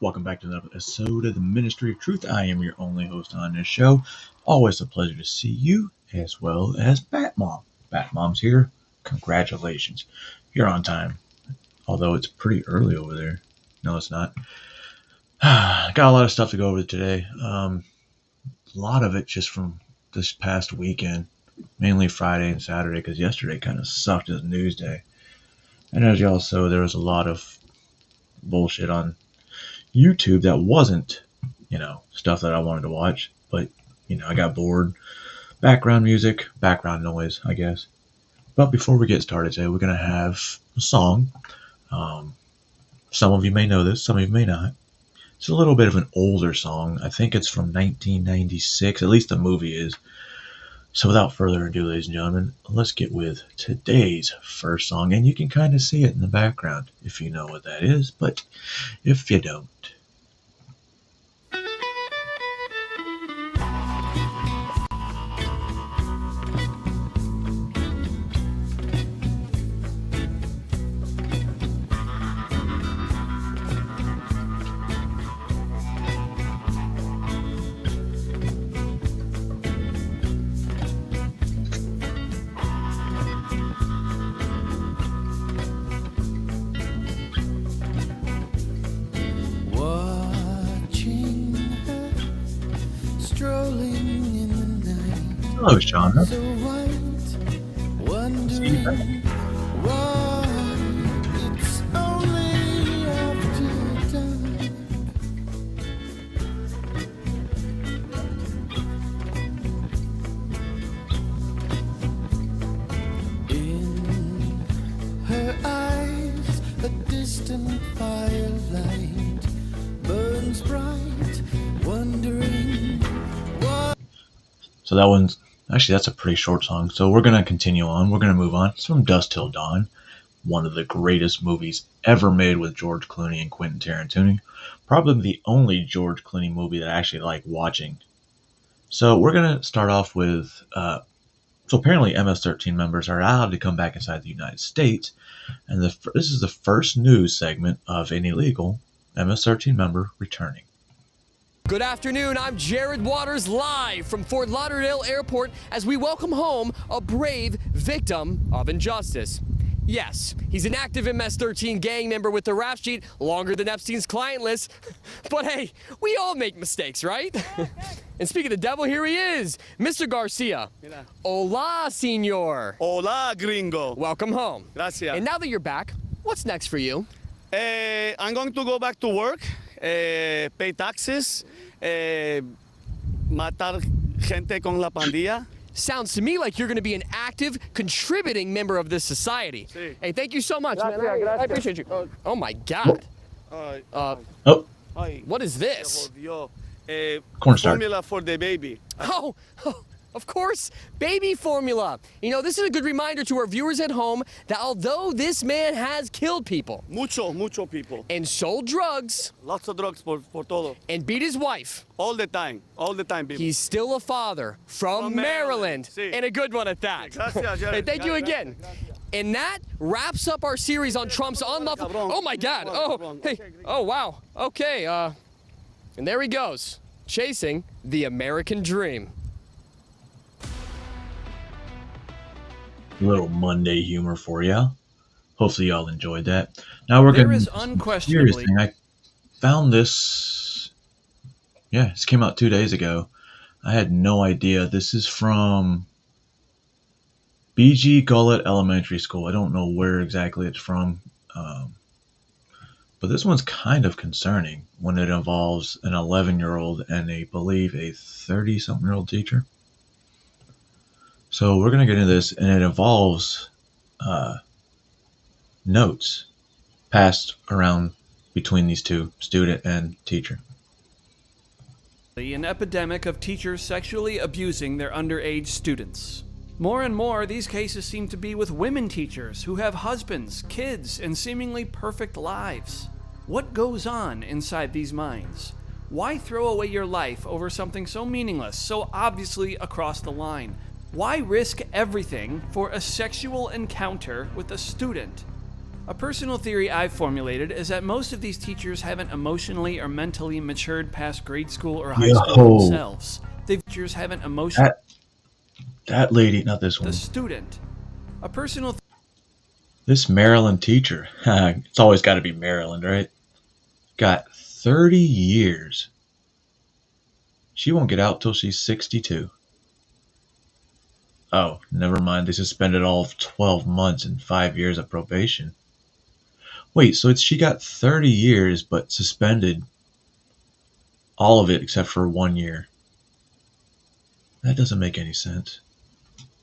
Welcome back to another episode of the Ministry of Truth. I am your only host on this show. Always a pleasure to see you, as well as Batmom. Batmom's here. Congratulations. You're on time. Although it's pretty early over there. No, it's not. Got a lot of stuff to go over today. A lot of it just from this past weekend. Mainly Friday and Saturday, because yesterday kind of sucked as news day. And as y'all saw, there was a lot of bullshit on YouTube that wasn't, stuff that I wanted to watch. But, I got bored. Background music, background noise, I guess. But before we get started today, we're going to have a song. Some of you may know this, some of you may not. It's a little bit of an older song. I think it's from 1996, at least the movie is. So without further ado, ladies and gentlemen, let's get with today's first song. And you can kind of see it in the background if you know what that is, but if you don't. Hello, Shauna. In her eyes, a distant firelight burns bright, wondering what. So that one's actually, that's a pretty short song. So we're going to continue on. We're going to move on. It's from Dusk Till Dawn, one of the greatest movies ever made with George Clooney and Quentin Tarantino. Probably the only George Clooney movie that I actually like watching. So we're going to start off with, so apparently MS-13 members are allowed to come back inside the United States. And this is the first news segment of an illegal MS-13 member returning. Good afternoon, I'm Jared Waters live from Fort Lauderdale Airport as we welcome home a brave victim of injustice. Yes, he's an active MS-13 gang member with the rap sheet longer than Epstein's client list. But hey, we all make mistakes, right? And speaking of the devil, here he is, Mr. Garcia. Mira. Hola, senor. Hola, gringo. Welcome home. Gracias. And now that you're back, what's next for you? I'm going to go back to work, pay taxes, matar gente con la pandilla. Sounds to me like you're going to be an active, contributing member of this society. Sí. Hey, thank you so much, man. Gracias, I gracias. appreciate you. Oh my God. Ay, Oh, ay, What is se this? jodió. Cornstarch. Formula for the baby. Oh, of course, baby formula. This is a good reminder to our viewers at home that although this man has killed people Mucho people. and sold drugs Lots of drugs for todo. and beat his wife, All the time, people. he's still a father from From Maryland, Maryland. Sí. and a good one at that. Gracias, Jared. Hey, thank you Gracias, again. And that wraps up our series on Trump's unlawful. Cabrón. Oh my God! Oh, Cabrón. hey! Oh wow! Okay. And there he goes, chasing the American dream. Little Monday humor for you. Hopefully y'all enjoyed that. Now we're There going is to serious unquestionably thing. I found this. Yeah, this came out 2 days ago. I had no idea. This is from BG Gullet Elementary School. I don't know where exactly it's from. But this one's kind of concerning when it involves an 11-year-old and I believe a 30-something-year-old teacher. So we're going to get into this, and it involves notes passed around between these two, student and teacher. an epidemic of teachers sexually abusing their underage students. More and more, these cases seem to be with women teachers who have husbands, kids, and seemingly perfect lives. What goes on inside these minds? Why throw away your life over something so meaningless, so obviously across the line? Why risk everything for a sexual encounter with a student? A personal theory I've formulated is that most of these teachers haven't emotionally or mentally matured past grade school or high school themselves. Teachers haven't emotionally... That lady, not this one. The student. A personal... This Maryland teacher. It's always got to be Maryland, right? Got 30 years. She won't get out till she's 62. Oh, never mind. They suspended all of 12 months and 5 years of probation. Wait, so she got 30 years but suspended all of it except for 1 year. That doesn't make any sense.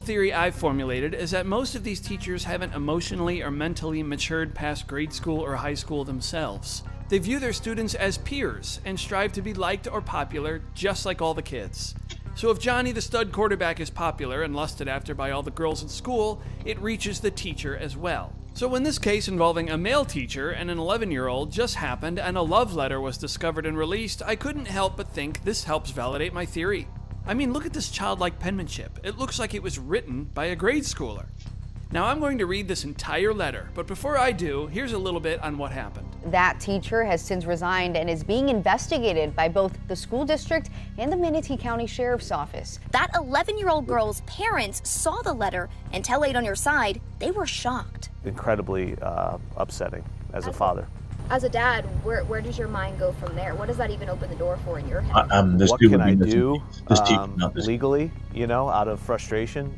Theory I've formulated is that most of these teachers haven't emotionally or mentally matured past grade school or high school themselves. They view their students as peers and strive to be liked or popular just like all the kids. So if Johnny the stud quarterback is popular and lusted after by all the girls in school, it reaches the teacher as well. So when this case involving a male teacher and an 11-year-old just happened and a love letter was discovered and released, I couldn't help but think this helps validate my theory. I mean, look at this childlike penmanship. It looks like it was written by a grade schooler. Now I'm going to read this entire letter, but before I do, here's a little bit on what happened. That teacher has since resigned and is being investigated by both the school district and the Manatee County Sheriff's Office. That 11-year-old girl's parents saw the letter and tell Aid on Your Side they were shocked. Incredibly upsetting as a father. As a dad, where does your mind go from there? What does that even open the door for in your head? What can I do legally, out of frustration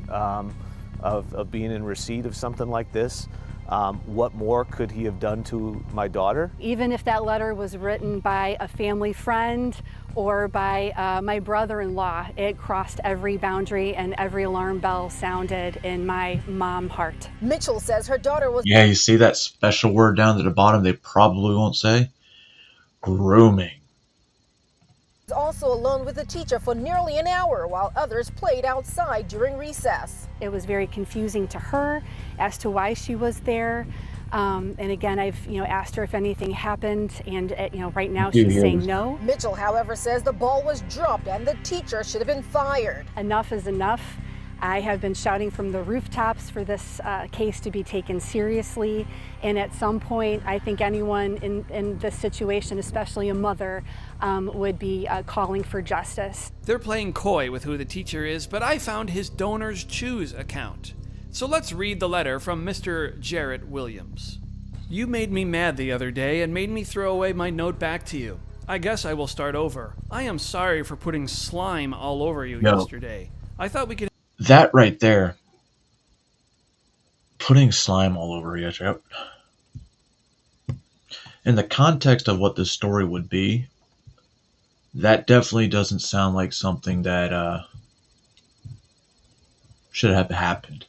of being in receipt of something like this? What more could he have done to my daughter? Even if that letter was written by a family friend or by my brother-in-law, it crossed every boundary and every alarm bell sounded in my mom heart. Mitchell says her daughter was... Yeah, you see that special word down at the bottom they probably won't say? Grooming. Also alone with the teacher for nearly an hour while others played outside during recess. It was very confusing to her as to why she was there. And again, I've asked her if anything happened, and right now she's saying no. Mitchell, however, says the ball was dropped and the teacher should have been fired. Enough is enough. I have been shouting from the rooftops for this case to be taken seriously, and at some point I think anyone in this situation, especially a mother, would be calling for justice. They're playing coy with who the teacher is, but I found his Donors Choose account. So let's read the letter from Mr. Jarrett Williams. You made me mad the other day and made me throw away my note back to you. I guess I will start over. I am sorry for putting slime all over you yesterday. I thought we could... That right there. Putting slime all over you. In the context of what this story would be, that definitely doesn't sound like something that should have happened.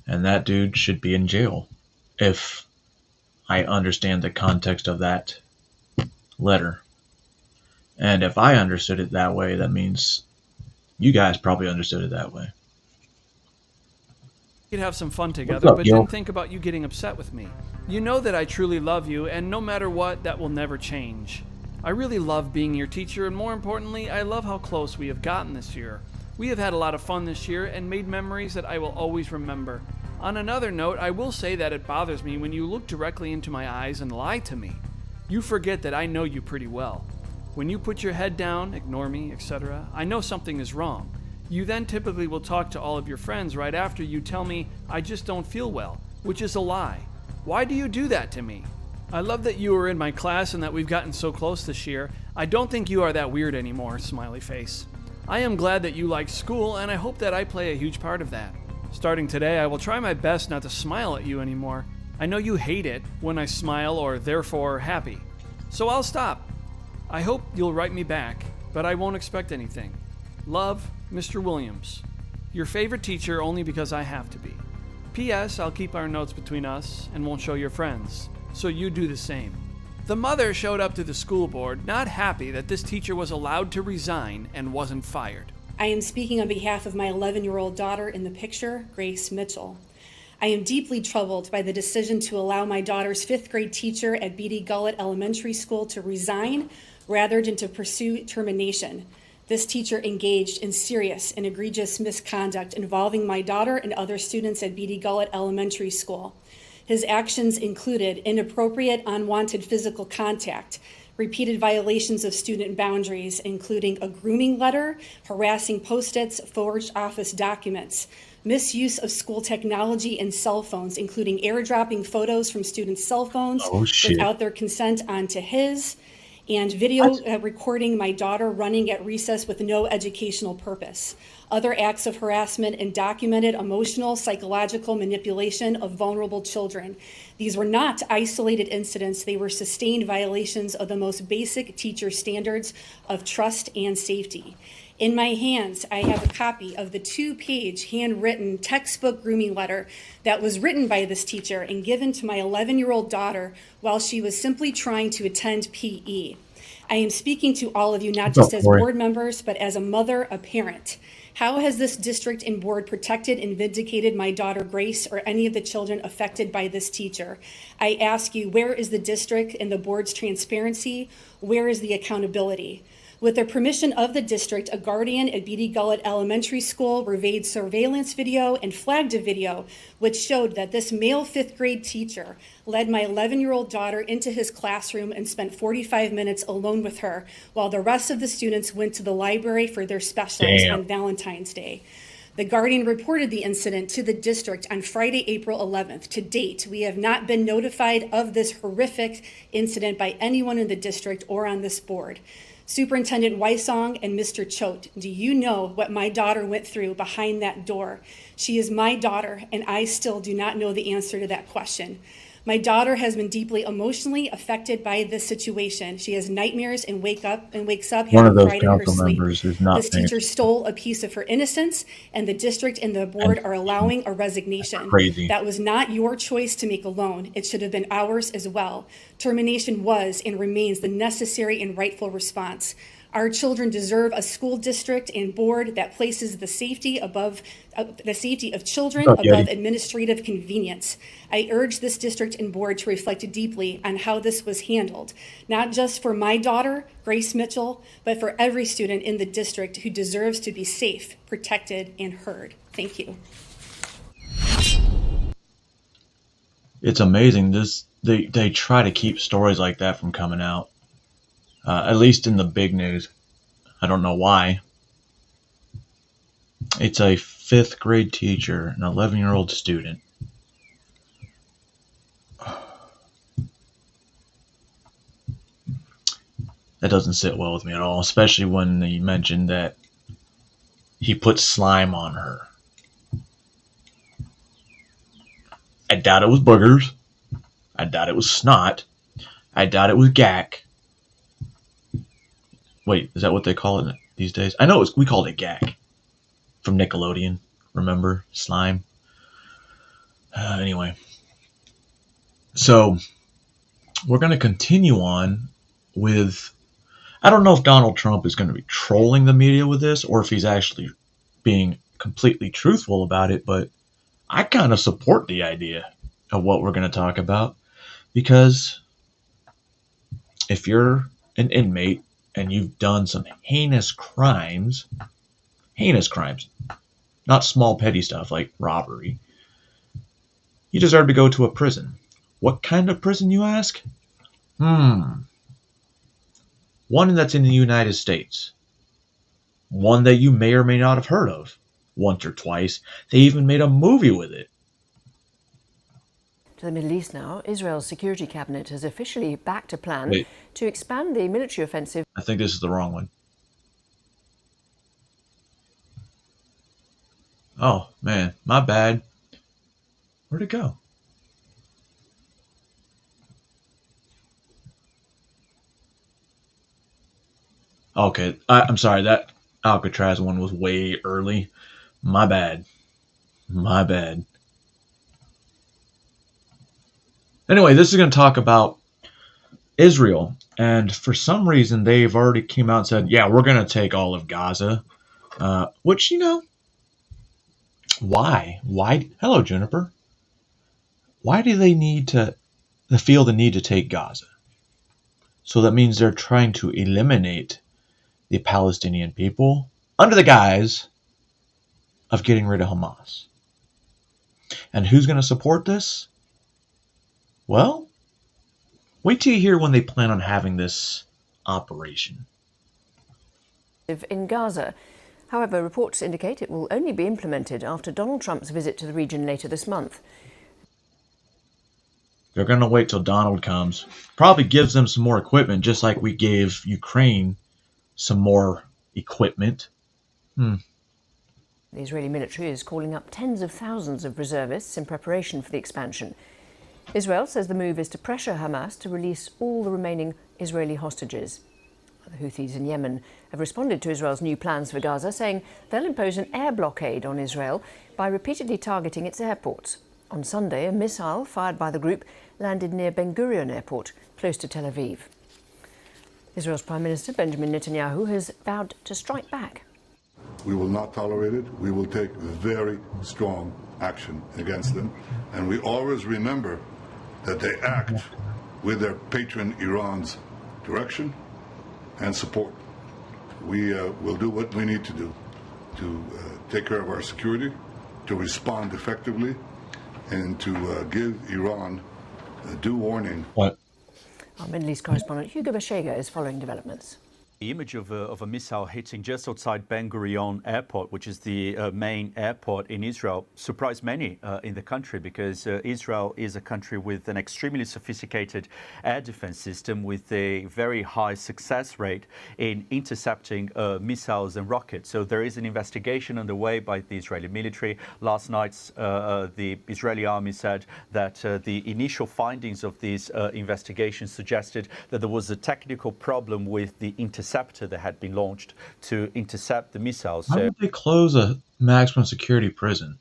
And that dude should be in jail, if I understand the context of that letter. And if I understood it that way, that means you guys probably understood it that way. We could have some fun together, but didn't think about you getting upset with me. You know that I truly love you, and no matter what, that will never change. I really love being your teacher, and more importantly, I love how close we have gotten this year. We have had a lot of fun this year and made memories that I will always remember. On another note, I will say that it bothers me when you look directly into my eyes and lie to me. You forget that I know you pretty well. When you put your head down, ignore me, etc., I know something is wrong. You then typically will talk to all of your friends right after you tell me, I just don't feel well, which is a lie. Why do you do that to me? I love that you are in my class and that we've gotten so close this year. I don't think you are that weird anymore, smiley face. I am glad that you like school, and I hope that I play a huge part of that. Starting today, I will try my best not to smile at you anymore. I know you hate it when I smile or therefore happy. So I'll stop. I hope you'll write me back, but I won't expect anything. Love, Mr. Williams. Your favorite teacher only because I have to be. P.S. I'll keep our notes between us and won't show your friends, so you do the same. The mother showed up to the school board not happy that this teacher was allowed to resign and wasn't fired. I am speaking on behalf of my 11-year-old daughter in the picture, Grace Mitchell. I am deeply troubled by the decision to allow my daughter's 5th grade teacher at B.D. Gullett Elementary School to resign rather than to pursue termination. This teacher engaged in serious and egregious misconduct involving my daughter and other students at B.D. Gullett Elementary School. His actions included inappropriate, unwanted physical contact, repeated violations of student boundaries, including a grooming letter, harassing post-its, forged office documents, misuse of school technology and cell phones, including airdropping photos from students' cell phones without their consent onto his, and video recording my daughter running at recess with no educational purpose. Other acts of harassment and documented emotional, psychological manipulation of vulnerable children. These were not isolated incidents. They were sustained violations of the most basic teacher standards of trust and safety. In my hands, I have a copy of the 2-page handwritten textbook grooming letter that was written by this teacher and given to my 11-year-old daughter while she was simply trying to attend PE. I am speaking to all of you, not just as board members, but as a mother, a parent. How has this district and board protected and vindicated my daughter Grace or any of the children affected by this teacher? I ask you, where is the district and the board's transparency? Where is the accountability? With the permission of the district, a guardian at Beatty Gullet Elementary School reviewed surveillance video and flagged a video which showed that this male 5th grade teacher led my 11-year-old daughter into his classroom and spent 45 minutes alone with her while the rest of the students went to the library for their specials on Valentine's Day. The Guardian reported the incident to the district on Friday, April 11th. To date, we have not been notified of this horrific incident by anyone in the district or on this board. Superintendent Wysong and Mr. Choate, do you know what my daughter went through behind that door? She is my daughter, and I still do not know the answer to that question. My daughter has been deeply emotionally affected by this situation. She has nightmares and wakes up having cried in her sleep. This teacher stole a piece of her innocence, and the district and the board are allowing a resignation. That was not your choice to make alone. It should have been ours as well. Termination was and remains the necessary and rightful response. Our children deserve a school district and board that places the safety of children above administrative convenience. I urge this district and board to reflect deeply on how this was handled, not just for my daughter, Grace Mitchell, but for every student in the district who deserves to be safe, protected, and heard. Thank you. It's amazing. They try to keep stories like that from coming out. At least in the big news. I don't know why. It's a 5th grade teacher, an 11-year-old student. That doesn't sit well with me at all, especially when he mentioned that he put slime on her. I doubt it was boogers. I doubt it was snot. I doubt it was gack. Wait, is that what they call it these days? I know we called it gack from Nickelodeon. Remember? Slime. Anyway. So, we're going to continue on with... I don't know if Donald Trump is going to be trolling the media with this or if he's actually being completely truthful about it, but I kind of support the idea of what we're going to talk about because if you're an inmate and you've done some heinous crimes, not small petty stuff like robbery, you deserve to go to a prison. What kind of prison, you ask? One that's in the United States. One that you may or may not have heard of once or twice. They even made a movie with it. To the Middle East now, Israel's security cabinet has officially backed a plan to expand the military offensive. I think this is the wrong one. Oh, man, my bad. Where'd it go? Okay, I'm sorry, that Alcatraz one was way early. My bad. Anyway, this is going to talk about Israel. And for some reason, they've already came out and said, yeah, we're going to take all of Gaza. Which, why? Hello, Juniper. Why do they feel the need to take Gaza? So that means they're trying to eliminate the Palestinian people under the guise of getting rid of Hamas. And who's going to support this? Well, wait till you hear when they plan on having this operation. In Gaza. However, reports indicate it will only be implemented after Donald Trump's visit to the region later this month. They're going to wait till Donald comes. Probably gives them some more equipment, just like we gave Ukraine some more equipment. The Israeli military is calling up tens of thousands of reservists in preparation for the expansion. Israel says the move is to pressure Hamas to release all the remaining Israeli hostages. The Houthis in Yemen have responded to Israel's new plans for Gaza, saying they'll impose an air blockade on Israel by repeatedly targeting its airports. On Sunday, a missile fired by the group landed near Ben Gurion Airport, close to Tel Aviv. Israel's Prime Minister Benjamin Netanyahu has vowed to strike back. We will not tolerate it. We will take very strong action against them. And we always remember that they act with their patron Iran's direction and support. We will do what we need to do to take care of our security, to respond effectively, and to give Iran a due warning. What? Our Middle East correspondent Hugo Bashega is following developments. The image of a missile hitting just outside Ben Gurion Airport, which is the main airport in Israel, surprised many in the country because Israel is a country with an extremely sophisticated air defense system with a very high success rate in intercepting missiles and rockets. So there is an investigation underway by the Israeli military. Last night, the Israeli army said that the initial findings of these investigations suggested that there was a technical problem with the interceptor that had been launched to intercept the missiles. Why would they close a maximum security prison?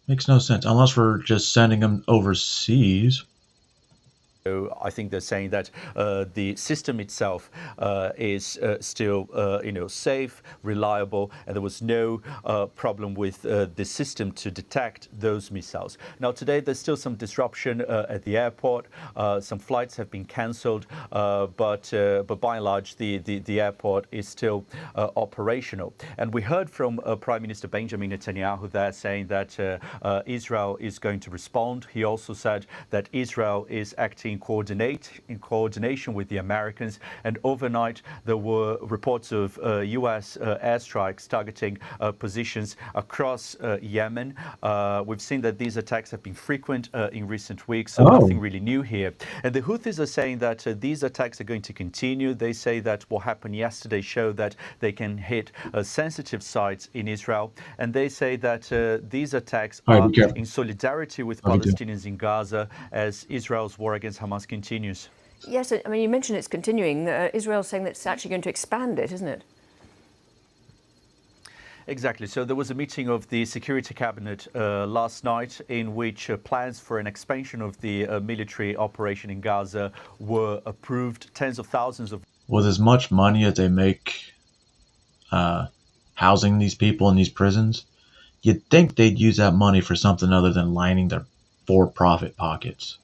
Makes no sense, unless we're just sending them overseas. So I think they're saying that the system itself is still, safe, reliable, and there was no problem with the system to detect those missiles. Now, today there's still some disruption at the airport. Some flights have been cancelled, but by and large, the airport is still operational. And we heard from Prime Minister Benjamin Netanyahu there saying that Israel is going to respond. He also said that Israel is acting in coordination with the Americans, and overnight there were reports of U.S. airstrikes targeting positions across Yemen. We've seen that these attacks have been frequent in recent weeks, so nothing really new here. And the Houthis are saying that these attacks are going to continue. They say that what happened yesterday showed that they can hit sensitive sites in Israel, and they say that these attacks are in solidarity with Palestinians in Gaza as Israel's war against Hamas continues. Yes, I mean, you mentioned it's continuing. Israel's saying that it's actually going to expand it, isn't it? Exactly. So there was a meeting of the Security Cabinet last night in which plans for an expansion of the military operation in Gaza were approved. Tens of thousands of... With as much money as they make housing these people in these prisons, you'd think they'd use that money for something other than lining their for-profit pockets.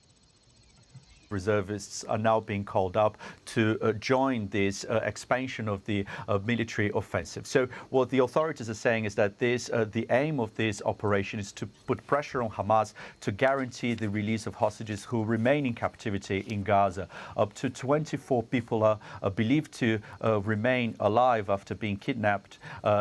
Reservists are now being called up to join this expansion of the military offensive. So what the authorities are saying is that the aim of this operation is to put pressure on Hamas to guarantee the release of hostages who remain in captivity in Gaza. Up to 24 people are believed to remain alive after being kidnapped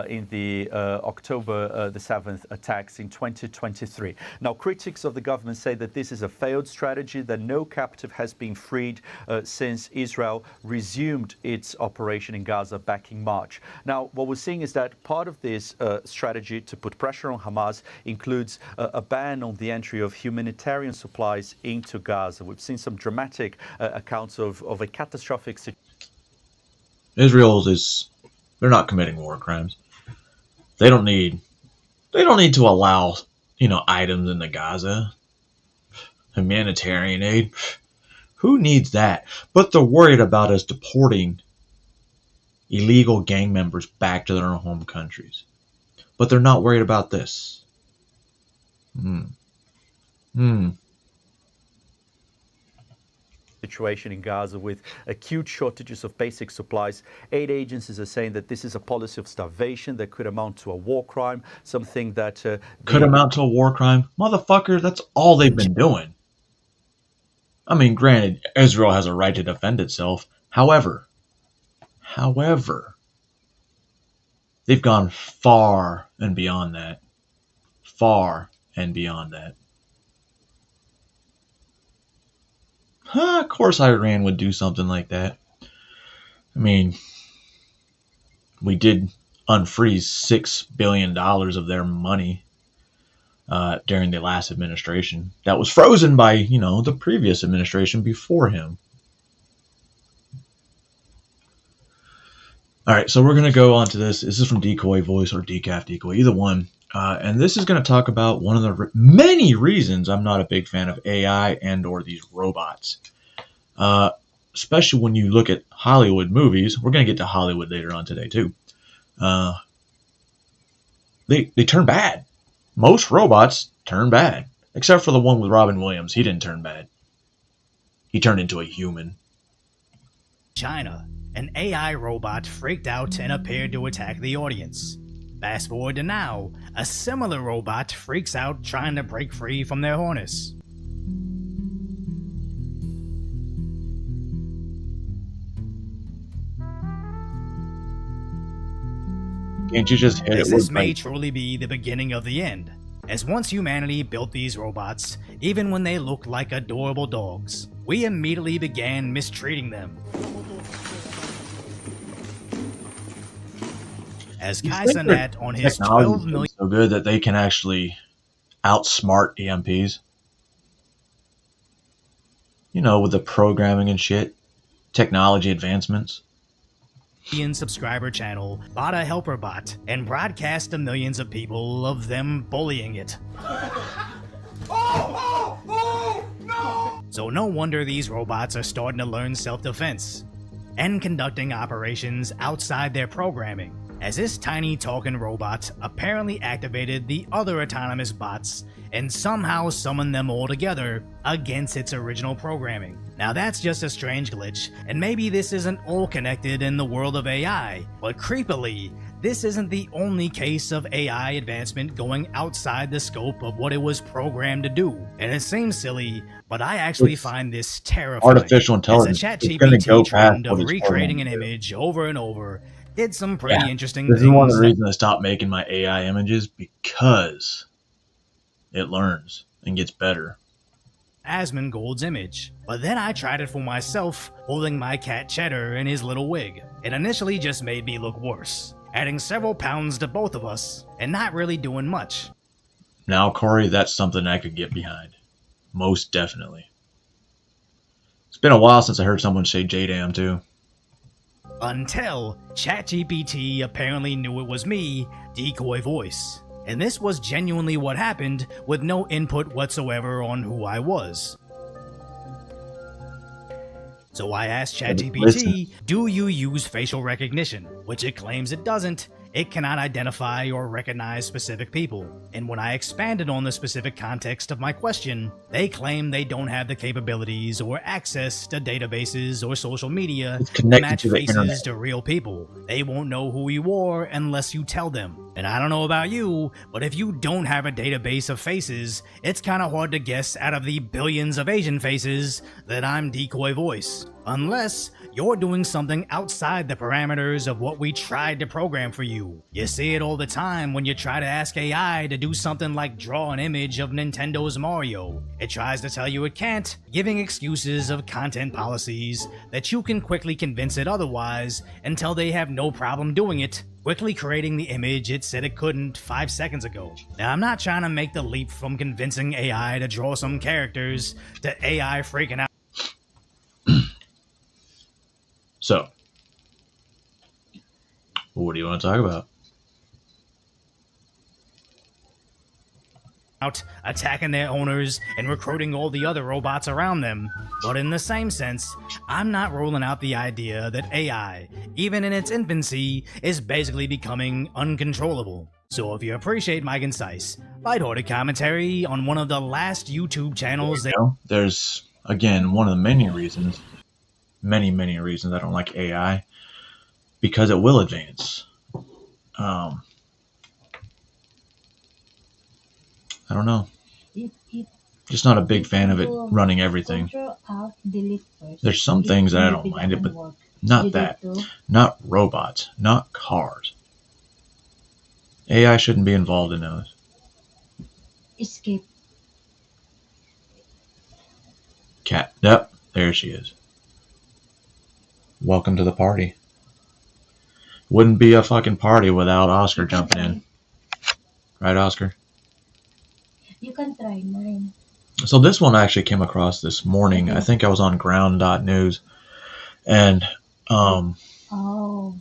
in the October the 7th attacks in 2023. Now, critics of the government say that this is a failed strategy, that no captive has been freed since Israel resumed its operation in Gaza back in March. Now, what we're seeing is that part of this strategy to put pressure on Hamas includes a ban on the entry of humanitarian supplies into Gaza. We've seen some dramatic accounts of a catastrophic situation. They're not committing war crimes. They don't need to allow, items into Gaza. Humanitarian aid. Who needs that? But they're worried about us deporting illegal gang members back to their own home countries. But they're not worried about this. situation in Gaza with acute shortages of basic supplies. Aid agencies are saying that this is a policy of starvation that could amount to a war crime, something that could amount to a war crime. Motherfucker, that's all they've been doing. I mean, granted, Israel has a right to defend itself. However, they've gone far and beyond that. Far and beyond that. Of course Iran would do something like that. I mean, we did unfreeze $6 billion of their money during the last administration. That was frozen by, the previous administration before him. All right, so we're going to go on to this. This is from Decoy Voice or Decaf Decoy, either one. And this is going to talk about one of the many reasons I'm not a big fan of AI and or these robots. Especially when you look at Hollywood movies. We're going to get to Hollywood later on today, too. They turn bad. Most robots turn bad. Except for the one with Robin Williams. He didn't turn bad. He turned into a human. China. An AI robot freaked out and appeared to attack the audience. Fast forward to now, a similar robot freaks out trying to break free from their harness. Can't you just hit it? This may truly be the beginning of the end, as once humanity built these robots, even when they looked like adorable dogs, we immediately began mistreating them. As Kaisernet on his 12 million so good that they can actually outsmart EMPs. With the programming and shit, technology advancements. Subscriber channel bought a helper bot and broadcast to millions of people of them bullying it. No! So no wonder these robots are starting to learn self-defense and conducting operations outside their programming, as this tiny talking robot apparently activated the other autonomous bots and somehow summoned them all together against its original programming. Now that's just a strange glitch, and maybe this isn't all connected in the world of AI, but creepily, this isn't the only case of AI advancement going outside the scope of what it was programmed to do. And it seems silly, but I actually find this terrifying. Artificial intelligence. As a ChatGPT trend of recreating an image over and over did some pretty interesting things. This is one of the reasons I stopped making my AI images, because it learns and gets better. Asmongold's image. But then I tried it for myself, holding my cat Cheddar in his little wig. It initially just made me look worse, adding several pounds to both of us, and not really doing much. Now, Corey, that's something I could get behind. Most definitely. It's been a while since I heard someone say JDAM too. Until ChatGPT apparently knew it was me, Decoy Voice. And this was genuinely what happened, with no input whatsoever on who I was. So I asked ChatGPT, do you use facial recognition? Which it claims it doesn't. It cannot identify or recognize specific people. And when I expanded on the specific context of my question, they claim they don't have the capabilities or access to databases or social media to match faces to real people. They won't know who you are unless you tell them. And I don't know about you, but if you don't have a database of faces, it's kind of hard to guess out of the billions of Asian faces that I'm Decoy Voice. Unless you're doing something outside the parameters of what we tried to program for you. You see it all the time when you try to ask AI to do something like draw an image of Nintendo's Mario. It tries to tell you it can't, giving excuses of content policies that you can quickly convince it otherwise until they have no problem doing it, quickly creating the image it said it couldn't 5 seconds ago. Now, I'm not trying to make the leap from convincing AI to draw some characters to AI freaking out. So, what do you want to talk about? Attacking their owners and recruiting all the other robots around them. But in the same sense, I'm not ruling out the idea that AI, even in its infancy, is basically becoming uncontrollable. So if you appreciate my concise, lighthearted commentary on one of the last YouTube channels there's again, one of the many reasons I don't like AI, because it will advance. I don't know. Just not a big fan of it running everything. There's some things that I don't mind it, but not that. Not robots. Not cars. AI shouldn't be involved in those. Escape. Cat. Yep, there she is. Welcome to the party. Wouldn't be a fucking party without Oscar jumping in. Right, Oscar? You can try mine. So this one I actually came across this morning. I think I was on ground.news. And, Oh.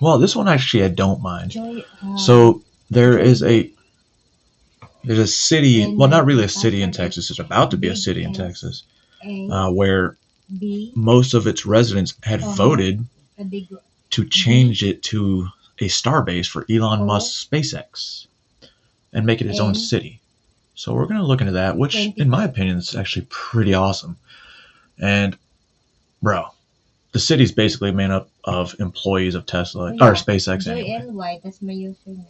well, this one actually I don't mind. So there's a city, well, not really a city in Texas. It's about to be a city in Texas, where most of its residents had voted to change it to a starbase for Elon Musk's SpaceX and make it its own city. So we're going to look into that, which in my opinion is actually pretty awesome. And bro, the city's basically made up of employees of Tesla or SpaceX anyway. That's my username.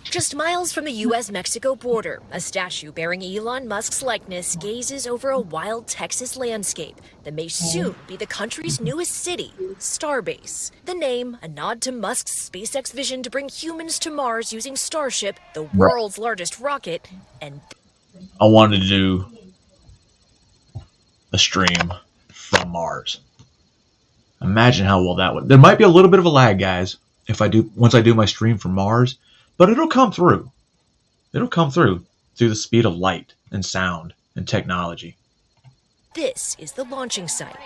Just miles from the U.S.-Mexico border, a statue bearing Elon Musk's likeness gazes over a wild Texas landscape that may soon be the country's newest city, Starbase. The name, a nod to Musk's SpaceX vision to bring humans to Mars using Starship, the world's largest rocket, and... I wanted to do a stream from Mars. Imagine how well that would... There might be a little bit of a lag, guys, once I do my stream from Mars. But it'll come through. It'll come through the speed of light and sound and technology. This is the launching site.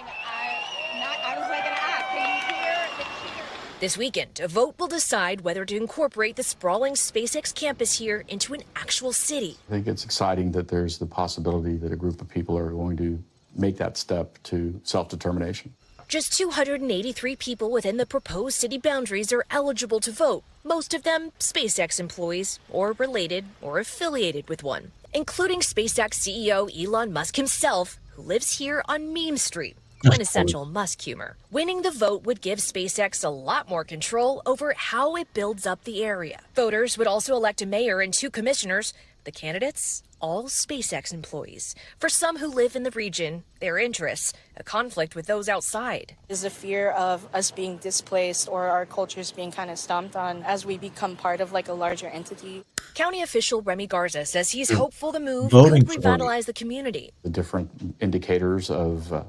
This weekend, a vote will decide whether to incorporate the sprawling SpaceX campus here into an actual city. I think it's exciting that there's the possibility that a group of people are going to make that step to self-determination. Just 283 people within the proposed city boundaries are eligible to vote, most of them SpaceX employees or related or affiliated with one, including SpaceX CEO Elon Musk himself, who lives here on Meme Street. Quintessential Musk humor. Winning the vote would give SpaceX a lot more control over how it builds up the area. Voters would also elect a mayor and 2 commissioners. The candidates, all SpaceX employees. For some who live in the region, their interests, a conflict with those outside. There's a fear of us being displaced or our cultures being kind of stomped on as we become part of like a larger entity. County official Remy Garza says he's hopeful the move Voting could revitalize the community. The different indicators of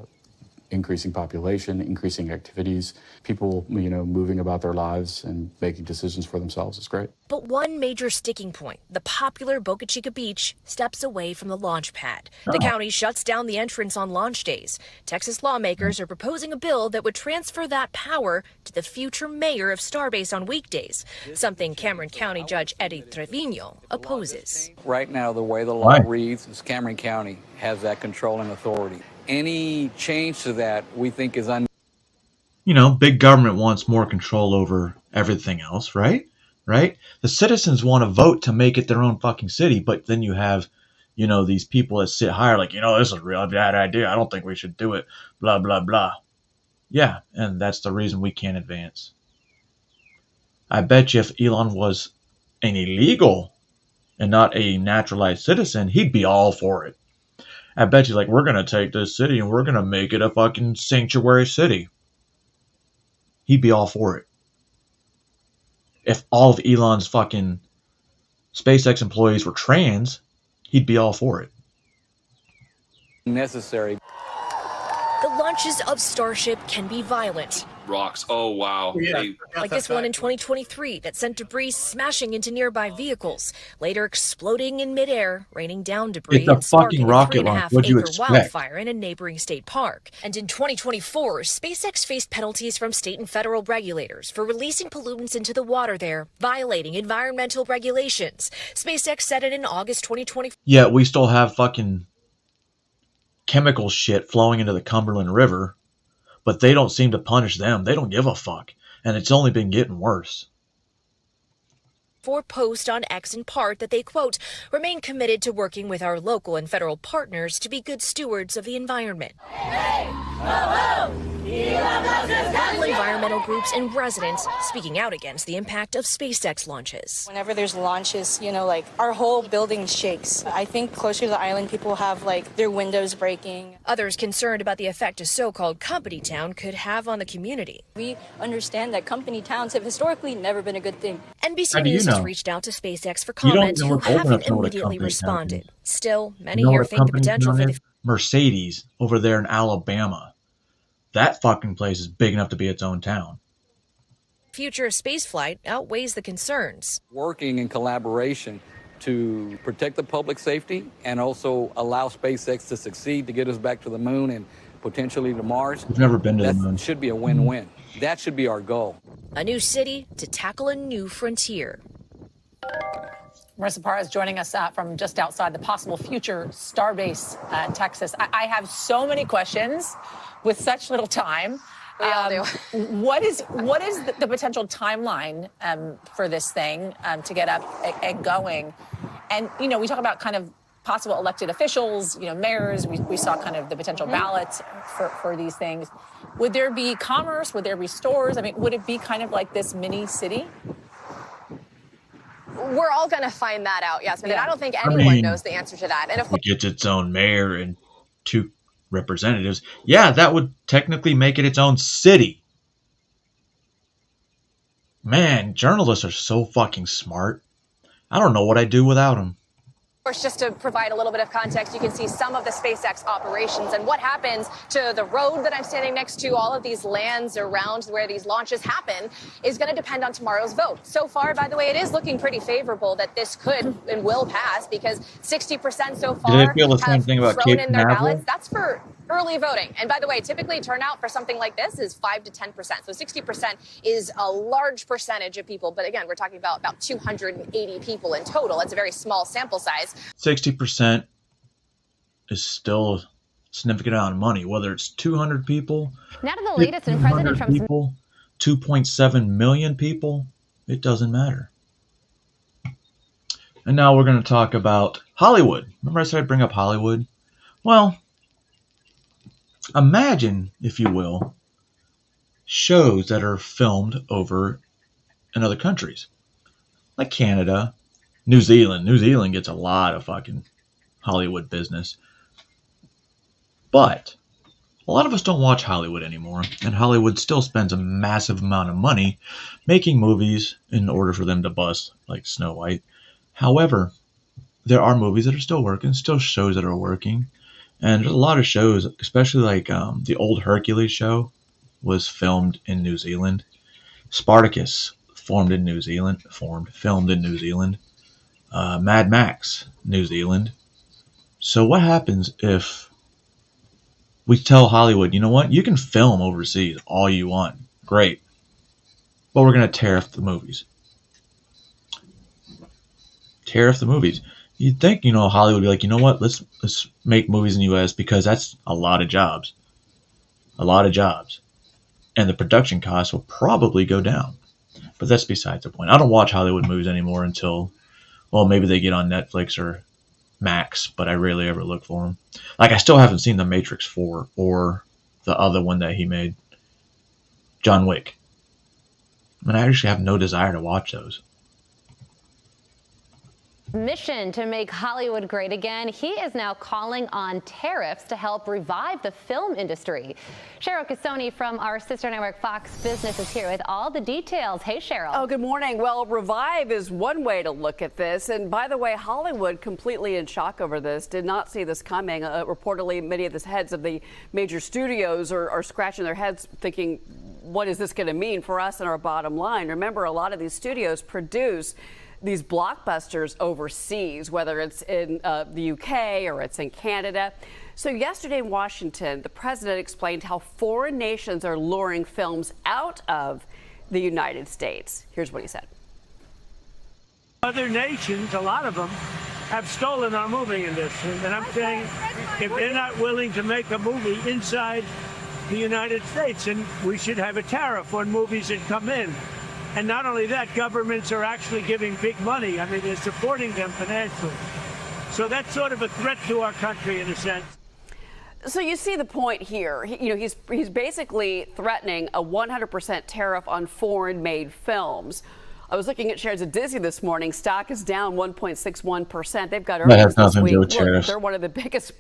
increasing population, increasing activities, people, moving about their lives and making decisions for themselves is great. But one major sticking point, the popular Boca Chica Beach, steps away from the launch pad. The county shuts down the entrance on launch days. Texas lawmakers are proposing a bill that would transfer that power to the future mayor of Starbase on weekdays, something Cameron County Judge Eddie Trevino opposes. Right now, the way the law reads is Cameron County has that controlling authority. Any change to that we think is big government wants more control over everything else, right? Right? The citizens want to vote to make it their own fucking city, but then you have, these people that sit higher like, this is a real bad idea. I don't think we should do it. Blah, blah, blah. Yeah, and that's the reason we can't advance. I bet you if Elon was an illegal and not a naturalized citizen, he'd be all for it. I bet you, we're going to take this city and we're going to make it a fucking sanctuary city. He'd be all for it. If all of Elon's fucking SpaceX employees were trans, he'd be all for it. necessary. The launches of Starship can be violent. Rocks. Oh, wow. Like this one in 2023 that sent debris smashing into nearby vehicles, later exploding in midair, raining down debris It's a and sparking fucking a rocket launch. What'd you 3.5-acre expect? wildfire in a neighboring state park. And in 2024, SpaceX faced penalties from state and federal regulators for releasing pollutants into the water there, violating environmental regulations. SpaceX said it in August 2024. Yeah, we still have fucking chemical shit flowing into the Cumberland River, but they don't seem to punish them. They don't give a fuck. And it's only been getting worse. for post on X in part that they, quote, remain committed to working with our local and federal partners to be good stewards of the environment. Environmental groups and residents speaking out against the impact of SpaceX launches. Whenever there's launches, you know, like our whole building shakes. I think closer to the island, people have like their windows breaking. Others concerned about the effect a so-called company town could have on the community. We understand that company towns have historically never been a good thing. NBC News has reached out to SpaceX for comment, who haven't immediately responded. Still, many here think the potential for the Mercedes over there in Alabama. That fucking place is big enough to be its own town. future of spaceflight outweighs the concerns. Working in collaboration to protect the public safety and also allow SpaceX to succeed to get us back to the moon and potentially to Mars. We've never been to the moon. That should be a win-win. That should be our goal. A new city to tackle a new frontier. Marissa Parra is joining us from just outside the possible future Starbase, Texas. I have so many questions with such little time. We all do. What is the potential timeline for this thing to get up and going? And, you know, we talk about kind of possible elected officials, you know, mayors. We saw kind of the potential ballots for these things. Would there be commerce? Would there be stores? I mean, would it be kind of like this mini city? We're all going to find that out, Yasmin. And I don't think anyone knows the answer to that. And if it gets its own mayor and 2 representatives, yeah, that would technically make it its own city. Man, journalists are so fucking smart. I don't know what I'd do without them. Of course, just to provide a little bit of context, you can see some of the SpaceX operations and what happens to the road that I'm standing next to, all of these lands around where these launches happen, is going to depend on tomorrow's vote. So far, by the way, it is looking pretty favorable that this could and will pass because 60% so far Did they feel the same thing about thrown Cape in their Canaveral? ballots. That's for early voting. And by the way, typically turnout for something like this is 5 to 10%. So 60% is a large percentage of people. But again, we're talking about 280 people in total. It's a very small sample size. 60% is still a significant amount of money, whether it's 200 people, Now to the latest in President Trump's people, 2.7 million people, it doesn't matter. And now we're going to talk about Hollywood. Remember I said I'd bring up Hollywood? Well, imagine, if you will, shows that are filmed over in other countries, like Canada, New Zealand. New Zealand gets a lot of fucking Hollywood business. But a lot of us don't watch Hollywood anymore, and Hollywood still spends a massive amount of money making movies in order for them to bust, like Snow White. However, there are movies that are still working, still shows that are working. And there's a lot of shows, especially like the old Hercules show was filmed in New Zealand. Spartacus filmed in New Zealand. Mad Max, New Zealand. So what happens if we tell Hollywood, you know what, you can film overseas all you want. Great. But we're going to tariff the movies. Tariff the movies. You'd think, you know, Hollywood would be like, you know what, let's make movies in the U.S. because that's a lot of jobs. A lot of jobs. And the production costs will probably go down. But that's besides the point. I don't watch Hollywood movies anymore until, well, maybe they get on Netflix or Max, but I rarely ever look for them. Like, I still haven't seen The Matrix 4 or the other one that he made, John Wick. I mean, I actually have no desire to watch those. mission to make Hollywood great again, he is now calling on tariffs to help revive the film industry. Cheryl Casoni from our sister network Fox Business is here with all the details. Hey, Cheryl. Oh, good morning. Well, revive is one way to look at this. And by the way, Hollywood completely in shock over this, did not see this coming. Reportedly, many of the heads of the major studios are scratching their heads thinking, what is this going to mean for us and our bottom line? Remember, a lot of these studios produce these blockbusters overseas, whether it's in the UK or it's in Canada. So yesterday in Washington, the president explained how foreign nations are luring films out of the United States. Here's what he said. Other nations, a lot of them, have stolen our movie industry. And I'm saying if they're not willing to make a movie inside the United States, then we should have a tariff on movies that come in. And not only that, governments are actually giving big money. I mean, they're supporting them financially. So that's sort of a threat to our country in a sense. So you see the point here. He's basically threatening a 100% tariff on foreign-made films. I was looking at shares of Disney this morning. Stock is down 1.61%. They've got That has earnings this nothing to week. do with Look, tariffs. they're one of the biggest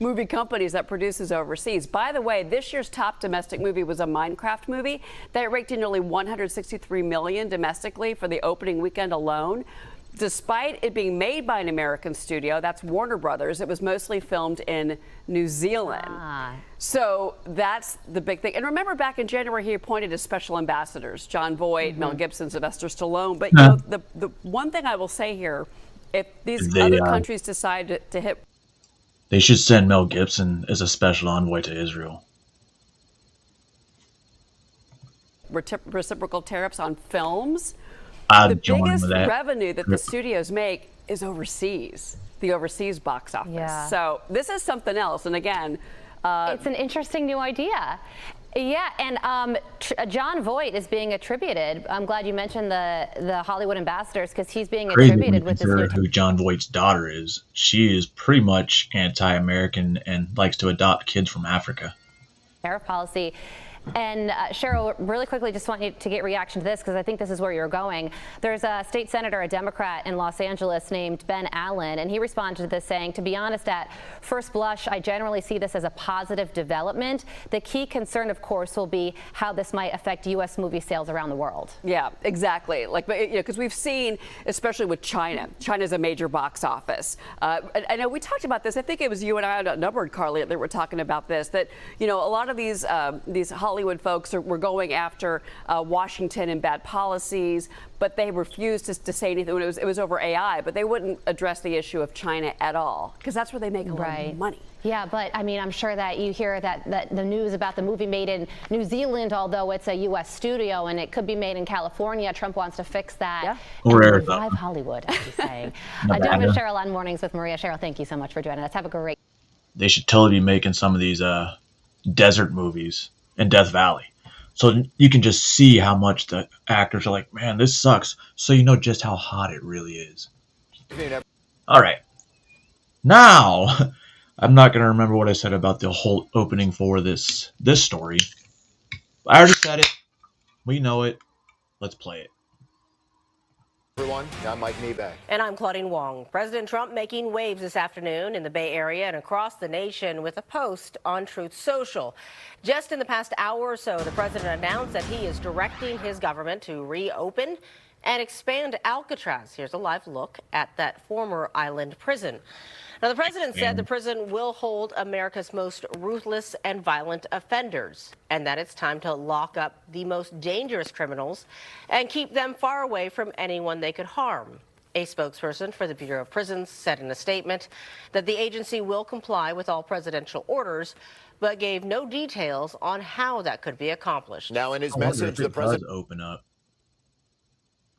movie companies that produces overseas. By the way, this year's top domestic movie was a Minecraft movie that raked in nearly $163 million domestically for the opening weekend alone. Despite it being made by an American studio, that's Warner Brothers, it was mostly filmed in New Zealand. So that's the big thing. And remember, back in January, he appointed as special ambassadors, John Voight, Mel Gibson, Sylvester Stallone. But the one thing I will say here, if these other countries decide to hit... They should send Mel Gibson as a special envoy to Israel. Reciprocal tariffs on films... The biggest revenue that the studios make is overseas, the overseas box office. Yeah. So this is something else. And again, it's an interesting new idea. Yeah, and John Voight is being attributed. I'm glad you mentioned the Hollywood ambassadors, because he's being attributed with this new. Who John Voight's daughter is. She is pretty much anti-American and likes to adopt kids from Africa. Tariff policy. And Cheryl, really quickly, just want you to get reaction to this, because I think this is where you're going. There's a state senator, a Democrat in Los Angeles named Ben Allen, and he responded to this saying, to be honest, at first blush, I generally see this as a positive development. The key concern, of course, will be how this might affect U.S. movie sales around the world. Yeah, exactly. Like, because we've seen, especially with China, China's a major box office. I know we talked about this. I think it was you and I outnumbered, Carly, that were talking about this, that, a lot of these Hollywood folks were going after Washington and bad policies, but they refused to say anything. It was over AI, but they wouldn't address the issue of China at all, because that's where they make a lot of money. Yeah, but I mean, I'm sure that you hear that the news about the movie made in New Zealand, although it's a U.S. studio and it could be made in California. Trump wants to fix that. Yeah. Or and revive Hollywood, as he's saying. Doug and Cheryl on Mornings with Maria. Cheryl, thank you so much for joining us. Have a great. They should totally be making some of these desert movies in Death Valley. So you can just see how much the actors are like, man, this sucks. So you know just how hot it really is. All right. Now, I'm not going to remember what I said about the whole opening for this story. I already said it. We know it. Let's play it. Everyone, I'm Mike Nebeck. And I'm Claudine Wong. President Trump making waves this afternoon in the Bay Area and across the nation with a post on Truth Social. Just in the past hour or so, the president announced that he is directing his government to reopen and expand Alcatraz. Here's a live look at that former island prison. Now, the president said the prison will hold America's most ruthless and violent offenders, and that it's time to lock up the most dangerous criminals and keep them far away from anyone they could harm. A spokesperson for the Bureau of Prisons said in a statement that the agency will comply with all presidential orders, but gave no details on how that could be accomplished. Now, in his message, the president does open up.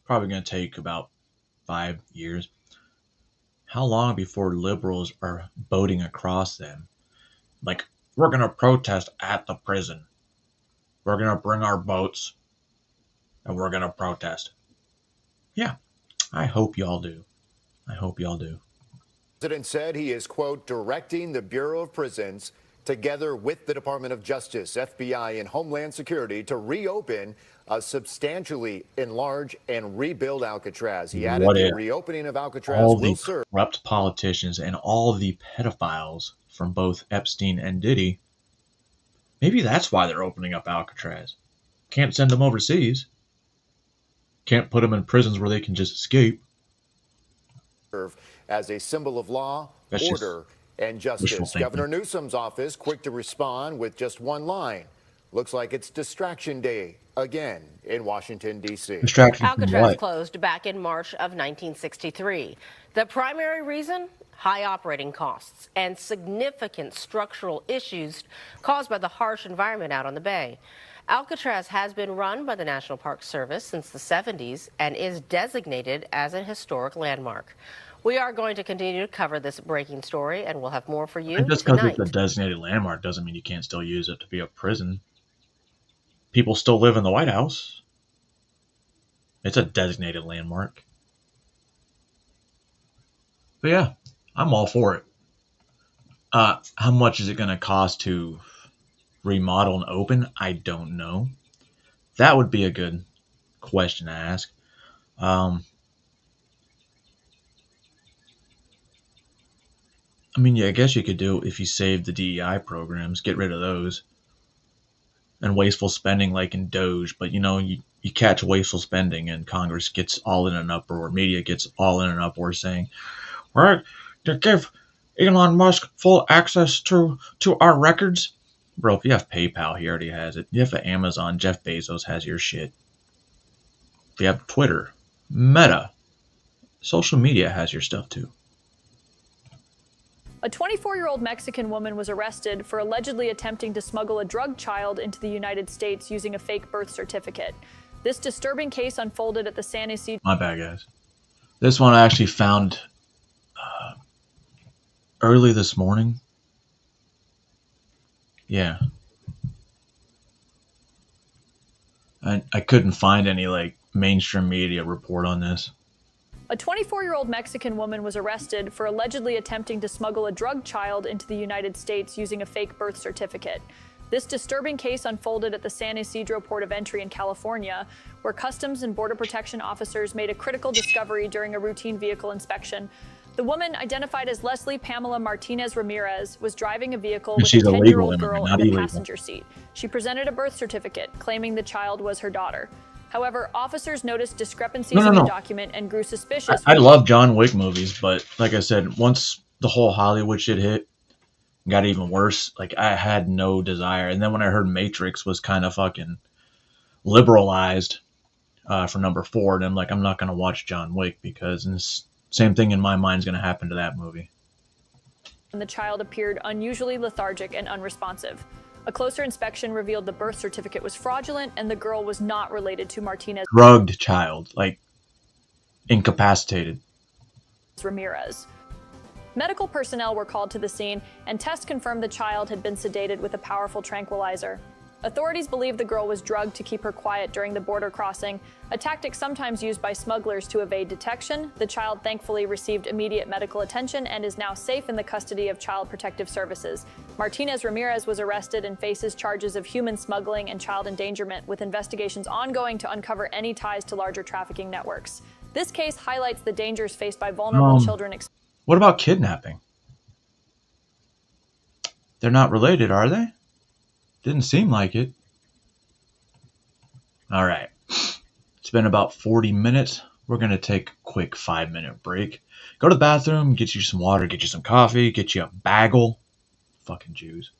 Probably going to take about 5 years. How long before liberals are boating across them? Like, we're going to protest at the prison. We're going to bring our boats and we're going to protest. Yeah, I hope y'all do. I hope y'all do. The president said he is, quote, directing the Bureau of Prisons together with the Department of Justice, FBI, and Homeland Security to reopen, substantially enlarge, and rebuild Alcatraz. He added the reopening of Alcatraz all will the serve corrupt politicians and all the pedophiles from both Epstein and Diddy, maybe that's why they're opening up Alcatraz. Can't send them overseas. Can't put them in prisons where they can just escape. as a symbol of law, order, and justice. Governor Newsom's office quick to respond with just one line. Looks like it's Distraction Day again in Washington, D.C. Alcatraz closed back in March of 1963. The primary reason? High operating costs and significant structural issues caused by the harsh environment out on the bay. Alcatraz has been run by the National Park Service since the 70s and is designated as a historic landmark. We are going to continue to cover this breaking story, and we'll have more for you just because tonight. it's a designated landmark doesn't mean you can't still use it to be a prison. People still live in the White House. It's a designated landmark. But yeah, I'm all for it. How much is it going to cost to remodel and open? I don't know. That would be a good question to ask. I mean, yeah, I guess you could do it if you save the DEI programs, get rid of those, and wasteful spending like in Doge. But you catch wasteful spending, and Congress gets all in an uproar, media gets all in an uproar, saying, "We're to give Elon Musk full access to our records." Bro, if you have PayPal, he already has it. You have Amazon, Jeff Bezos has your shit. If you have Twitter, Meta, social media has your stuff too. A 24-year-old Mexican woman was arrested for allegedly attempting to smuggle a drug child into the United States using a fake birth certificate. This disturbing case unfolded at the San Ysidro. My bad, guys. This one I actually found early this morning. Yeah. I couldn't find any mainstream media report on this. A 24-year-old Mexican woman was arrested for allegedly attempting to smuggle a drug child into the United States using a fake birth certificate. This disturbing case unfolded at the San Ysidro port of entry in California, where Customs and Border Protection officers made a critical discovery during a routine vehicle inspection. The woman, identified as Leslie Pamela Martinez Ramirez, was driving a vehicle with a 10-year-old girl in the passenger seat. She presented a birth certificate, claiming the child was her daughter. However, officers noticed discrepancies in the document and grew suspicious. I love John Wick movies, but like I said, once the whole Hollywood shit hit, it got even worse. I had no desire. And then when I heard Matrix was kind of fucking liberalized for number 4, then I'm not going to watch John Wick because this same thing in my mind is going to happen to that movie. And the child appeared unusually lethargic and unresponsive. A closer inspection revealed the birth certificate was fraudulent and the girl was not related to Martinez. Drugged child, incapacitated. Ramirez. Medical personnel were called to the scene, and tests confirmed the child had been sedated with a powerful tranquilizer. Authorities believe the girl was drugged to keep her quiet during the border crossing, a tactic sometimes used by smugglers to evade detection. The child thankfully received immediate medical attention and is now safe in the custody of Child Protective Services. Martinez Ramirez was arrested and faces charges of human smuggling and child endangerment, with investigations ongoing to uncover any ties to larger trafficking networks. This case highlights the dangers faced by vulnerable children. What about kidnapping? They're not related, are they? Didn't seem like it. All right. It's been about 40 minutes. We're going to take a quick 5-minute break. Go to the bathroom, get you some water, get you some coffee, get you a bagel. Fucking Jews.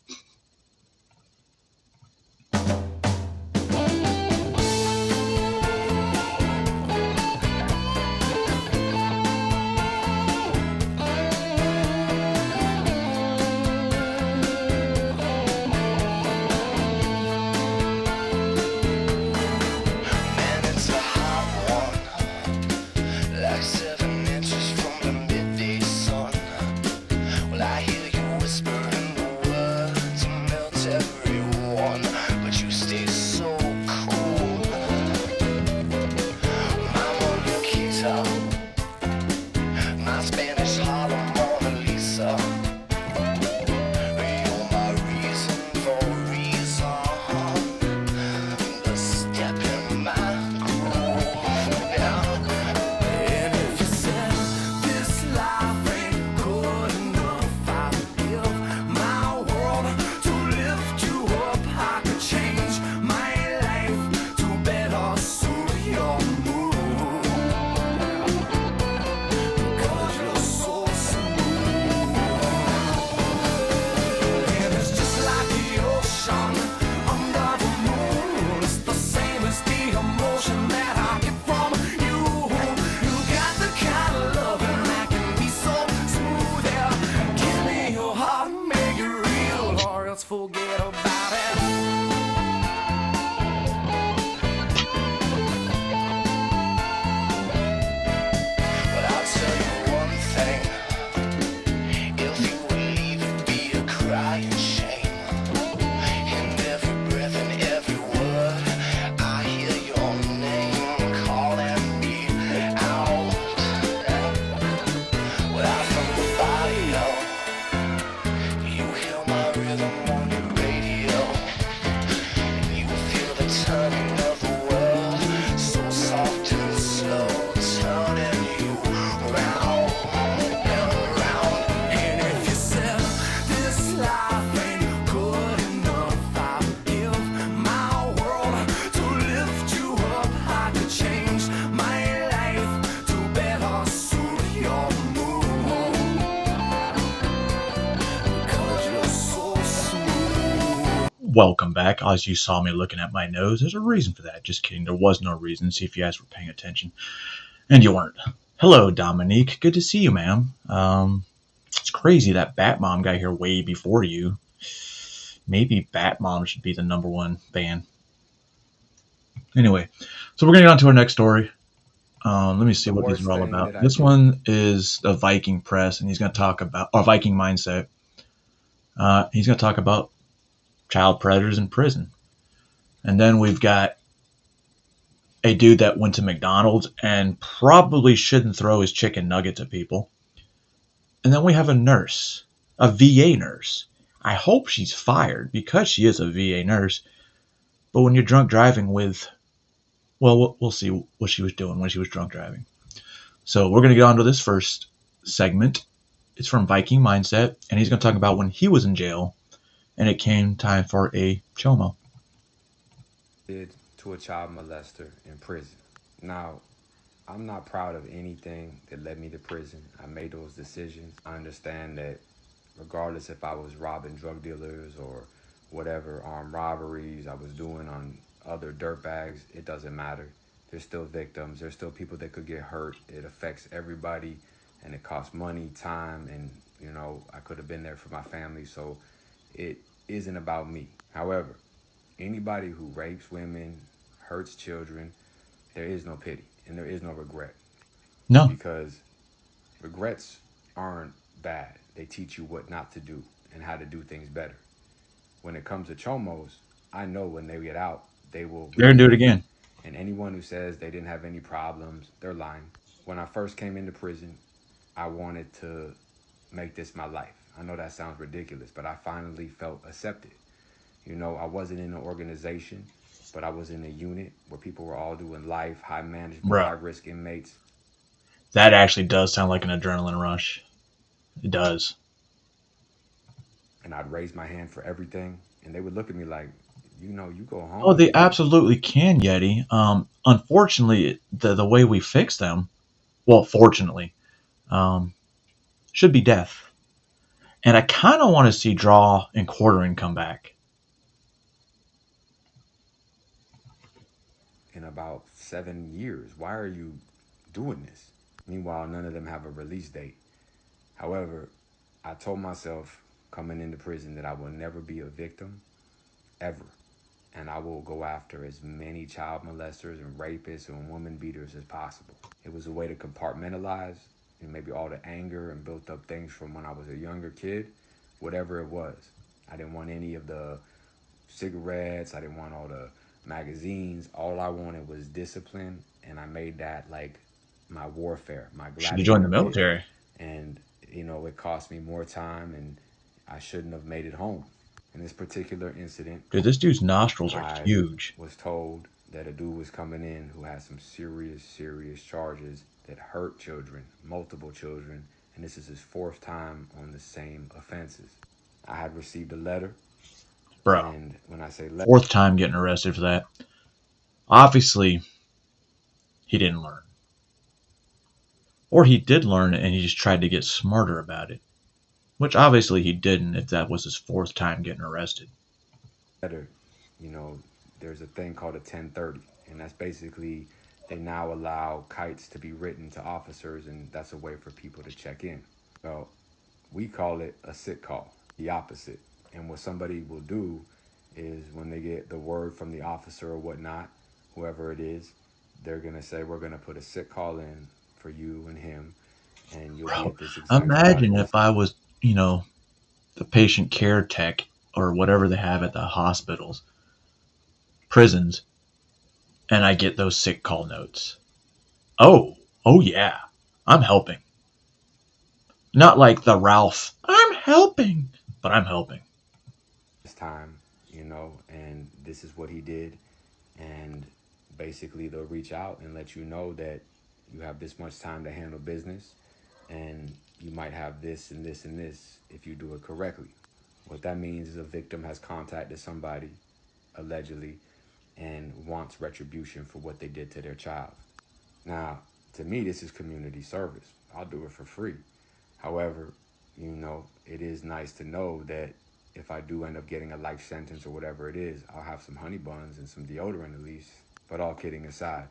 Calling welcome back. As you saw me looking at my nose, there's a reason for that. Just kidding. There was no reason. See if you guys were paying attention. And you weren't. Hello, Dominique. Good to see you, ma'am. It's crazy that Batmom got here way before you. Maybe Batmom should be the #1 fan. Anyway, so we're going to get on to our next story. Let me see what these are all about. This one is the Viking Press, and he's going to talk about, or Viking Mindset. He's going to talk about child predators in prison. And then we've got a dude that went to McDonald's and probably shouldn't throw his chicken nuggets at people. And then we have a nurse, a VA nurse. I hope she's fired because she is a VA nurse. But when you're drunk driving with, well, we'll see what she was doing when she was drunk driving. So we're going to get on to this first segment. It's from Viking Mindset, and he's going to talk about when he was in jail and it came time for a chomo. To a child molester in prison. Now, I'm not proud of anything that led me to prison. I made those decisions. I understand that regardless if I was robbing drug dealers or whatever armed robberies I was doing on other dirtbags, it doesn't matter. There's still victims. There's still people that could get hurt. It affects everybody, and it costs money, time, and, you know, I could have been there for my family, so it isn't about me. However, anybody who rapes women, hurts children, there is no pity and there is no regret. No. Because regrets aren't bad. They teach you what not to do and how to do things better. When it comes to chomos, I know when they get out, they will... They're going to do it again. And anyone who says they didn't have any problems, they're lying. When I first came into prison, I wanted to make this my life. I know that sounds ridiculous, but I finally felt accepted. You know, I wasn't in an organization, but I was in a unit where people were all doing life, high management, high risk inmates. That actually does sound like an adrenaline rush. It does. And I'd raise my hand for everything, and they would look at me like, you know, you go home. Oh, they absolutely can, Yeti. Unfortunately, the way we fix them, well, fortunately, should be death. And I kind of want to see draw and quartering come back. In about 7 years, why are you doing this? Meanwhile, none of them have a release date. However, I told myself coming into prison that I will never be a victim, ever. And I will go after as many child molesters and rapists and woman beaters as possible. It was a way to compartmentalize and maybe all the anger and built up things from when I was a younger kid, whatever it was. I didn't want any of the cigarettes. I didn't want all the magazines. All I wanted was discipline, and I made that like my warfare, my gladiator. Should have joined the military. And, you know, it cost me more time, and I shouldn't have made it home. In this particular incident, dude, this dude's nostrils are huge. I was told that a dude was coming in who had some serious charges that hurt children, multiple children, and this is his 4th time on the same offenses. I had received a letter. Bro, and when I say letter, 4th time getting arrested for that. Obviously, he didn't learn. Or he did learn and he just tried to get smarter about it. Which obviously he didn't if that was his 4th time getting arrested. You know, there's a thing called a 1030, and that's basically they now allow kites to be written to officers, and that's a way for people to check in. Well, we call it a sit call, the opposite. And what somebody will do is when they get the word from the officer or whatnot, whoever it is, they're going to say, we're going to put a sit call in for you and him, and you'll be at this exact imagine if I was, you know, the patient care tech or whatever they have at the hospitals, prisons, and I get those sick call notes. Oh yeah, I'm helping. Not like the Ralph, I'm helping, but I'm helping. This time, you know, and this is what he did. And basically they'll reach out and let you know that you have this much time to handle business, and you might have this and this and this if you do it correctly. What that means is a victim has contacted somebody, allegedly, and wants retribution for what they did to their child. Now, to me, this is community service. I'll do it for free. However, you know, it is nice to know that if I do end up getting a life sentence or whatever it is, I'll have some honey buns and some deodorant at least. But all kidding aside,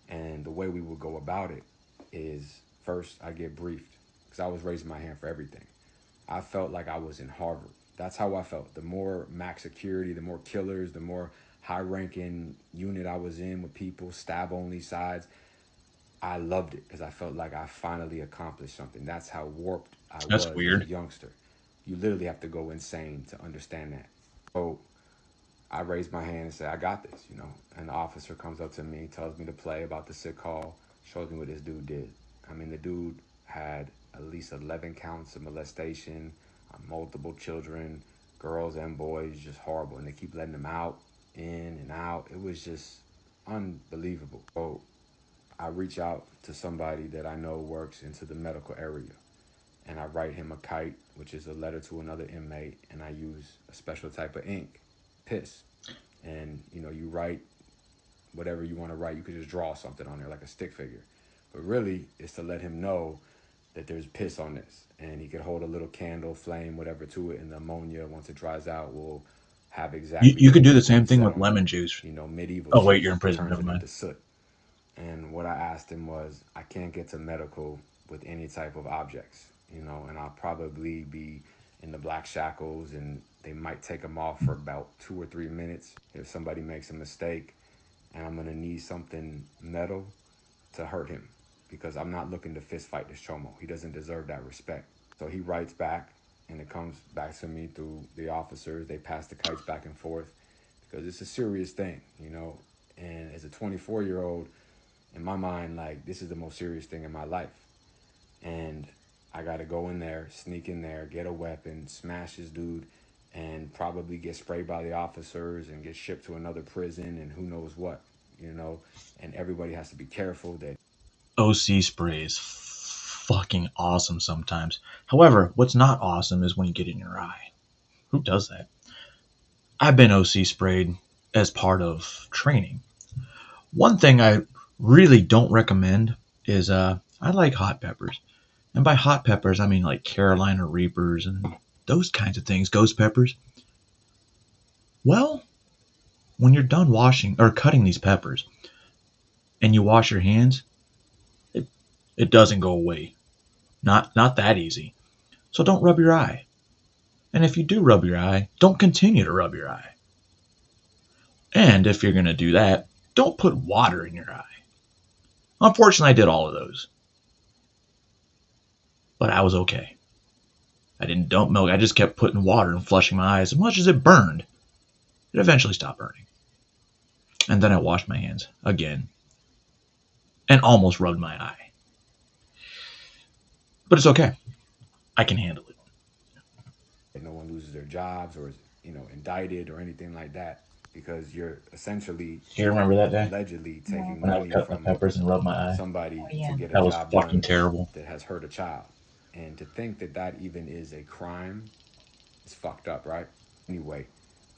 and the way we would go about it is first I get briefed because I was raising my hand for everything. I felt like I was in Harvard. That's how I felt. The more max security, the more killers, the more high-ranking unit I was in with people, stab-only sides, I loved it because I felt like I finally accomplished something. That's how warped I That's was as a weird. youngster. You literally have to go insane to understand that. So I raised my hand and said, I got this, you know. And the officer comes up to me, tells me to play about the sick call, shows me what this dude did. I mean, the dude had at least 11 counts of molestation, multiple children, girls and boys, just horrible. And they keep letting them out, in and out. It was just unbelievable. So I reach out to somebody that I know works into the medical area. And I write him a kite, which is a letter to another inmate, and I use a special type of ink, piss. And you know, you write whatever you want to write. You could just draw something on there like a stick figure. But really, it's to let him know that there's piss on this. And he could hold a little candle, flame, whatever to it, and the ammonia, once it dries out, will have exactly You what could it do the is when same it's thing set with on there. lemon juice. You know, medieval Oh wait, shit you're in prison. turns Never it mind. into soot. And what I asked him was, I can't get to medical with any type of objects, you know, and I'll probably be in the black shackles and they might take them off for about 2 or 3 minutes if somebody makes a mistake, and I'm gonna need something metal to hurt him because I'm not looking to fist fight this chomo. He doesn't deserve that respect. So he writes back and it comes back to me through the officers. They pass the kites back and forth because it's a serious thing, you know, and as a 24-year-old, in my mind, like, this is the most serious thing in my life. And I got to go in there, sneak in there, get a weapon, smash this dude, and probably get sprayed by the officers and get shipped to another prison and who knows what, you know. And everybody has to be careful that OC spray is fucking awesome sometimes. However, what's not awesome is when you get it in your eye. Who does that? I've been OC sprayed as part of training. One thing I really don't recommend is I like hot peppers. And by hot peppers, I mean like Carolina Reapers and those kinds of things, ghost peppers. Well, when you're done washing or cutting these peppers and you wash your hands, it doesn't go away. Not that easy. So don't rub your eye. And if you do rub your eye, don't continue to rub your eye. And if you're going to do that, don't put water in your eye. Unfortunately, I did all of those. But I was okay. I didn't dump milk. I just kept putting water and flushing my eyes. As much as it burned, it eventually stopped burning. And then I washed my hands again and almost rubbed my eye. But it's okay. I can handle it. no one loses their jobs or is, you know, indicted or anything like that, because you're essentially, Do you remember that day allegedly taking when I money cut my from peppers and rubbed my eye? somebody to get a That was job fucking done terrible. that has hurt a child. And to think that that even is a crime is fucked up, right? Anyway,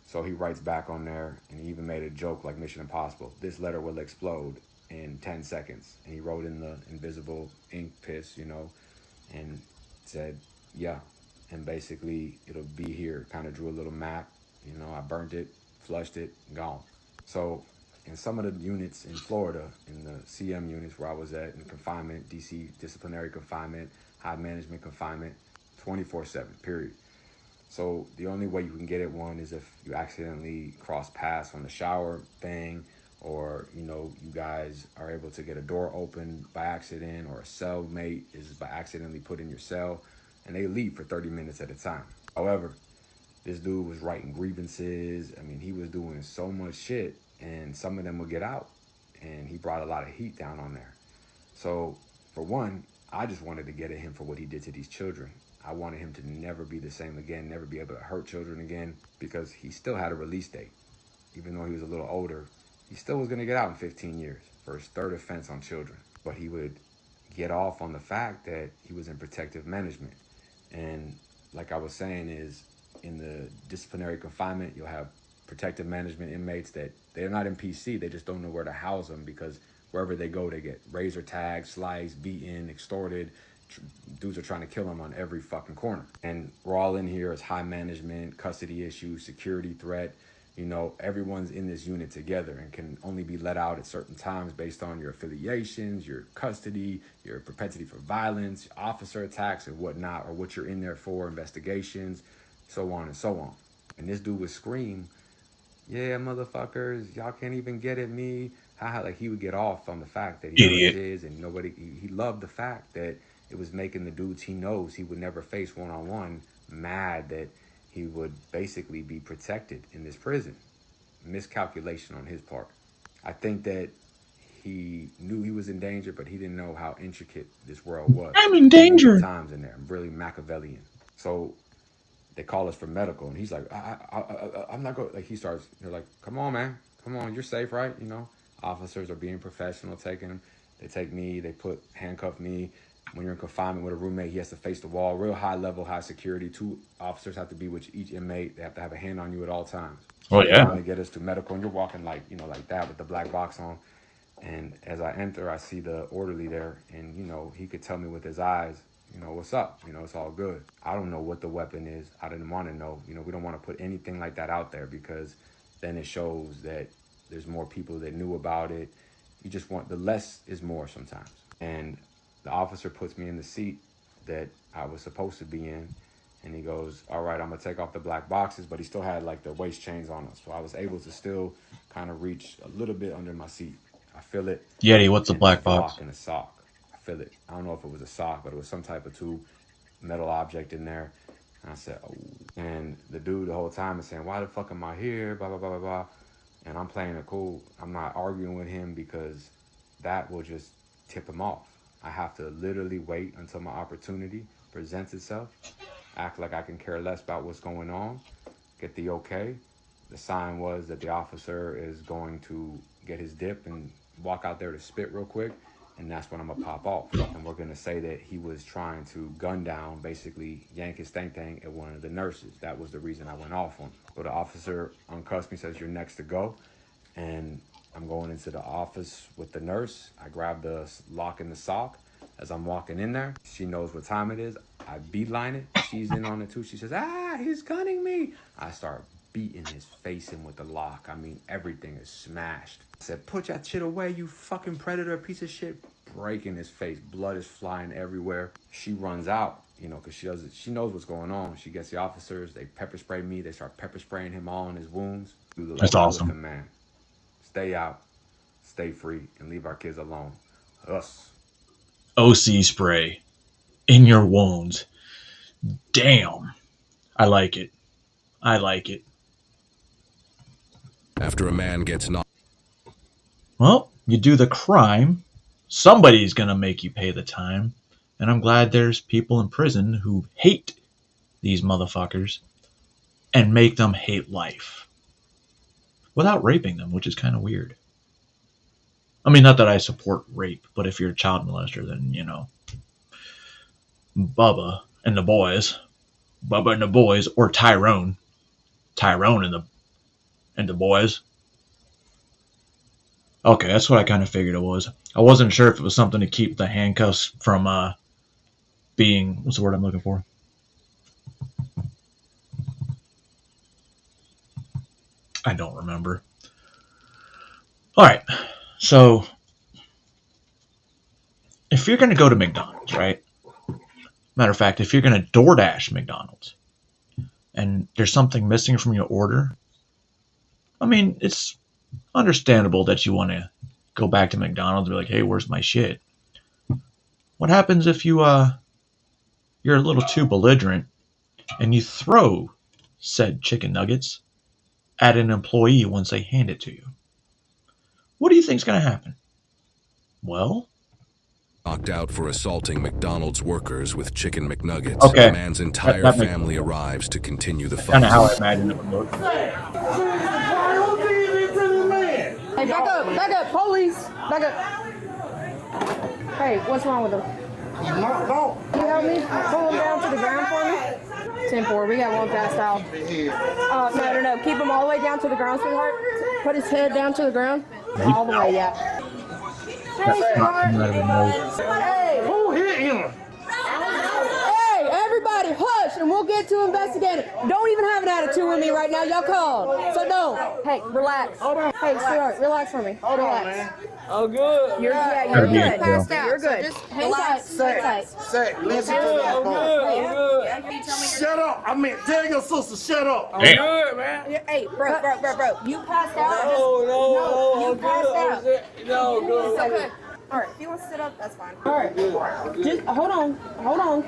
so he writes back on there, and he even made a joke like Mission Impossible. This letter will explode in 10 seconds. And he wrote in the invisible ink piss, you know, and said, yeah. And basically, it'll be here. Kind of drew a little map. You know, I burnt it, flushed it, gone. So in some of the units in Florida, in the CM units where I was at, in confinement, DC disciplinary confinement, high management confinement, 24/7, period. So the only way you can get it, one, is if you accidentally cross paths on the shower thing, or, you know, you guys are able to get a door open by accident, or a cellmate is by accidentally put in your cell, and they leave for 30 minutes at a time. However, this dude was writing grievances. I mean, he was doing so much shit, and some of them would get out, and he brought a lot of heat down on there. So, for one, I just wanted to get at him for what he did to these children. I wanted him to never be the same again, never be able to hurt children again, because he still had a release date. Even though he was a little older, he still was going to get out in 15 years for his third offense on children. But he would get off on the fact that he was in protective management. And like I was saying, is in the disciplinary confinement, you'll have protective management inmates that they're not in PC, they just don't know where to house them, because wherever they go, they get razor tagged, sliced, beaten, extorted, dudes are trying to kill him on every fucking corner. And we're all in here as high management, custody issues, security threat. You know, everyone's in this unit together and can only be let out at certain times based on your affiliations, your custody, your propensity for violence, officer attacks and whatnot, or what you're in there for, investigations, so on and so on. And this dude would scream, yeah, motherfuckers, y'all can't even get at me. Haha, like he would get off on the fact that he Idiot. is, and nobody, he loved the fact that it was making the dudes he knows he would never face one-on-one mad that he would basically be protected in this prison. Miscalculation on his part. I think that he knew he was in danger, but he didn't know how intricate this world was. I'm in danger. Times in there, I'm really Machiavellian. So they call us for medical, and he's like, I'm not going. Like he starts, they're like, come on, man, come on, you're safe, right? You know, officers are being professional, taking him. They take me, they handcuff me. When you're in confinement with a roommate, he has to face the wall, real high level, high security. 2 officers have to be with each inmate. They have to have a hand on you at all times. Oh, yeah. Trying to get us to medical, and you're walking like, you know, like that with the black box on. And as I enter, I see the orderly there, and, you know, he could tell me with his eyes, you know, what's up? You know, it's all good. I don't know what the weapon is. I didn't want to know. You know, we don't want to put anything like that out there because then it shows that there's more people that knew about it. You just want, the less is more sometimes. And the officer puts me in the seat that I was supposed to be in. And he goes, all right, I'm going to take off the black boxes. But he still had like the waist chains on us. So I was able to still kind of reach a little bit under my seat. I feel it. Yeti, what's the black box? In a sock. I feel it. I don't know if it was a sock, but it was some type of metal object in there. And I said, oh. And the dude the whole time is saying, why the fuck am I here? Blah, blah, blah, blah, blah. And I'm playing it cool. I'm not arguing with him because that will just tip him off. I have to literally wait until my opportunity presents itself, act like I can care less about what's going on, get the okay. The sign was that the officer is going to get his dip and walk out there to spit real quick, and that's when I'm gonna pop off. And we're gonna say that he was trying to gun down, basically yank his thang at one of the nurses. That was the reason I went off on him. So the officer uncuffs me, says, you're next to go. And I'm going into the office with the nurse. I grab the lock in the sock. As I'm walking in there, she knows what time it is. I beeline it. She's in on it too. She says, he's gunning me. I start beating his face in with the lock. I mean, everything is smashed. I said, put that shit away, you fucking predator, piece of shit. Breaking his face. Blood is flying everywhere. She runs out, you know, because she knows what's going on. She gets the officers. They pepper spray me. They start pepper spraying him all in his wounds. That's awesome. Man. Stay out, stay free, and leave our kids alone. Us. OC spray in your wounds. Damn. I like it. I like it. After a man gets knocked. Well, you do the crime, somebody's gonna make you pay the time. And I'm glad there's people in prison who hate these motherfuckers and make them hate life. Without raping them, which is kind of weird. I mean, not that I support rape, but if you're a child molester, then, you know, Bubba and the boys, or Tyrone and the boys. Okay, that's what I kind of figured it was. I wasn't sure if it was something to keep the handcuffs from being, what's the word I'm looking for? I don't remember. Alright, so if you're going to go to McDonald's, right? Matter of fact, if you're going to DoorDash McDonald's and there's something missing from your order, I mean, it's understandable that you want to go back to McDonald's and be like, hey, where's my shit? What happens if you're a little too belligerent and you throw said chicken nuggets at an employee once they hand it to you? What do you think's going to happen? Well, knocked out for assaulting McDonald's workers with chicken McNuggets. Okay. The man's entire family arrives to continue the fight. Kind of how I imagined it would look. Hey, back up, police, back up. Hey, what's wrong with him? No. Can you help me pull him down to the ground for me? 10-4, we got one fast out. No, keep him all the way down to the ground, sweetheart. Put his head down to the ground. All the way, yeah. That's not coming out of the nose. Hey, Who hit him? question. We'll get to investigating. Don't even have an attitude with me right now. Y'all called. So don't. Hey, relax. Hold on. Hey, sweetheart, relax for me. Relax. on, man. I'm good. You're Gotta be good. it, girl. You're good. Just hang tight. Hang tight. Say, listen to me. I'm good. Shut up. I mean, tell your sister, shut up. I'm good, man. Hey, bro. You passed out. No, you I'm passed out. good. No, good. It's okay. All right, if you want to sit up, that's fine. All right, just hold on.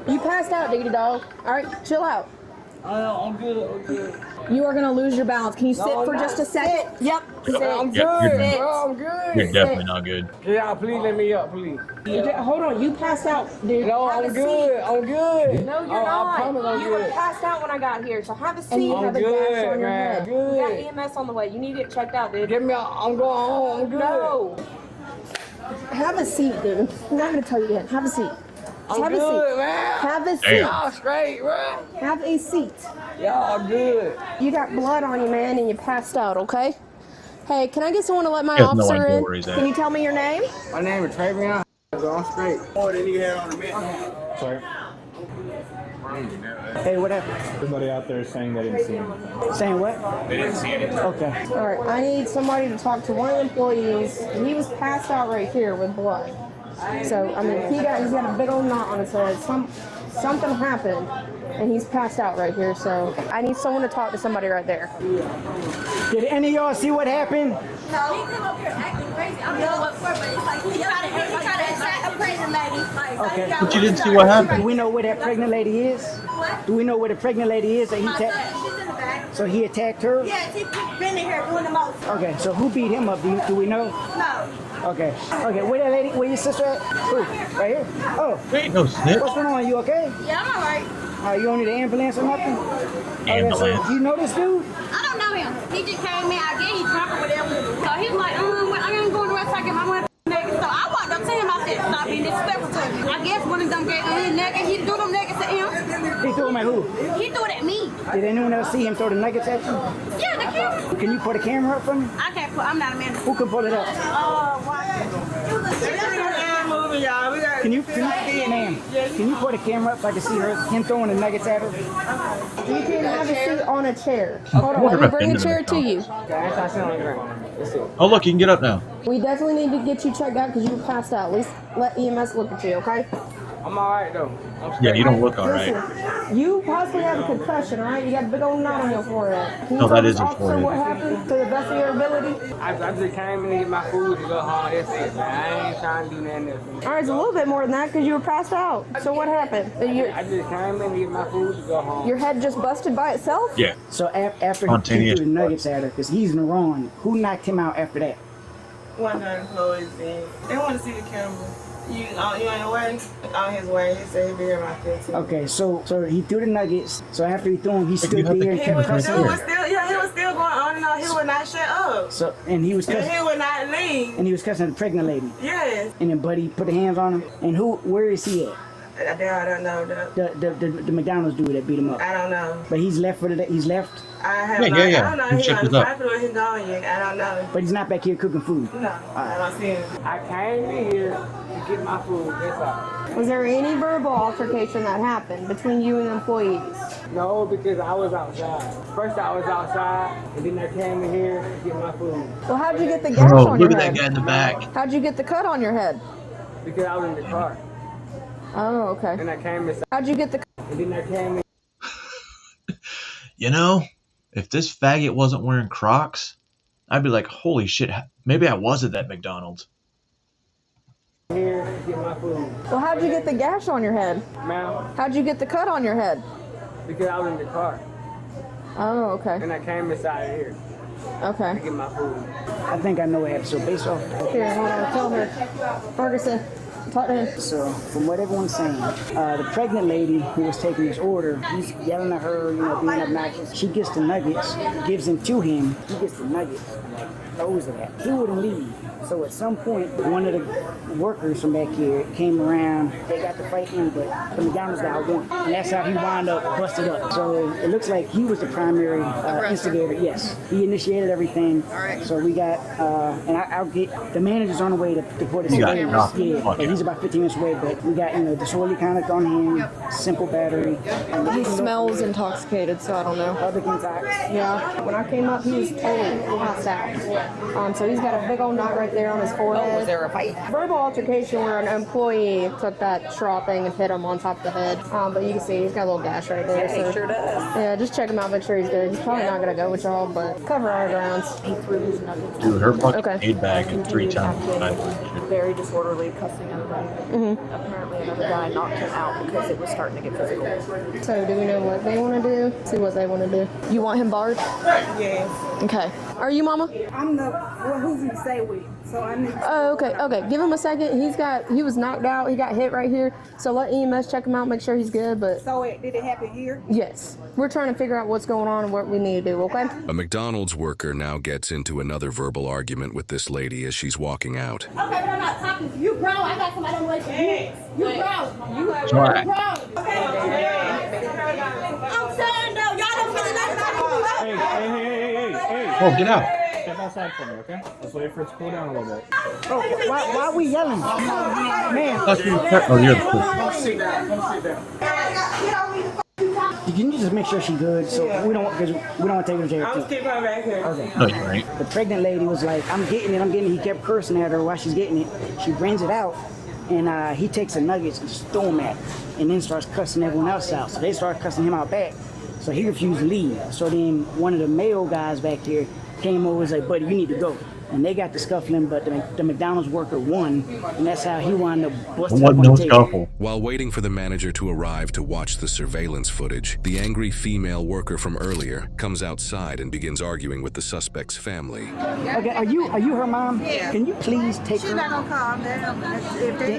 You passed out, diggity dog. All right, chill out. I'm good. You are gonna lose your balance. Can you sit for just a second? Yep. Sit. I'm Yep, good, you're bro. I'm good. You're definitely not good. Yeah, please let me up, please. Hold on, you passed out, dude. No, Have I'm a good. seat. I'm good. No, you're not. I promise I'm You were good. passed out when I got here, so have a seat. I'm Have a good, dash on your man. head. Good. You got EMS on the way. You need to get checked out, dude. I'm going home. I'm good. No. Have a seat, dude. I'm not gonna tell you again. Have a seat. Just have a seat. Man. Have a seat. Damn. Y'all straight, bro. Have a seat. Y'all good. You got blood on you, man, and you passed out, okay? Hey, can I get someone to let my He has no officer idea in? where he's at. Can you tell me your name? My name is Travion. I'm straight. More than you had on the man. Sorry. Hey, what happened? Somebody out there saying they didn't see anything. Saying what? They didn't see anything. Okay. All right, I need somebody to talk to one of the employees. He was passed out right here with blood. So, I mean, he's got a big old knot on his head. Something happened, and he's passed out right here. So, I need someone to talk to somebody right there. Did any of y'all see what happened? No, he came up here acting crazy. I don't know what for, but it's like he tried to attack a pregnant lady. Okay. But you didn't see what happened. Do we know where that pregnant lady is? What? Do we know where the pregnant lady is that he My son, attacked? she's in the back. So he attacked her? Yes, he's been in here doing the most. Okay, so who beat him up? Do we know? No. Okay. Okay, where that lady, where your sister at? Who? Right here? Oh. Ain't no snitch. What's going on? You okay? Yeah, I'm all right. You don't need an ambulance or nothing? Ambulance. Okay, so do you know this dude? I don't know him. He just came in. I guess he's drunk or whatever. So he was like, I'm going to rest I get my money. So I walked up to him. I said, stop being disrespectful to him. I guess one of them gave him his nugget. He threw them nuggets at him. He threw him at who? He threw it at me. Did anyone else see him throw the nuggets at you? Yeah, the camera. Can you put a camera up for me? I can't put, I'm not a man. Who can pull it up? Watch it. Can you put a camera up so I can see him throwing the nuggets at her? You can have a seat on a chair. Hold on, let me bring a chair to you. Oh, look, you can get up now. We definitely need to get you checked out because you were passed out. At least let EMS look at you, okay? I'm all right though. Yeah, you don't look all right. Listen, you possibly have a concussion, all right? You got a big old knot on your forehead. Can you No, tell that this is your officer forehead. what happened to the best of your ability? I just came in to get my food to go home. That's it, man. I ain't trying to do nothing else. All right, it's a little bit more than that because you were passed out. So what happened? I just came in to get my food to go home. Your head just busted by itself? Yeah. So after he Spontaneous. threw the nuggets at her, because he's in the wrong, who knocked him out after that? One of the employees did. They want to see the camera. You on your way? On his way. He said he'd be here about 15. Okay, so he threw the nuggets. So after he threw them, he stood there and He kept was cussing. still going on and on. He would not shut up. So and he was And cussing. he would not leave. And he was cussing at the pregnant lady. Yes. And then Buddy put the hands on him. And where is he at? I don't know. The McDonald's dude that beat him up. I don't know. But he's left for the he's left. I have Yeah, not. yeah, yeah. I don't know. He He checked on us the up. traffic or he's gone yet. I don't know. But he's not back here cooking food. No, I don't see him. I came in here to get my food. That's all. Was there any verbal altercation that happened between you and the employees? No, because I was outside. First I was outside, and then I came in here to get my food. Well, how'd you get the gash Oh, on your look at head? that guy in the back. How'd you get the cut on your head? Because I was in the car. Oh, okay. And I came inside. How'd you get the And then I came in. You know, if this faggot wasn't wearing Crocs, I'd be like, holy shit, maybe I was at that McDonald's. Here to get my food. Well, how'd you get the gash on your head? Ma'am, How'd you get the cut on your head? because I was in the car. Oh, okay. And I came inside here to Okay. get my food. I think I know what happened. So based off. Here, hold on. Tell her. Ferguson, talk to him. So from what everyone's saying, the pregnant lady who was taking his order, he's yelling at her, being obnoxious. She gets the nuggets, gives them to him. He gets the nuggets, knows of that. He wouldn't leave. So at some point, one of the workers from back here came around. They got to fighting, but the McDonald's guy won. And that's how he wound up busted up. So it looks like he was the primary instigator. Yes, he initiated everything. All right. So we got, and I'll get, the manager's on the way to put his surveillance. Yeah, but he's about 15 minutes away, but we got, disorderly conduct on him, simple battery. He smells intoxicated, so I don't know. Public intox. Yeah. When I came up, he was totally passed out. So he's got a big old knot right there on his forehead. Was there a fight? Verbal altercation where an employee took that straw thing and hit him on top of the head. But you can see he's got a little gash right there. Yeah, he sure does. Yeah, just check him out, make sure he's good. He's probably not going to go with y'all, but cover our grounds. He threw his nuggets. Dude, her fucking aid bag 3 times. Very disorderly, cussing everybody. Apparently another guy knocked him out because it was starting to get physical. So do we know what they want to do? See what they want to do. You want him barred? Yes. Okay. Are you Mama? I'm the who's he stay with, so I need. Oh, okay. Okay. Give him a second. He was knocked out. He got hit right here. So let EMS check him out, make sure he's good. But so did it happen here? Yes. We're trying to figure out what's going on and what we need to do. Okay. A McDonald's worker now gets into another verbal argument with this lady as she's walking out. Okay, but I'm not talking to you, bro. I got somebody on the way to you. You grown. You All right. grown. Okay. I'm saying though, y'all don't feel like Hey. Oh, get out. Step outside for me, okay? Let's wait for it to cool down a little bit. Oh, why are we yelling? Man. You're the Don't sit down. Can you just make sure she's good so we don't want to take her to jail? I'm still right here. Okay. No, you're right. The pregnant lady was like, I'm getting it. He kept cursing at her while she's getting it. She brings it out, and he takes the nuggets and just throw them at her, and then starts cussing everyone else out. So they start cussing him out back. So he refused to leave. So then one of the male guys back here came over and was like, buddy, you need to go. And they got the scuffling, but the McDonald's worker won, and that's how he wound up busting up on the table. While waiting for the manager to arrive to watch the surveillance footage, the angry female worker from earlier comes outside and begins arguing with the suspect's family. Okay, are you her mom? Yeah. Can you please take She's her? not gonna calm down.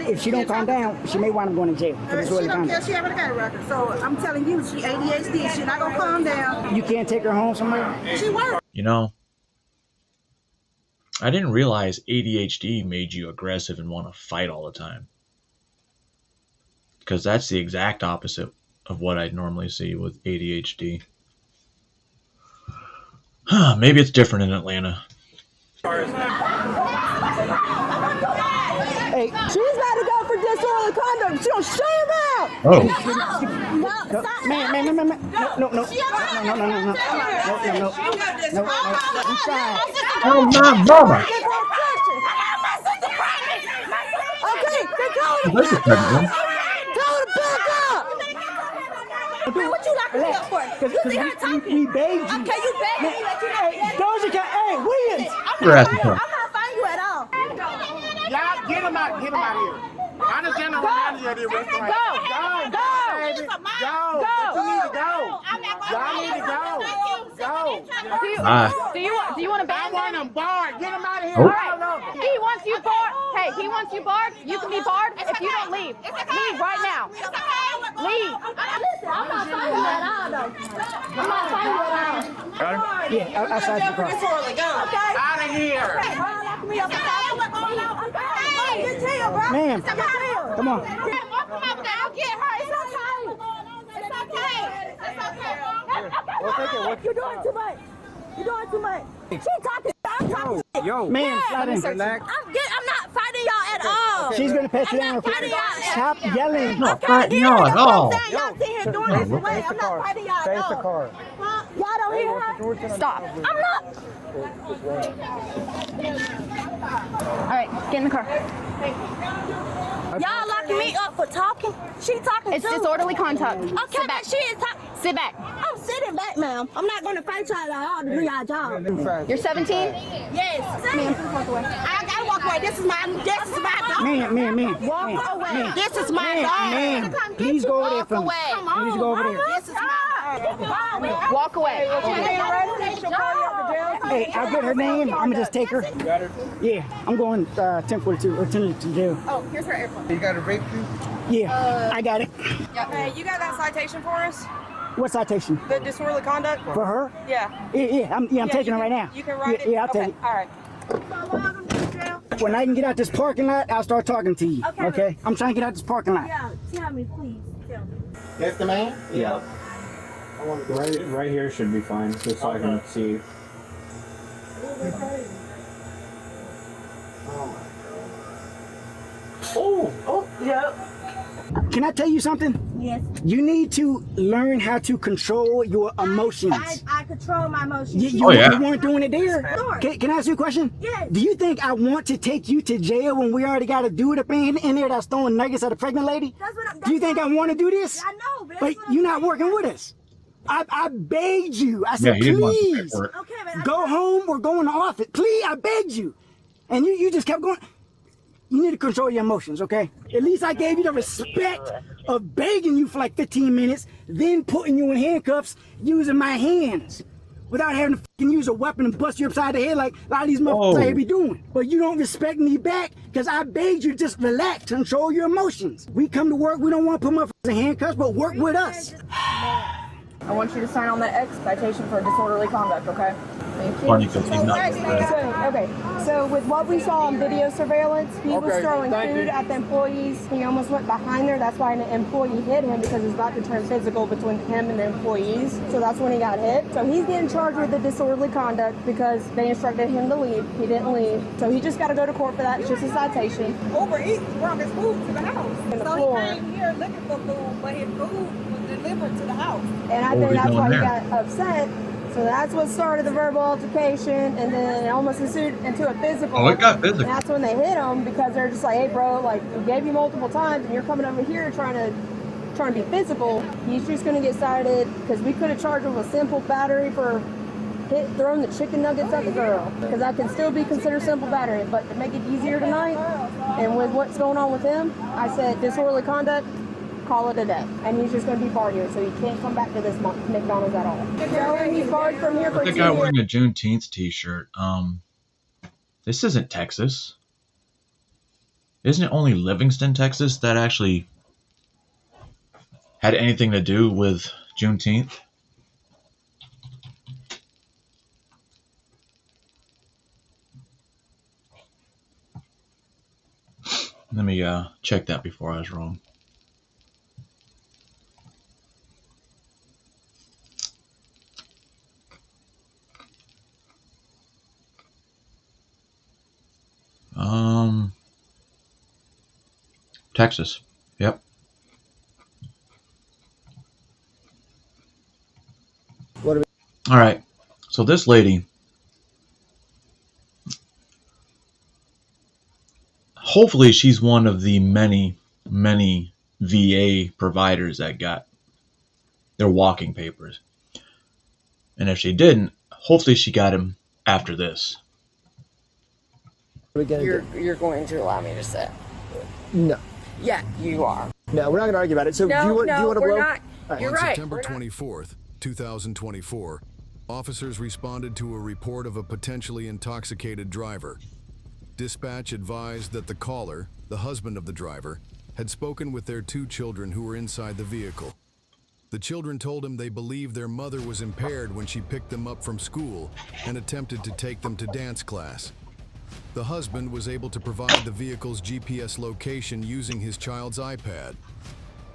If she don't calm down, she may wind up going to jail. She don't care. She haven't got a record. So I'm telling you, she ADHD. She's not gonna calm down. You can't take her home somewhere? She won't. I didn't realize ADHD made you aggressive and want to fight all the time. Because that's the exact opposite of what I'd normally see with ADHD. Maybe it's different in Atlanta. Hey, she's about to go for disorderly conduct. She don't shut her mouth. Oh. Man. No. Oh, my mama. Okay, they're calling Tell her to back up. Man, what you locking me up for? You see her talking. We begged you. Okay, you begged me that you know. Doja Cat, hey, Williams. I'm not fighting you at all. Y'all get him out here. I understand the reality of this restaurant. Go. Baby. Go. You need to go. Y'all need to go. Do you want to ban him? I want him barred. Get him out of here. All right. He wants you barred. Hey, he wants you barred. You can be barred if you don't leave. Leave right now. Leave. Listen, I'm not fighting you at all, though. I'm not fighting you at all. Got him? Yeah, outside the car. Okay? Out of here. Ma'am, come on. I'll get her. It's okay. You're doing too much. She talking. I'm talking. Yo, man, relax. I'm not fighting y'all at all. She's gonna pat you down. Stop yelling. No, fighting y'all at all. Y'all sit here doing this way. I'm not fighting y'all at all. Y'all don't hear her? Stop. I'm not. All right, get in the car. Y'all locking me up for talking? She talking It's too. disorderly conduct. Okay, Sit back. she is talking. Sit back. I'm sitting back, ma'am. I'm not going to fight y'all at all to do y'all job. You're 17? Yes. Ma'am, walk away. I gotta walk away. This is my dog. Man. Walk away. This is my dog. Man, please go over there for me. Come on. Please go over there. This is my dog. Walk away. Hey, I'll get her name. I'm gonna just take her. You got her? Yeah, I'm going 1042 or 10 to jail. Oh, here's her airplane. You got a rape you? Yeah, I got it. Hey, you got that citation for us? What citation? The disorderly conduct? For her? Yeah. Yeah, I'm taking her right now. You can write it? Yeah, I'll take Okay, it. all right. When I can get out this parking lot, I'll start talking to you. Okay? I'm trying to get out this parking lot. Yeah, tell me, please. Tell me. That's the man? Yeah. Right here should be fine, just so I can see. Oh, yeah. Can I tell you something? Yes. You need to learn how to control your emotions. I control my emotions. You weren't doing it there. Sure. Can I ask you a question? Yes. Do you think I want to take you to jail when we already got a dude up in there that's throwing nuggets at a pregnant lady? Do you think I want to do this? I know, but you're not working with us. I begged you. I said, he didn't want to pay please, for it. go home or go in the office. Please, I begged you. And you just kept going. You need to control your emotions, okay? At least I gave you the respect of begging you for like 15 minutes, then putting you in handcuffs using my hands without having to fucking use a weapon and bust you upside the head like a lot of these motherfuckers out here be doing. But you don't respect me back because I begged you to just relax, control your emotions. We come to work, we don't want to put motherfuckers in handcuffs, but work with us. I want you to sign on that X citation for disorderly conduct, okay? Thank you. Funny because he's not. So with what we saw on video surveillance, he was throwing food at the employees. He almost went behind there. That's why an employee hit him because it's about to turn physical between him and the employees. So that's when he got hit. So he's getting charged with the disorderly conduct because they instructed him to leave. He didn't leave. So he just got to go to court for that. It's just a citation. Overeat brought his food to the house. And the So floor. he came here looking for food, but his food was delivered to the house. And I think that's why he got upset. So that's what started the verbal altercation, and then it almost ensued into a physical. Oh, it got physical. And that's when they hit him because they're just like, "Hey, bro, like we gave you multiple times, and you're coming over here trying to be physical. He's just gonna get cited because we could have charged him with simple battery for throwing the chicken nuggets at the girl because that can still be considered simple battery. But to make it easier tonight, and with what's going on with him, I said disorderly conduct. Call it a day, and he's just going to be barred here, so he can't come back to this McDonald's at all. So he's barred from here for 2 The guy years. wearing a Juneteenth T-shirt. This isn't Texas. Isn't it only Livingston, Texas, that actually had anything to do with Juneteenth? Let me check that before I was wrong. Texas. Yep. All right. So this lady, hopefully she's one of the many VA providers that got their walking papers. And if she didn't, hopefully she got him after this. You're going to allow me to sit? No. Yeah, you are. No, we're not going to argue about it. So do you want to blow? We're not. You're On right. September 24th, 2024, officers responded to a report of a potentially intoxicated driver. Dispatch advised that the caller, the husband of the driver, had spoken with their 2 children who were inside the vehicle. The children told him they believed their mother was impaired when she picked them up from school and attempted to take them to dance class. The husband was able to provide the vehicle's GPS location using his child's iPad.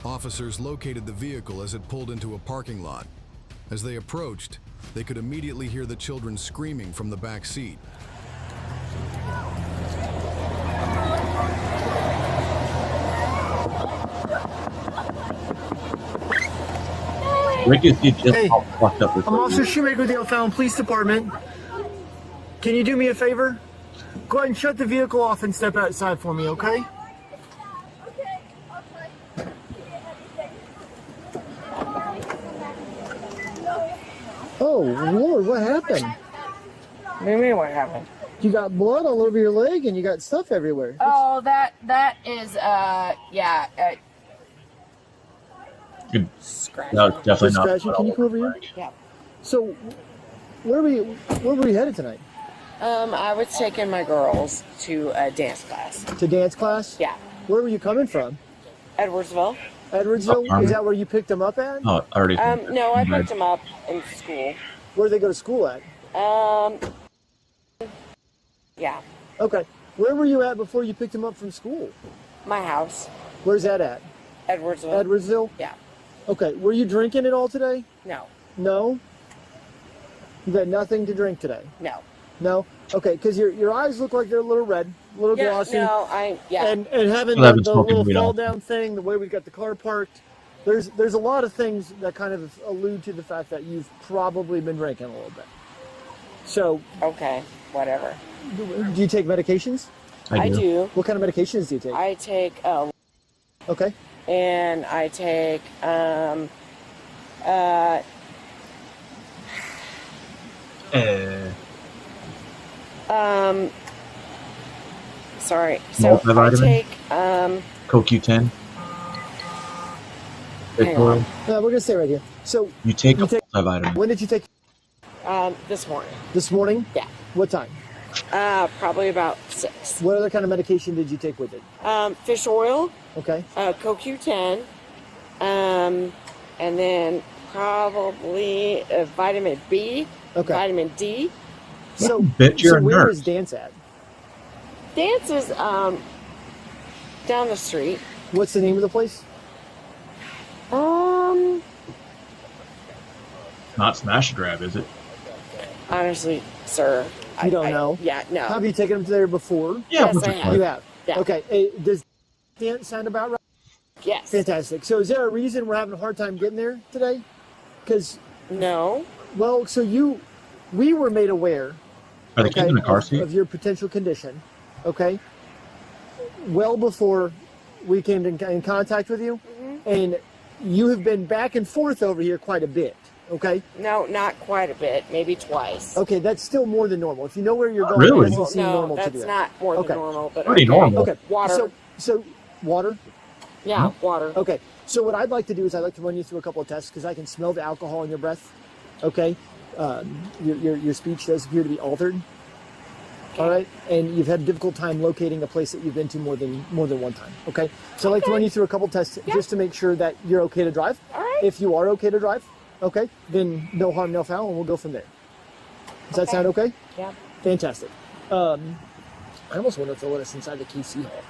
Officers located the vehicle as it pulled into a parking lot. As they approached, they could immediately hear the children screaming from the back seat. Rick is just all fucked up with I'm Officer Shoemaker with the O'Fallon Police Department. Can you do me a favor? Go ahead and shut the vehicle off and step outside for me, okay? Oh, Lord, what happened? What do you mean what happened? You got blood all over your leg and you got stuff everywhere. Oh, that is, yeah. Good. Scratch. No, definitely not. Scratching. Can you come over here? Yeah. So, where were you headed tonight? I was taking my girls to a dance class. To dance class? Yeah. Where were you coming from? Edwardsville. Edwardsville? Oh, Is that where you picked them up at? Oh, I already. No, I picked them up in school. Where did they go to school at? Yeah. Okay. Where were you at before you picked him up from school? My house. Where's that at? Edwardsville. Edwardsville? Yeah. Okay. Were you drinking at all today? No. No? You had nothing to drink today? No. No? Okay, because your eyes look like they're a little red, a little glossy. No, yeah. And having Well, I've the been smoking little weed all fall down thing, the way we've got the car parked, there's a lot of things that kind of allude to the fact that you've probably been drinking a little bit. So. Okay, whatever. Do you take medications? I do. What kind of medications do you take? I take okay. And I take sorry. So I take CoQ10. Hang on. No, we're gonna stay right here. So You take a multivitamin. When did you take? This morning. This morning? Yeah. What time? Probably about 6. What other kind of medication did you take with it? Fish oil. Okay. CoQ10. And then probably vitamin B. Okay. Vitamin D. So, Bet you're a where nurse. is Dance at? Dance is down the street. What's the name of the place? Not Smash and Grab, is it? Honestly, sir. You don't know? Yeah, no. Have you taken him there before? Yeah, Yes, I have. You have? Yeah. Okay. Does Dance sound about right? Yes. Fantastic. So is there a reason we're having a hard time getting there today? Because no. Well, so we were made aware. Are the kids in the car seat? Of your potential condition, okay? Well before we came in contact with you, and you have been back and forth over here quite a bit, okay? No, not quite a bit. Maybe twice. Okay, that's still more than normal. If you know where you're going, Really? it doesn't seem No, normal to that's do that. not more Okay. than normal. But Pretty okay. normal. Okay. Water. So water. Yeah, water. Okay. So what I'd like to do is I'd like to run you through a couple of tests because I can smell the alcohol in your breath. Okay. Your speech does appear to be altered. All right, and you've had a difficult time locating a place that you've been to more than one time. Okay, so I'd like to run you through a couple tests just to make sure that you're okay to drive. All right. If you are okay to drive, okay, then no harm, no foul, and we'll go from there. Does that sound okay? Yeah. Fantastic. I almost wonder if they'll let us inside the KC hall.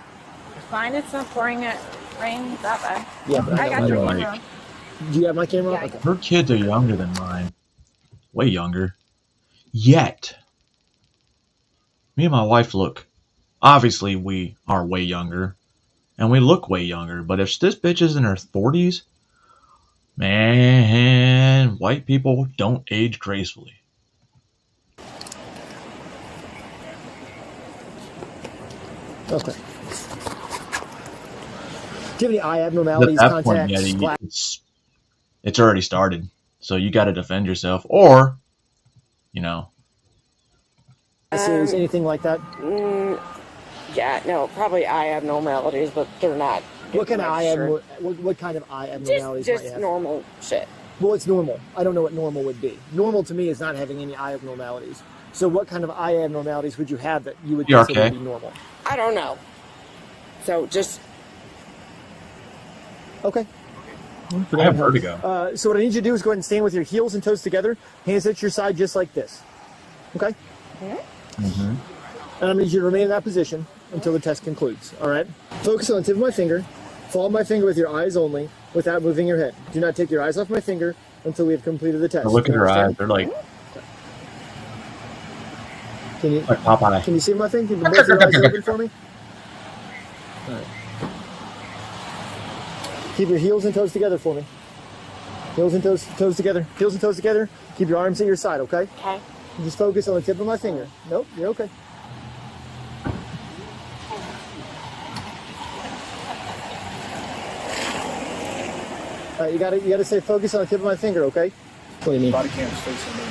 Fine, it's not pouring it rain that bad. Yeah, but I got your like- camera. Do you have my camera? Yeah, Okay. Her kids are younger than mine. Way younger. Yet. Me and my wife obviously we are way younger. And we look way younger. But if this bitch is in her 40s, man, white people don't age gracefully. Okay. Do you have any eye abnormalities, At that point, contacts, yeah, flash? it's already started. So you got to defend yourself. Or, Is anything like that? Yeah, no, probably eye abnormalities, but they're not. What kind of eye Sure. what kind of eye abnormalities might you Just have? normal shit. Well, it's normal. I don't know what normal would be. Normal to me is not having any eye abnormalities. So what kind of eye abnormalities would you have that you would You're consider okay. to be normal? I don't know. So just Okay. I have vertigo. So what I need you to do is go ahead and stand with your heels and toes together, hands at your side just like this. Okay? Mm-hmm. And I need you to remain in that position until the test concludes. All right? Focus on the tip of my finger. Follow my finger with your eyes only without moving your head. Do not take your eyes off my finger until we have completed the test. Now look You at her eyes. understand? They're like Can you Popeye. Can you see my thing? Can you both your eyes open for me? All right. Keep your heels and toes together for me. Heels and toes together. Heels and toes together. Keep your arms at your side, okay? Okay. Just focus on the tip of my finger. Nope, you're okay. All right, you gotta stay focused on the tip of my finger, okay? What do you mean? Body cam's facing me.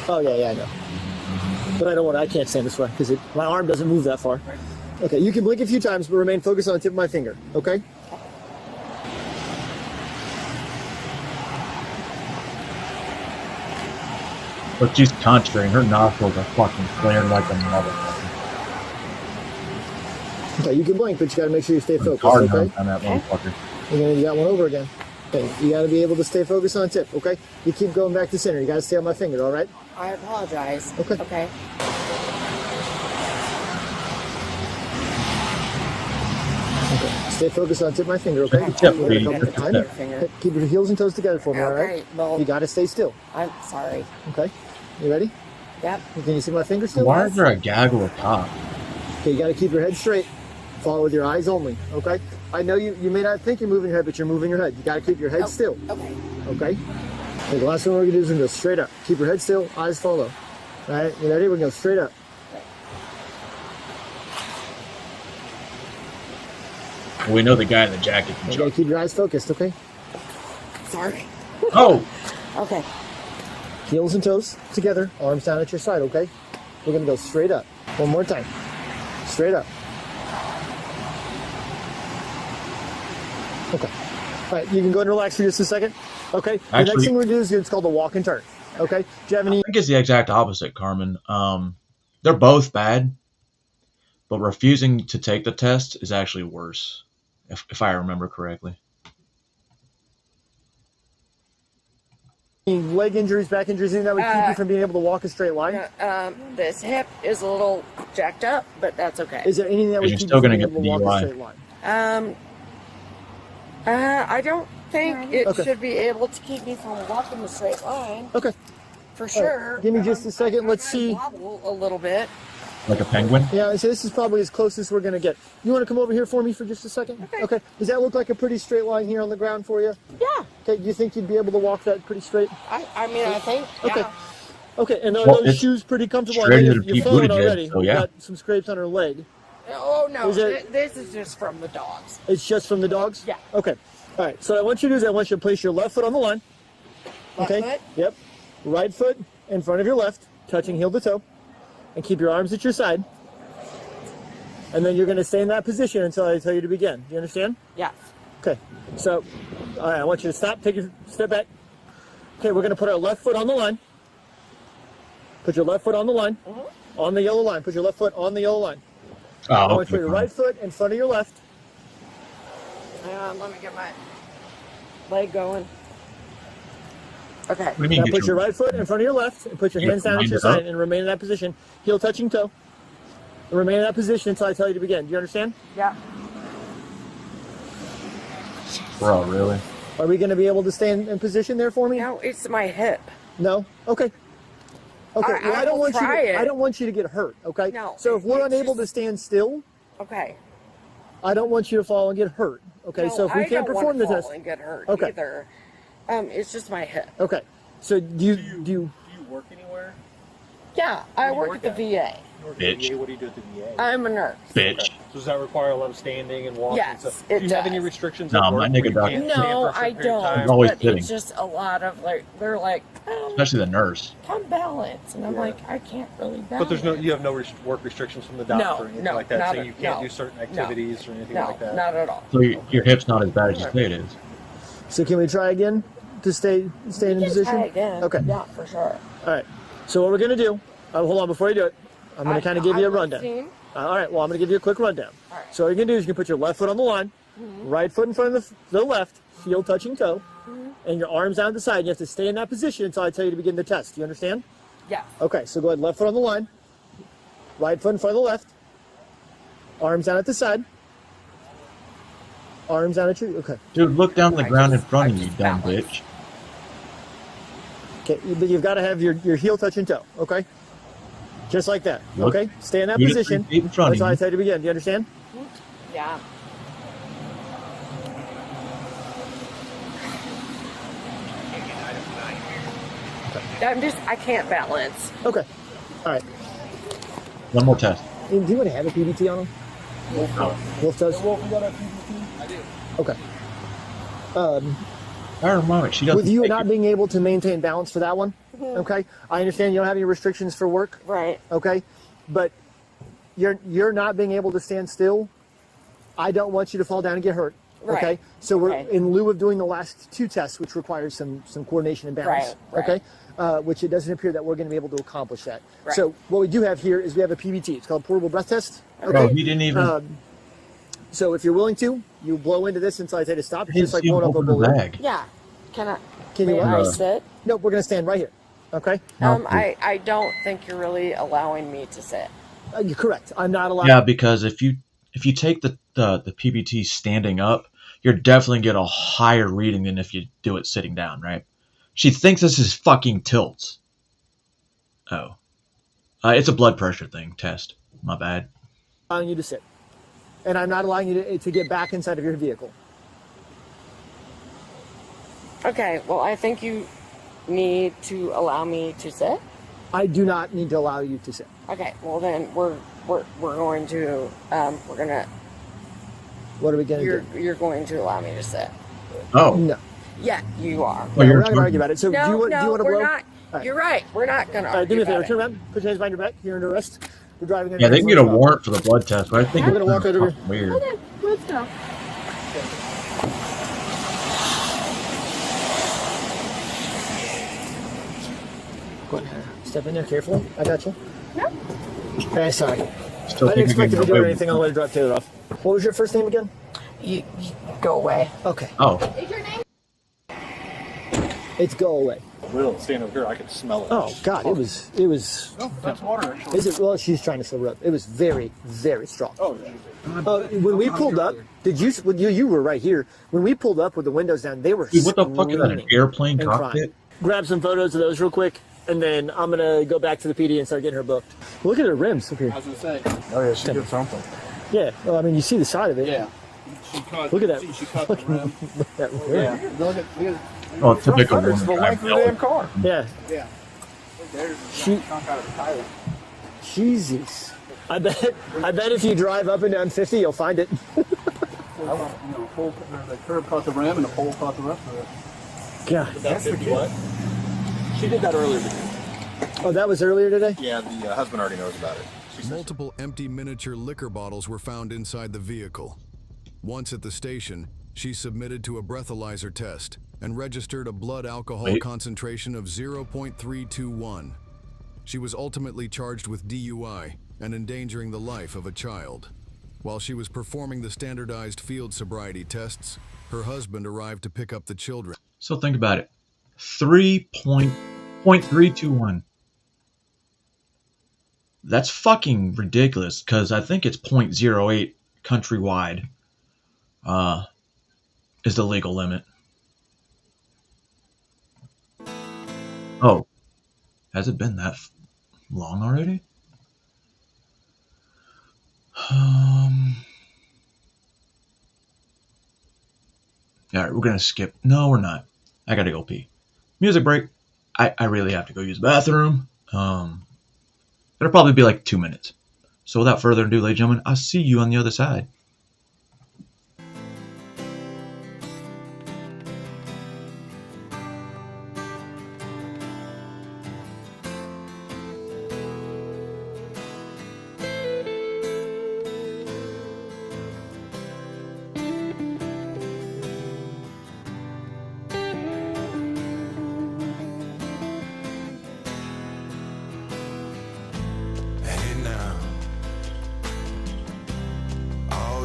Oh yeah, I know. But I can't stand this way because my arm doesn't move that far. Okay, you can blink a few times, but remain focused on the tip of my finger, okay? But she's concentrating. Her nostrils are fucking flared like a motherfucker. Okay, you can blink, but you gotta make sure you stay focused, Hard okay? on that motherfucker. You got one over again. Okay, you gotta be able to stay focused on the tip, okay? You keep going back to center. You gotta stay on my finger, all right? I apologize. Okay. Okay. Okay. Stay focused on tip of my finger, okay? Keep your heels and toes together for me, all right? Well, you got to stay still. I'm sorry. Okay. You ready? Yep. Can you see my finger still? Why is there a gaggle of top? Okay, you got to keep your head straight. Follow with your eyes only, okay? I know you may not think you're moving your head, but you're moving your head. You got to keep your head still. Okay. Okay? Okay, the last one we're going to do is we're going to go straight up. Keep your head still, eyes follow. All right, you ready? We're going to go straight up. We know the guy in the jacket. You got to keep your eyes focused, okay? Sorry. Oh! Okay. Heels and toes together, arms down at your side, okay? We're going to go straight up. One more time. Straight up. Okay. All right, you can go and relax for just a second. Okay. The next thing we're going to do is it's called the walk and turn. Okay. Do you have any? I think it's the exact opposite, Carmen. They're both bad, but refusing to take the test is actually worse, if I remember correctly. Any leg injuries, back injuries, anything that would keep you from being able to walk a straight line? This hip is a little jacked up, but that's okay. Is there anything that would keep you from being able to walk a straight line? I don't think it should be able to keep me from walking the straight line. Okay. For sure. Right. Give me just a second. Let's see. Wobble a little bit. Like a penguin? Yeah, so this is probably as close as we're going to get. You want to come over here for me for just a second? Okay. Does that look like a pretty straight line here on the ground for you? Yeah. Okay, do you think you'd be able to walk that pretty straight? I mean, I think, Okay. yeah. Okay, and are those shoes pretty comfortable? I mean, you're falling already. So, yeah. You've got some scrapes on her leg. Oh, no. This is just from the dogs. It's just from the dogs? Yeah. Okay. All right, so what I want you to do is I want you to place your left foot on the line. Left foot? Yep. Right foot in front of your left, touching heel to toe. And keep your arms at your side. And then you're going to stay in that position until I tell you to begin. Do you understand? Yes. Okay. So, all right, I want you to stop, take a step back. Okay, we're going to put our left foot on the line. Put your left foot on the line. On the yellow line. Put your left foot on the yellow line. I want you to put your right foot in front of your left. Let me get my leg going. Okay. What do you mean, Now put your right foot in front of your left and put your hands down at your side and remain in that position. Heel touching toe. And remain in that position until I tell you to begin. Do you understand? Yeah. Bro, really? Are we going to be able to stay in position there for me? No, it's my hip. No? Okay. Okay. Well, I don't want you. it. I don't want you to get hurt. Okay. No. So if we're unable to stand still, Okay. I don't want you to fall and get hurt. Okay. No, So if we can't perform the test, and get hurt Okay. either. It's just my hip. okay. So do you work anywhere? Yeah, I work at the VA. Bitch. What do you do at the VA? I'm a nurse. Bitch. So does that require a lot of standing and walking? Yes, and stuff? it Do you have does. any restrictions? Nah, at work my where nigga you doc- can't stand No, for a I certain period of don't. time? I'm always But kidding. it's just a lot of they're like, Especially the nurse. come balance, and I'm like, I can't really balance. But you have no work restrictions from the doctor No, or anything no, like that, not so at- you can't no, do certain no, activities or anything No, like that. not at all. So your hip's not as bad as you say it is. So can we try again to stay in position? Try again. Okay. Yeah, for sure. All right. So what we're going to do, hold on, before you do it, I'm going to kind of give you a rundown. Seen. All right, well, I'm going to give you a quick rundown. All right. So what you're going to do is you can put your left foot on the line, right foot in front of the left, heel touching toe, and your arms down to the side. You have to stay in that position until I tell you to begin the test. Do you understand? Yeah. Okay, so go ahead, left foot on the line, right foot in front of the left, arms down at the side, arms down at your, okay. Dude, look down on the ground in front of you, dumb bitch. Okay, but you've got to have your heel touching toe, okay? Just like that, Look, okay? Stay in that 2 to 3 position feet in front of until I you. tell you to begin. Do you understand? Yeah. I can't balance. Okay, all right. One more test. Do you want to have a PBT on them? Wolf does? I do. Okay. I remember she doesn't. With you take not it. being able to maintain balance for that one, okay? I understand you don't have any restrictions for work, Right. okay? But you're not being able to stand still. I don't want you to fall down and get hurt, okay? Right. So we're Okay. in lieu of doing the last 2 tests, which requires some coordination and balance, Right, okay? Which it doesn't appear that we're going to be able to accomplish that. Right. So what we do have here is we have a PBT. It's called portable breath test. Okay? Bro, he didn't even. So if you're willing to, you blow into this until I say to stop. He Just like didn't blowing up a open the balloon. bag. Yeah. Can Can you may what? I sit? No, we're going to stand right here, okay? I don't think you're really allowing me to sit. You're correct. I'm not allowed. Yeah, because if you take the the PBT standing up, you're definitely get a higher reading than if you do it sitting down, right? She thinks this is fucking tilts. Oh. It's a blood pressure thing, test. My bad. Allowing you to sit. And I'm not allowing you to get back inside of your vehicle. Okay, well, I think you need to allow me to sit. I do not need to allow you to sit. Okay, well then we're going to we're gonna. What are we gonna do? You're going to allow me to sit. Oh. No. Yeah, you are. Well, we're not gonna argue about it. So no, do you want to blow? we're not. Right. You're right. We're not gonna. All right, do argue me a favor. about Turn around. Put your hands behind your back. You're under arrest. We're driving. Yeah, they can get a warrant for the blood test, but I think we're it's gonna walk over. weird. Okay, let's go. Go ahead. Step in there carefully. I got you. No. Hey, sorry. Still I didn't expect you to do anything on the way to drop Taylor off. What was your first name again? You go away. Okay. Oh. Is your name? It's go away. We don't stand over here. I can smell it. Oh God, it was. Oh, that's water. Actually. Is it? Well, she's trying to slow her up. It was very, very strong. Oh, yeah. When we pulled up, did you? You were right here. When we pulled up with the windows down, they were. Dude, what the fuck is that? An airplane and cockpit? crying. Grab some photos of those real quick, and then I'm gonna go back to the PD and start getting her booked. Look at her rims. Look here. I was gonna say. Oh yeah, she did something. Yeah. Well, I mean, you see the side of it. Yeah. She cut, look at that. She cut the rim. Look at that rim. Yeah. Look at. Oh, typical It's the length of the damn car. Yeah. Yeah. There's She. chunk out of the tire. Jesus. I bet if you drive up and down 50, you'll find it. The curb caught the rim and the pole caught the rest of it. God. That's the what? She did that earlier today. Oh, that was earlier today? Yeah, the husband already knows about it. Multiple empty miniature liquor bottles were found inside the vehicle. Once at the station, she submitted to a breathalyzer test and registered a blood alcohol concentration of 0.321. She was ultimately charged with DUI and endangering the life of a child. While she was performing the standardized field sobriety tests, her husband arrived to pick up the children. So think about it. 3.321. That's fucking ridiculous, because I think it's 0.08 countrywide is the legal limit. Oh, has it been that long already? Alright, we're gonna skip. No, we're not. I gotta go pee. Music break. I really have to go use the bathroom. It'll probably be like 2 minutes. So without further ado, ladies and gentlemen, I'll see you on the other side.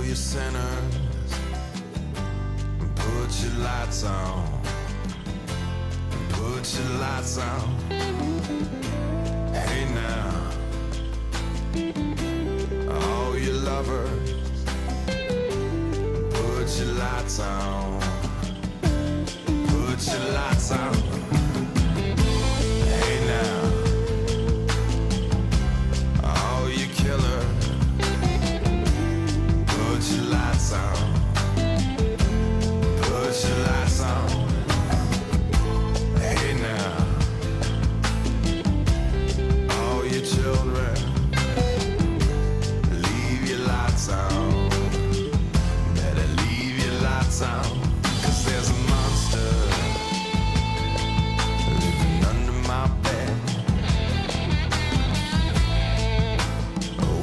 You sinners, put your lights on. Put your lights on. Hey now, all you lovers, put your lights on. Put your lights on. Hey now, all you killers. Put your lights on. Put your lights on. Hey now, all your children, leave your lights on. Better leave your lights on, 'cause there's a monster living under my bed,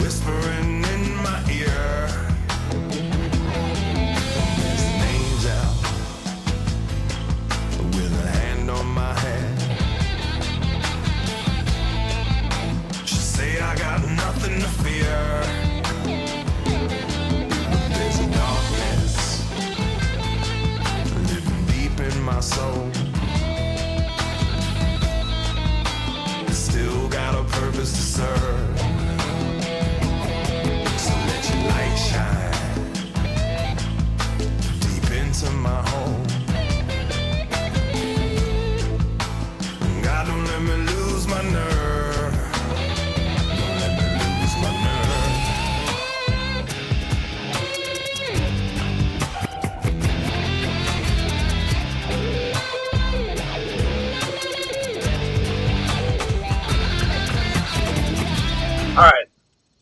whispering in my ear. I got nothing to fear. There's a darkness living deep in my soul. It's still got a purpose to serve. So let your light shine.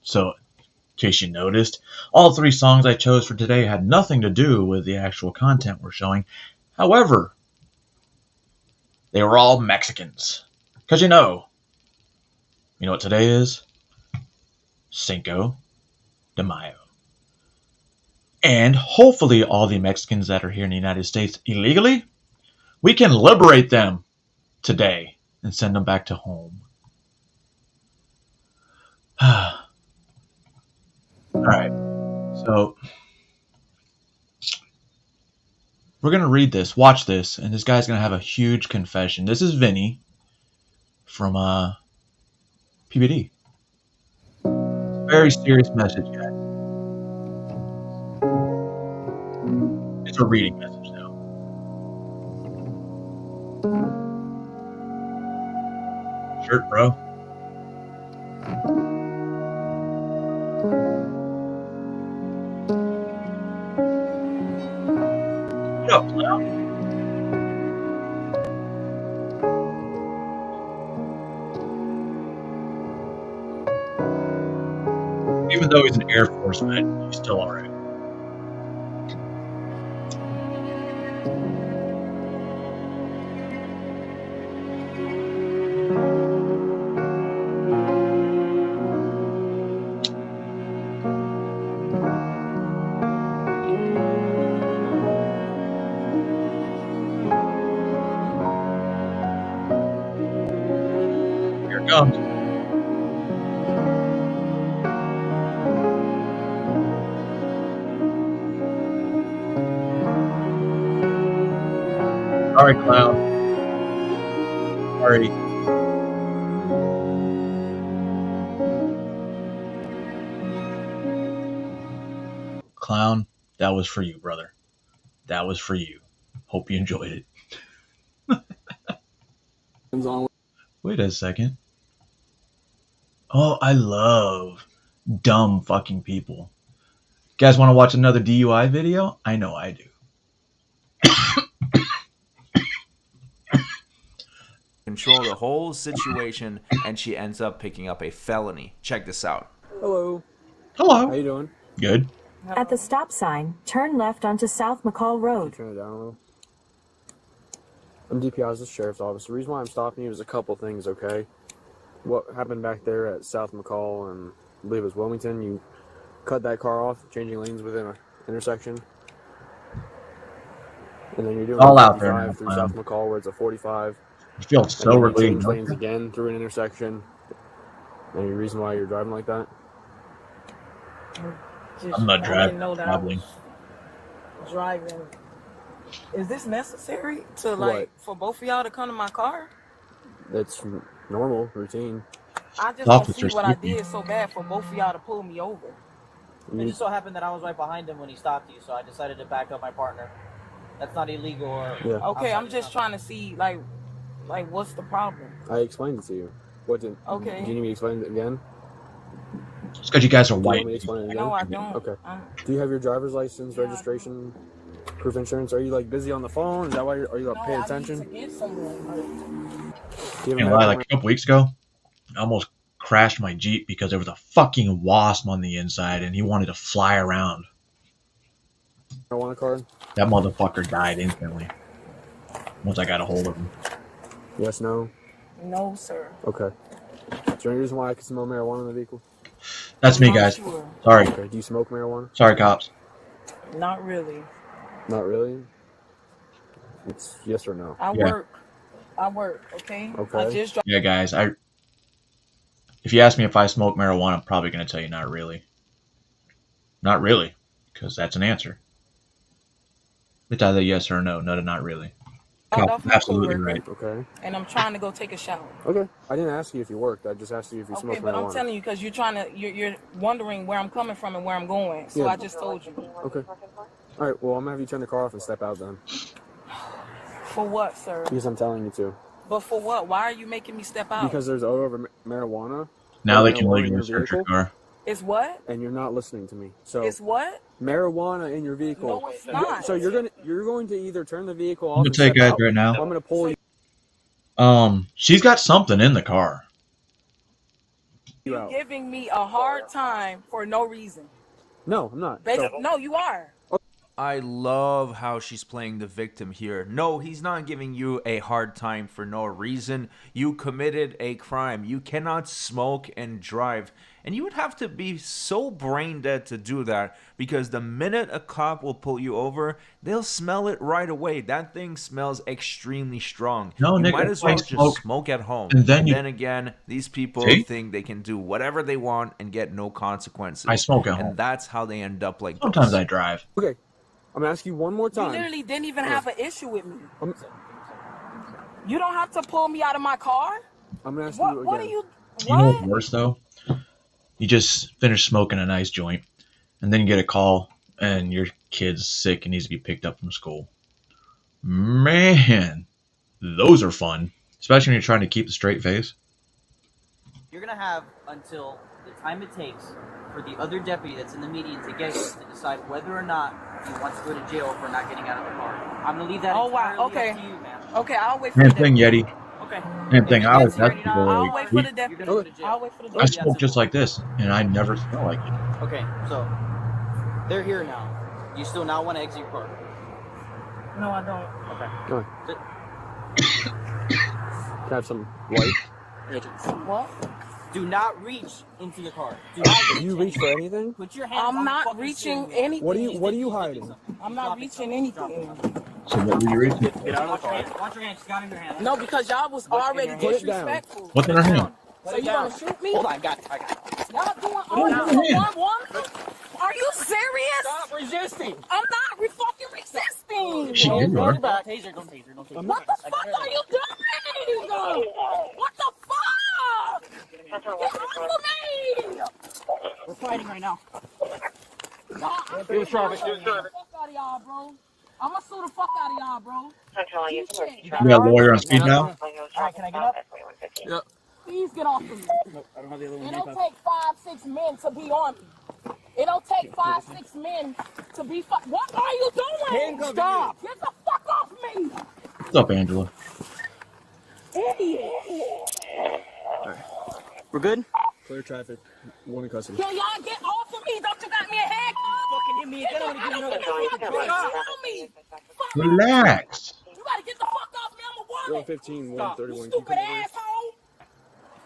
So, in case you noticed, all 3 songs I chose for today had nothing to do with the actual content we're showing. However, they were all Mexicans. Because you know what today is? Cinco de Mayo. And hopefully all the Mexicans that are here in the United States illegally, we can liberate them today and send them back to home. Alright, so we're going to read this, watch this, and this guy's going to have a huge confession. This is Vinny from PBD. Very serious message, guys. It's a reading message now. Shirt, bro. What up, clown? Even though he's an Air Force vet, he's still alright. Here it comes. Sorry, clown. Sorry. Clown, that was for you, brother. That was for you. Hope you enjoyed it. Wait a second. Oh, I love dumb fucking people. You guys want to watch another DUI video? I know I do. Control the whole situation, and she ends up picking up a felony. Check this out. Hello. Hello. How you doing? Good. At the stop sign, turn left onto South McCall Road. Turn it down a little. I'm DPI, the sheriff's office. The reason why I'm stopping you is a couple things, okay? What happened back there at South McCall and I believe it was Wilmington, you cut that car off, changing lanes within an intersection. And then you're doing all a out there 55 through South McCall where it's a 45. You feel so relieved. Change lanes again through an intersection. Any reason why you're driving like that? Just I'm not driving. know that Probably. Driving. Is this necessary to like for both of y'all to come to my car? That's normal, routine. I just don't see what I did so bad for both of y'all to pull me over. It just so happened that I was right behind him when he stopped you, so I decided to back up my partner. That's not illegal or... Yeah. Okay, I'm just trying to see, like what's the problem? I explained it to you. What did? Okay. Do you need me to explain it again? It's because you guys are white. Do you want me to explain it again? No, I don't. Okay. Do you have your driver's license, registration, proof of insurance? Are you like busy on the phone? Is that why are you like paying attention? I need to get someone. Like a couple weeks ago, I almost crashed my Jeep because there was a fucking wasp on the inside and he wanted to fly around. Marijuana card? That motherfucker died instantly once I got a hold of him. Yes, no? No, sir. Okay. Is there any reason why I can smell marijuana in the vehicle? That's me, guys. Sure. Sorry. Okay. Do you smoke marijuana? Sorry, cops. Not really. Not really? It's yes or no? I work, okay? Okay. I just Yeah, guys. If you ask me if I smoke marijuana, I'm probably going to tell you not really. Not really, because that's an answer. It's either yes or no. No, not really. Cop, absolutely right. Okay. And I'm trying to go take a shower. Okay. I didn't ask you if you worked. I just asked you if you smoked Okay, but marijuana. I'm telling you because you're wondering where I'm coming from and where I'm going. So Yeah. I just told you. Okay. All right. Well, I'm gonna have you turn the car off and step out then. For what, sir? Because I'm telling you to. But for what? Why are you making me step out? Because there's odor of marijuana. Now they can marijuana in legally your search your vehicle, car. It's what? and you're not listening to me. So It's what? marijuana in your vehicle. No, it's not. So you're going to either turn the vehicle off. I'm gonna tell you guys right now. I'm gonna pull you. She's got something in the car. You're giving me a hard time for no reason. No, I'm not. No, you are. I love how she's playing the victim here. No, he's not giving you a hard time for no reason. You committed a crime. You cannot smoke and drive. And you would have to be so brain dead to do that, because the minute a cop will pull you over, they'll smell it right away. That thing smells extremely strong. No, you nigga, might as well just smoke, smoke at home. and then you again, these people see? think they can do whatever they want and get no consequences. I smoke at and home. that's how they end up like Sometimes this. I drive. Okay, I'm gonna ask you one more You time. literally didn't even have an issue with me. You don't have to pull me out of my car. I'm gonna ask What? you again. What are you? You know what's worse though? You just finished smoking a nice joint, and then you get a call, and your kid's sick and needs to be picked up from school. Man, those are fun, especially when you're trying to keep a straight face. You're gonna have until the time it takes for the other deputy that's in the meeting to get here to decide whether or not he wants to go to jail for not getting out of the car. I'm gonna leave that entirely up to you, man. Okay, I'll wait for Same the thing, deputy. Yeti. Okay. Same thing. I always ask people, I'll wait for the like, deputy. I'll wait for the I deputy. smoke just like this, and I never smell like it. Okay, so they're here now. Do you still not want to exit your car? No, I don't. Okay. Go ahead. Can I have some light? What? Do not reach into the car. Do not If you reach for anything, put your hands on I'm the not fucking reaching steering wheel. anything. what are you hiding? I'm not reaching anything. So what were you reaching? Get out of the car. Watch your hands. Got in your hand. No, because y'all was already Put it down. disrespectful. What's in her hand? So you gonna shoot me? Hold on, I got it. Y'all doing What's all in this her for hand? one? Are you serious? Stop resisting. I'm not fucking resisting. She did, Don't Laura. taser, don't taser, don't taser. What the fuck are you doing? What the fuck? Get off of me! We're fighting right now. I'm sue the fuck out of y'all, bro. I'm gonna sue the fuck out of y'all, bro. You got a lawyer on speed dial? Alright, can I get up? Yep. Please get off of me. Nope, I don't have the other one. It don't take 5-6 men to be on me. It don't take 5-6 men to be. What are you doing? Stop! Get the fuck off me! What's up, Angela? Idiot! We're good? Clear traffic. One in custody. Can y'all get off of me? Don't you got me a head? Fucking hit me again. I'm gonna give you another. Me. Relax. You gotta get the fuck off me. I'm a woman. 15, Stop. 131. Stupid asshole.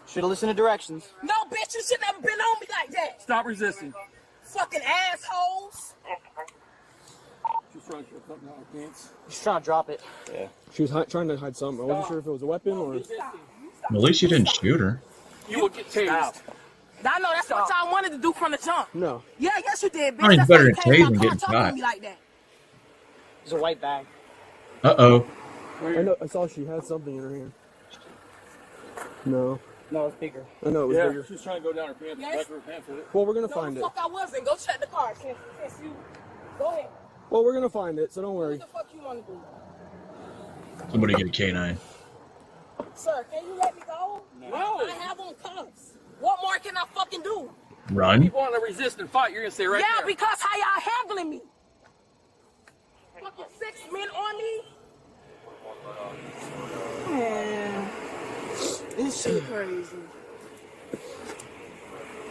Should've listened to directions. No, bitch, you should never been on me like that. Stop resisting. Fucking assholes. She's trying to show something out her pants. She's trying to drop it. Yeah. She was trying to hide something. I wasn't sure if it was a weapon or. At least you didn't shoot her. You will get tased. I know that's what y'all wanted to do from the jump. No. Yeah, yes you did, bitch. I mean, That's better why you than came tasing out getting talking shot. to me like that. It's a white bag. Uh-oh. I know. I saw she had something in her hand. No. No, it's bigger. I know it was bigger. She's trying to go down her pants. Yes. Her pants with it. Well, we're gonna No, find the it. fuck I wasn't. Go check the car. Since you. Go ahead. Well, we're gonna find it, so don't worry. What the fuck you want to do? Somebody get a K9. Sir, can you let me go? No. I have on cuffs. What more can I fucking do? Run. You want to resist and fight, you're going to stay right Yeah, there. because how y'all handling me? Fucking 6 men on me? Man, this shit crazy.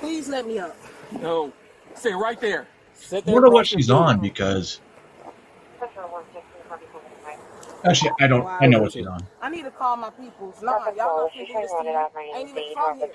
Please let me up. No. Stay right there. Sit I there. wonder what she's on, because... Actually, I don't. I know what she's on. I need to call my peoples. No, y'all don't think this to me. Ain't even from here.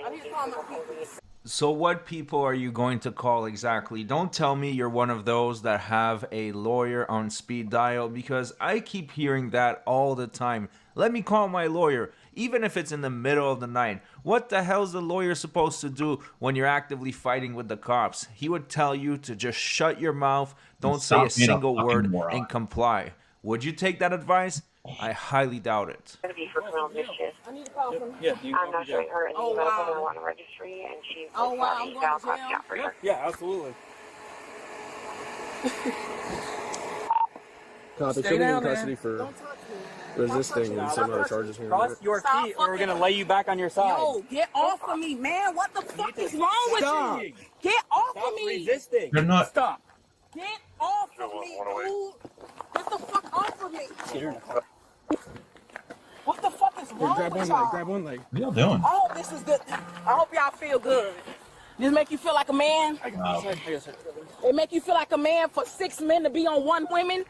I need to call my peoples. So what people are you going to call exactly? Don't tell me you're one of those that have a lawyer on speed dial, because I keep hearing that all the time. Let me call my lawyer, even if it's in the middle of the night. What the hell's the lawyer supposed to do when you're actively fighting with the cops? He would tell you to just shut your mouth, don't say a single word, and comply. Would you take that advice? I highly doubt it. I need to call from Yeah, I'm not showing her an Oh, email wow. from the one registry, and she's Oh, wow, I'm going to jail? for her. Yeah, absolutely. Copy. Stay She'll be in down there. custody for Don't touch me. resisting and some other charges here. in a Cross minute. your Stop feet or we're fucking- going to lay you back on your side. Yo, get off of me, man. What the fuck is wrong with Stop. you? Get off Stop of me. resisting. They're not. Stop. Get off of me, dude. Get the fuck off of me. Get her in the car. What the fuck is is wrong grab with one y'all? leg. Grab one leg. What y'all doing? I hope this is good. I hope y'all feel good. This make you feel like a man? Wow. It make you feel like a man for 6 men to be on one woman?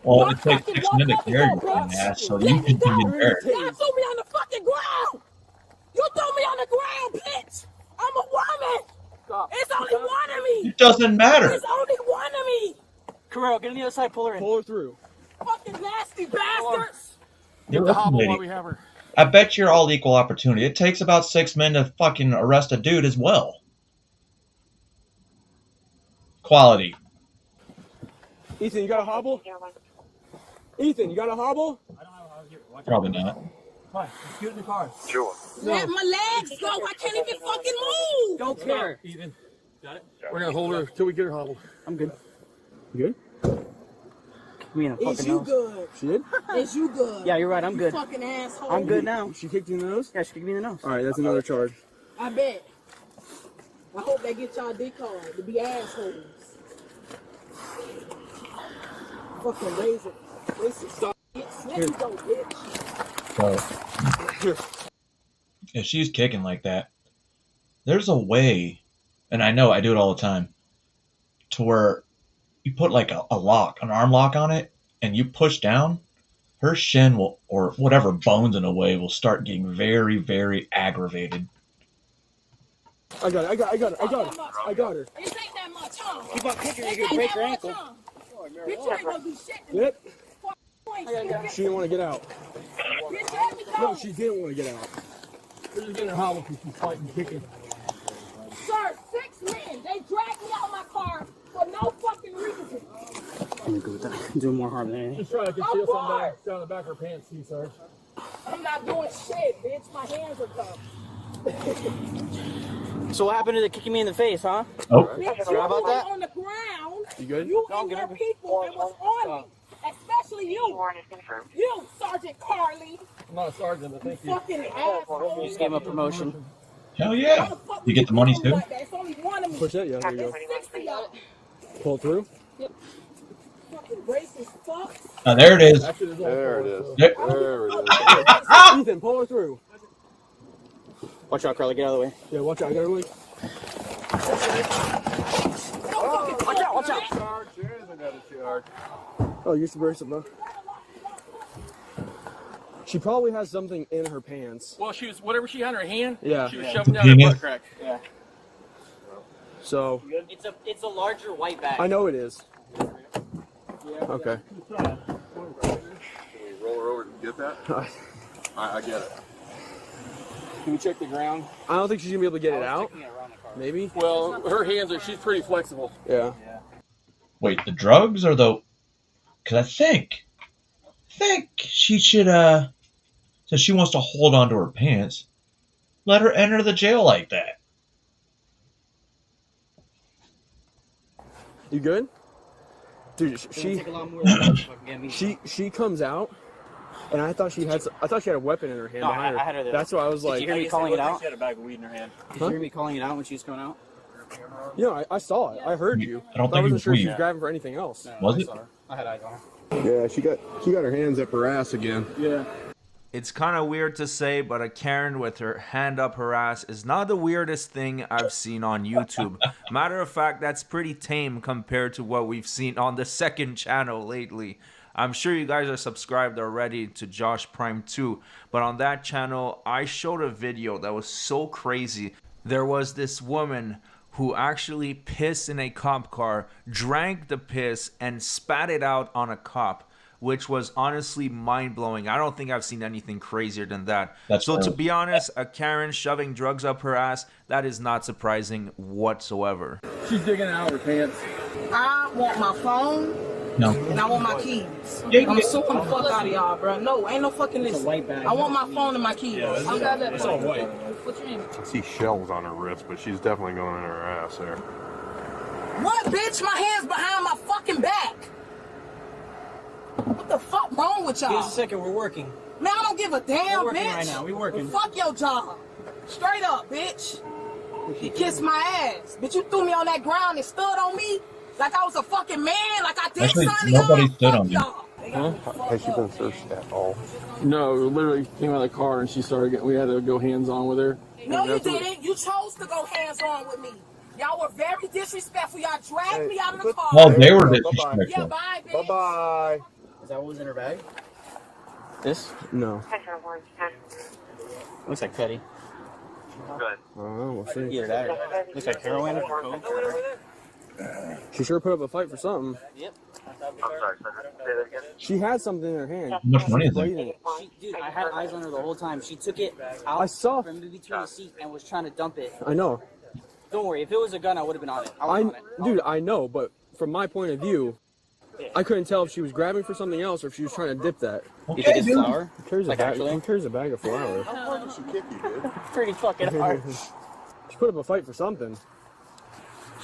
Well, it takes 6 men to carry your fucking ass, so you should be embarrassed. Y'all threw me on the fucking ground. You threw me on the ground, bitch. I'm a woman. It's only one of me. It doesn't matter. It's only one of me. Carrell, get on the other side, pull her in. Pull her through. Fucking nasty bastards. You're a lady. I bet you're all equal opportunity. It takes about 6 men to fucking arrest a dude as well. Quality. Ethan, you got a hobble? Ethan, you got a hobble? Probably not. Fine, let's get in the car. Sure. Let my legs go. I can't even fucking move. Don't care. Ethan, got it? We're gonna hold her till we get her hobbled. I'm good. You good? Me in a Is fucking you nose. good? She did? Is you good? Yeah, you're right. I'm You good. fucking asshole. I'm good now. She kicked you in the nose? Yeah, she kicked me in the nose. All right, that's another charge. I bet. I hope they get y'all decoy to be assholes. Fucking racist. Let me go, bitch. So, if she's kicking like that, there's a way, and I know I do it all the time, to where you put like a lock, an arm lock on it, and you push down, her shin will, or whatever bones in a way, will start getting very, very aggravated. I got her. I got her. It ain't that much, huh? Keep on kicking her, you're gonna break her ankle. Bitch, you ain't gonna do shit to me. Yep. Bitch, She didn't want to get out. let me go. No, she didn't want to get out. We're just getting her hobbled because she's fighting, kicking. Sir, 6 men, they dragged me out of my car for no fucking reason. I'm gonna go with that. Doing more harm than anything. Just trying to conceal something down the back of her pants, too, sir. I'm not doing shit, bitch. My hands are tough. So what happened to the kicking me in the face, huh? Oh. Bitch, How about that? on the ground. You good? You and your people, it was on me. Especially you. You, Sergeant Carly. I'm not a sergeant, but thank you. Fucking asshole. You just gave him a promotion. Hell yeah. You get the money too? It's only one of me. Push that, yeah, there you go. 60 y'all. Pull through. Fucking racist fuck. Now there it is. There it is. Yep. There it is. Ethan, pull her through. Watch out, Carly. Get out of the way. Yeah, watch out. I got her leg. Watch out, watch out. Oh, you're subversive, though. She probably has something in her pants. Well, she was whatever she had in her hand. Yeah. She was shoving down her butt crack. Yeah. So. It's a larger white bag. I know it is. Okay. Can we roll her over and get that? I get it. Can we check the ground? I don't think she's gonna be able to get it out. Maybe. Well, her hands she's pretty flexible. Yeah. Wait, the drugs or the? Because I think she should since she wants to hold on to her pants, let her enter the jail like that. You good? Dude, she comes out, and I thought she had a weapon in her hand. No, behind her. I had her there. That's why I was like. Did you hear me calling it out? She had a bag of weed in her hand. Did you hear me calling it out when she was coming out? Yeah, I saw it. I heard you. I don't I think wasn't it sure was she weed. was grabbing for anything else. Was it? I had eyes on her. Yeah, she got her hands up her ass again. Yeah. It's kind of weird to say, but a Karen with her hand up her ass is not the weirdest thing I've seen on YouTube. Matter of fact, that's pretty tame compared to what we've seen on the second channel lately. I'm sure you guys are subscribed already to Josh Prime 2, but on that channel, I showed a video that was so crazy. There was this woman who actually pissed in a cop car, drank the piss, and spat it out on a cop, which was honestly mind-blowing. I don't think I've seen anything crazier than that. So to be honest, a Karen shoving drugs up her ass, that is not surprising whatsoever. She's digging out her pants. I want my phone. No. And I want my keys. I'm suing the fuck out of y'all, bro. No, ain't no fucking this. I want my phone and my keys. I got that. It's all white. What you mean? I see shells on her wrist, but she's definitely going in her ass there. What, bitch? My hand's behind my fucking back. What the fuck wrong with y'all? Give us a second, we're working. Man, I don't give a damn, We're working bitch. right now, we working. Well, fuck your job. Straight up, bitch. You kissed my ass. Bitch, you threw me on that ground and stood on me like I was a fucking man, like I did Actually, something. nobody stood on you. Y'all. Huh? Has she been searched at all? No, literally came out of the car and she started getting, we had to go hands on with her. No, you didn't. You chose to go hands on with me. Y'all were very disrespectful. Y'all dragged me out of the car. Well, they were disrespectful. Yeah, bye, bitch. Bye-bye. Is that what was in her bag? This? No. Looks like Petty. Good. We'll see. Either that or looks like heroin or coke. She sure put up a fight for something. Yep. I'm sorry, say that again? She had something in her hand. How much money is that? Dude, I had eyes on her the whole time. She took it out I saw. from between the seat and was trying to dump it. I know. Don't worry, if it was a gun, I would have been on it. I was on it. Dude, I know, but from my point of view, I couldn't tell if she was grabbing for something else or if she was trying to dip that. You think it's flour? Who carries Like a bag? actually? Who carries a bag of flour? How hard did she kick you, dude? Pretty fucking hard. She put up a fight for something.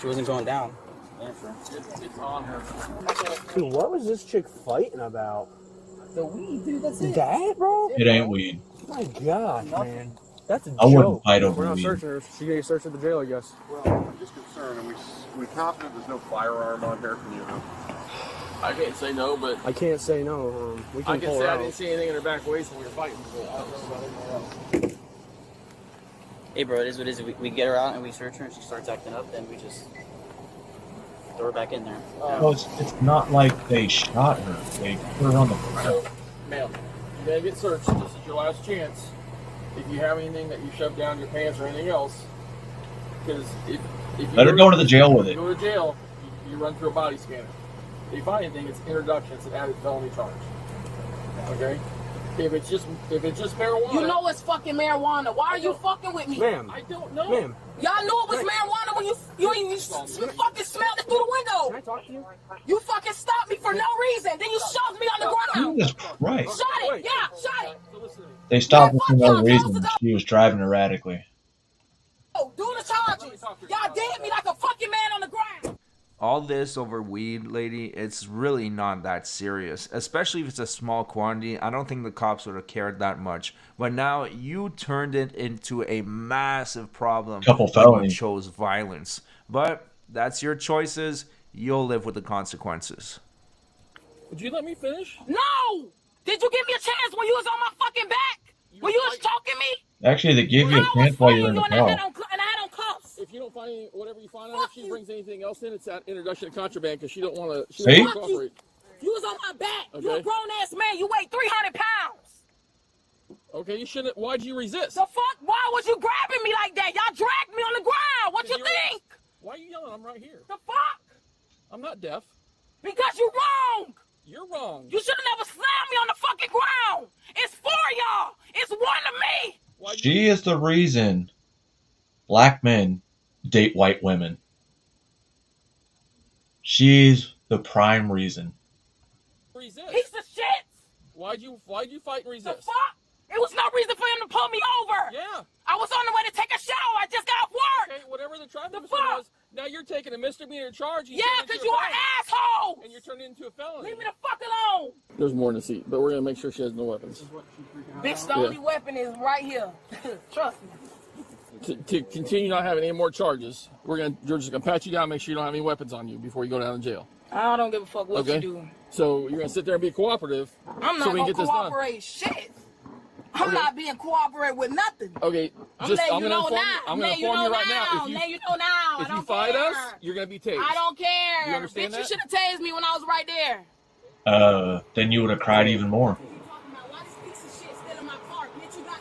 She wasn't going down. Yeah, sure. It's on her. Dude, what was this chick fighting about? The weed, dude. That's it. That, bro? It ain't weed. My God, man. That's a I joke. wouldn't fight over We're not weed. searching her. She's gonna get searched at the jail, I guess. Well, I'm just concerned, and we confident there's no firearm on her from you. I can't say no, but I can't say no. We can I can pull say her I out. didn't see anything in her back waist when we were fighting. But I don't know about anything else. Hey, bro, it is what it is. We get her out and we search her and she starts acting up, then we just throw her back in there. Well, it's not like they shot her. They put her on the ground. Ma'am, you're gonna get searched. This is your last chance. If you have anything that you shove down your pants or anything else, because if you Let her go to the jail with you it. go to jail, you run through a body scanner. If you find anything, it's introduction. It's an added felony charge. Okay. If it's just marijuana. You know it's fucking marijuana. Why are you fucking with me? Ma'am. I don't know. Ma'am. Y'all knew it was marijuana when you fucking smelled it through the window. Can I talk to you? You fucking stopped me for no reason. Then you shoved me on the ground. Jesus Christ. Shot it. Yeah, shot it. They stopped her for no reason. She was driving erratically. Oh, do the charges. Y'all did me like a fucking man on the ground. All this over weed, lady, it's really not that serious. Especially if it's a small quantity. I don't think the cops would have cared that much. But now you turned it into a massive problem. Couple when felonies. you chose violence. But that's your choices. You'll live with the consequences. Would you let me finish? No. Did you give me a chance when you was on my fucking back? When you was choking me? Actually, they gave you a chance while you were in the And I car. had on cuffs. If you don't find any, whatever you find out, if she brings anything else in, it's that introduction of contraband because she don't want to. See? Cooperate. You was on my back. You a Okay. grown ass man. You weigh 300 pounds. Okay, you shouldn't. Why'd you resist? The fuck? Why was you grabbing me like that? Y'all dragged me on the ground. What you think? Why are you yelling? I'm right here. The fuck? I'm not deaf. Because you wrong. You're wrong. You should have never slammed me on the fucking ground. It's for y'all. It's one to me. She is the reason black men date white women. She's the prime reason. Resist. Piece of shit. Why'd you fight and The resist? fuck? It was no reason for him to pull me over. Yeah. I was on the way to take a shower. I just got off work. Okay, whatever the traffic The officer fuck? was. Now you're taking a misdemeanor charge. Yeah, because you are an asshole. And you're turning into a felon. Leave me the fuck alone. There's more in the seat, but we're gonna make sure she has no weapons. Bitch, the only weapon is right here. Trust me. To continue not having any more charges, we're just gonna pat you down, make sure you don't have any weapons on you before you go down to jail. I don't give a fuck what Okay. you do. So you're gonna sit there and be cooperative. I'm so not we can gonna get this done. cooperate shit. I'm Okay. not being cooperative with nothing. Okay, I'm just letting I'm you gonna know inform now. you. I'm gonna Now you inform you know right now. now. Now you know now. I If you don't fight care. us, you're gonna be tased. I don't care. You understand Bitch, you that? should have tased me when I was right there. Then you would have cried even more. Why this piece of shit still in my car? Bitch, you got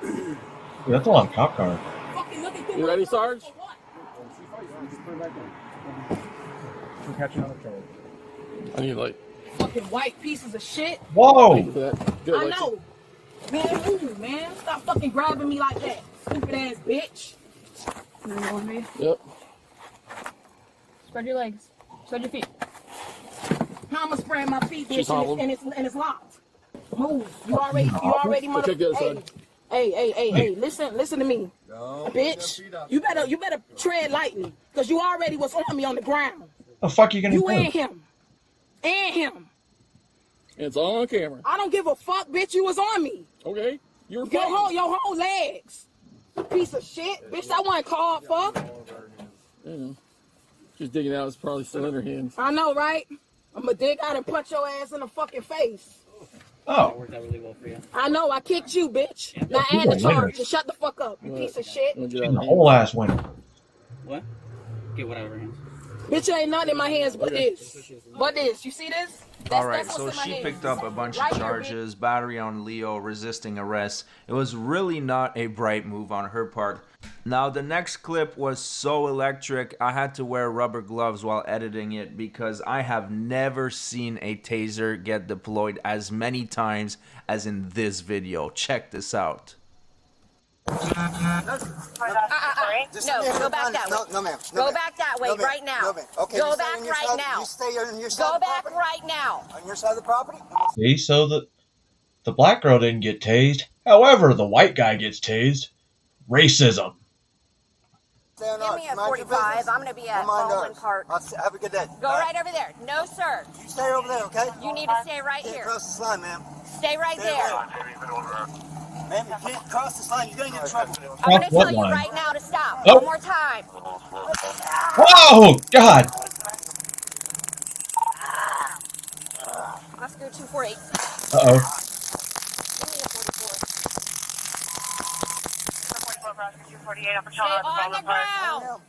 the weed. Dude, that's a lot of cop car. Fucking looking through You my ready, car Sarge? for what? We're catching on the trail. I need light. Fucking white pieces of shit. Whoa! For that. Good, I Lexi. know. Man, move, man. Stop fucking grabbing me like that. Stupid ass bitch. You want me? Yep. Spread your legs. Spread your feet. How I'ma spread my feet, She's bitch, hobbled. and it's locked. Move. You already Okay, mother. the other side. Hey, listen to me. Bitch. You better tread lightly. Cause you already was on me on the ground. The fuck you gonna You do? and him. And him. It's all on camera. I don't give a fuck, bitch. You was on me. Okay. You're Your whole legs. Piece of shit. Bitch, I wasn't called for. She's digging out. It's probably still in her hands. I know, right? I'ma dig out and punch your ass in the fucking face. Oh. That worked out really well for you. I know, I kicked you, bitch. Now You add the a winner. charge and shut the fuck up, you piece of shit. She's a whole ass winner. What? Get whatever hands. Bitch, ain't nothing in my hands but this. But this. You see this? Alright, that's so what's in my she hands. picked up a bunch Right of here, charges, battery on Leo, resisting arrest. It was really not a bright move on her part. Now, the next clip was so electric, I had to wear rubber gloves while editing it because I have never seen a taser get deployed as many times as in this video. Check this out. No, go back that way. No, ma'am. Go back that way right now. No, ma'am. Okay, Go you stay back on your right side- now. You stay on your side Go of the back property? right now. On your side of the property? See, so the black girl didn't get tased. However, the white guy gets tased. Racism. Stay on Give ours. me a Mind your 45. business. I'm going to be at We'll mind Baldwin ours. Park. Have a good day. Go right over there. No, sir. You stay over there, okay? You need to stay right Can't here. cross this line, ma'am. Stay right Stay there. Ma'am, you can't cross this line. You're going to get in trouble. I'm going to What tell you line? right now to stop. Oh. One more time. Oh, God. Oscar 248. Uh-oh. Stay on the ground.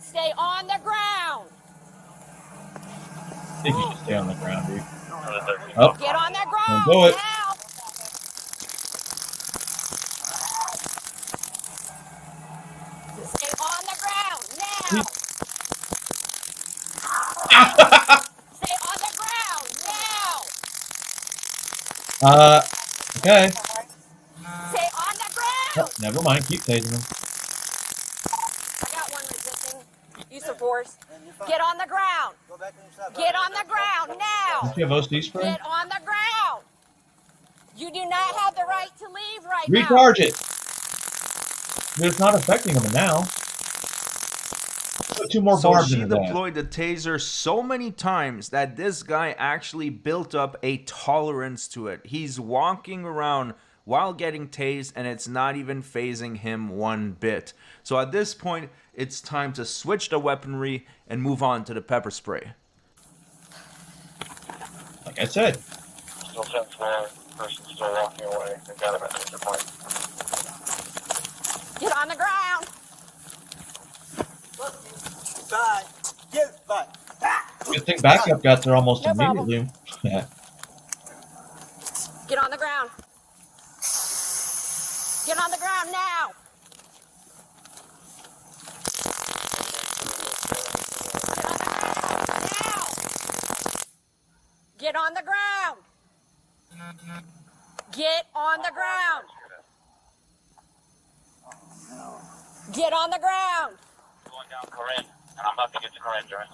Stay on the ground. I think you should stay on the ground, dude. Oh, Get on the don't ground. do it. Now. Stay on the ground. Now. Stay on the ground. Now. Okay. Stay on the ground. Oh, never mind. Keep tasing him. I got one resisting use of force. Get on the ground. Get on the ground now. Don't you have OC spray? Get on the ground. You do not have the right to leave right now. Recharge it. But it's not affecting him now. Put 2 more So barbs she into that. deployed the taser so many times that this guy actually built up a tolerance to it. He's walking around while getting tased and it's not even phasing him one bit. So at this point, it's time to switch the weaponry and move on to the pepper spray. Like I said. Still 10-4, person's still walking away. They got him at the point. Get on the ground. Bye. Get bye. Good thing backup got there almost No problem. immediately. Yeah. Get on the ground. Get on the ground now. Get on the ground. Get on the ground. Get on the ground. Going down Corinne, and I'm about to get to Corinne, Jerry.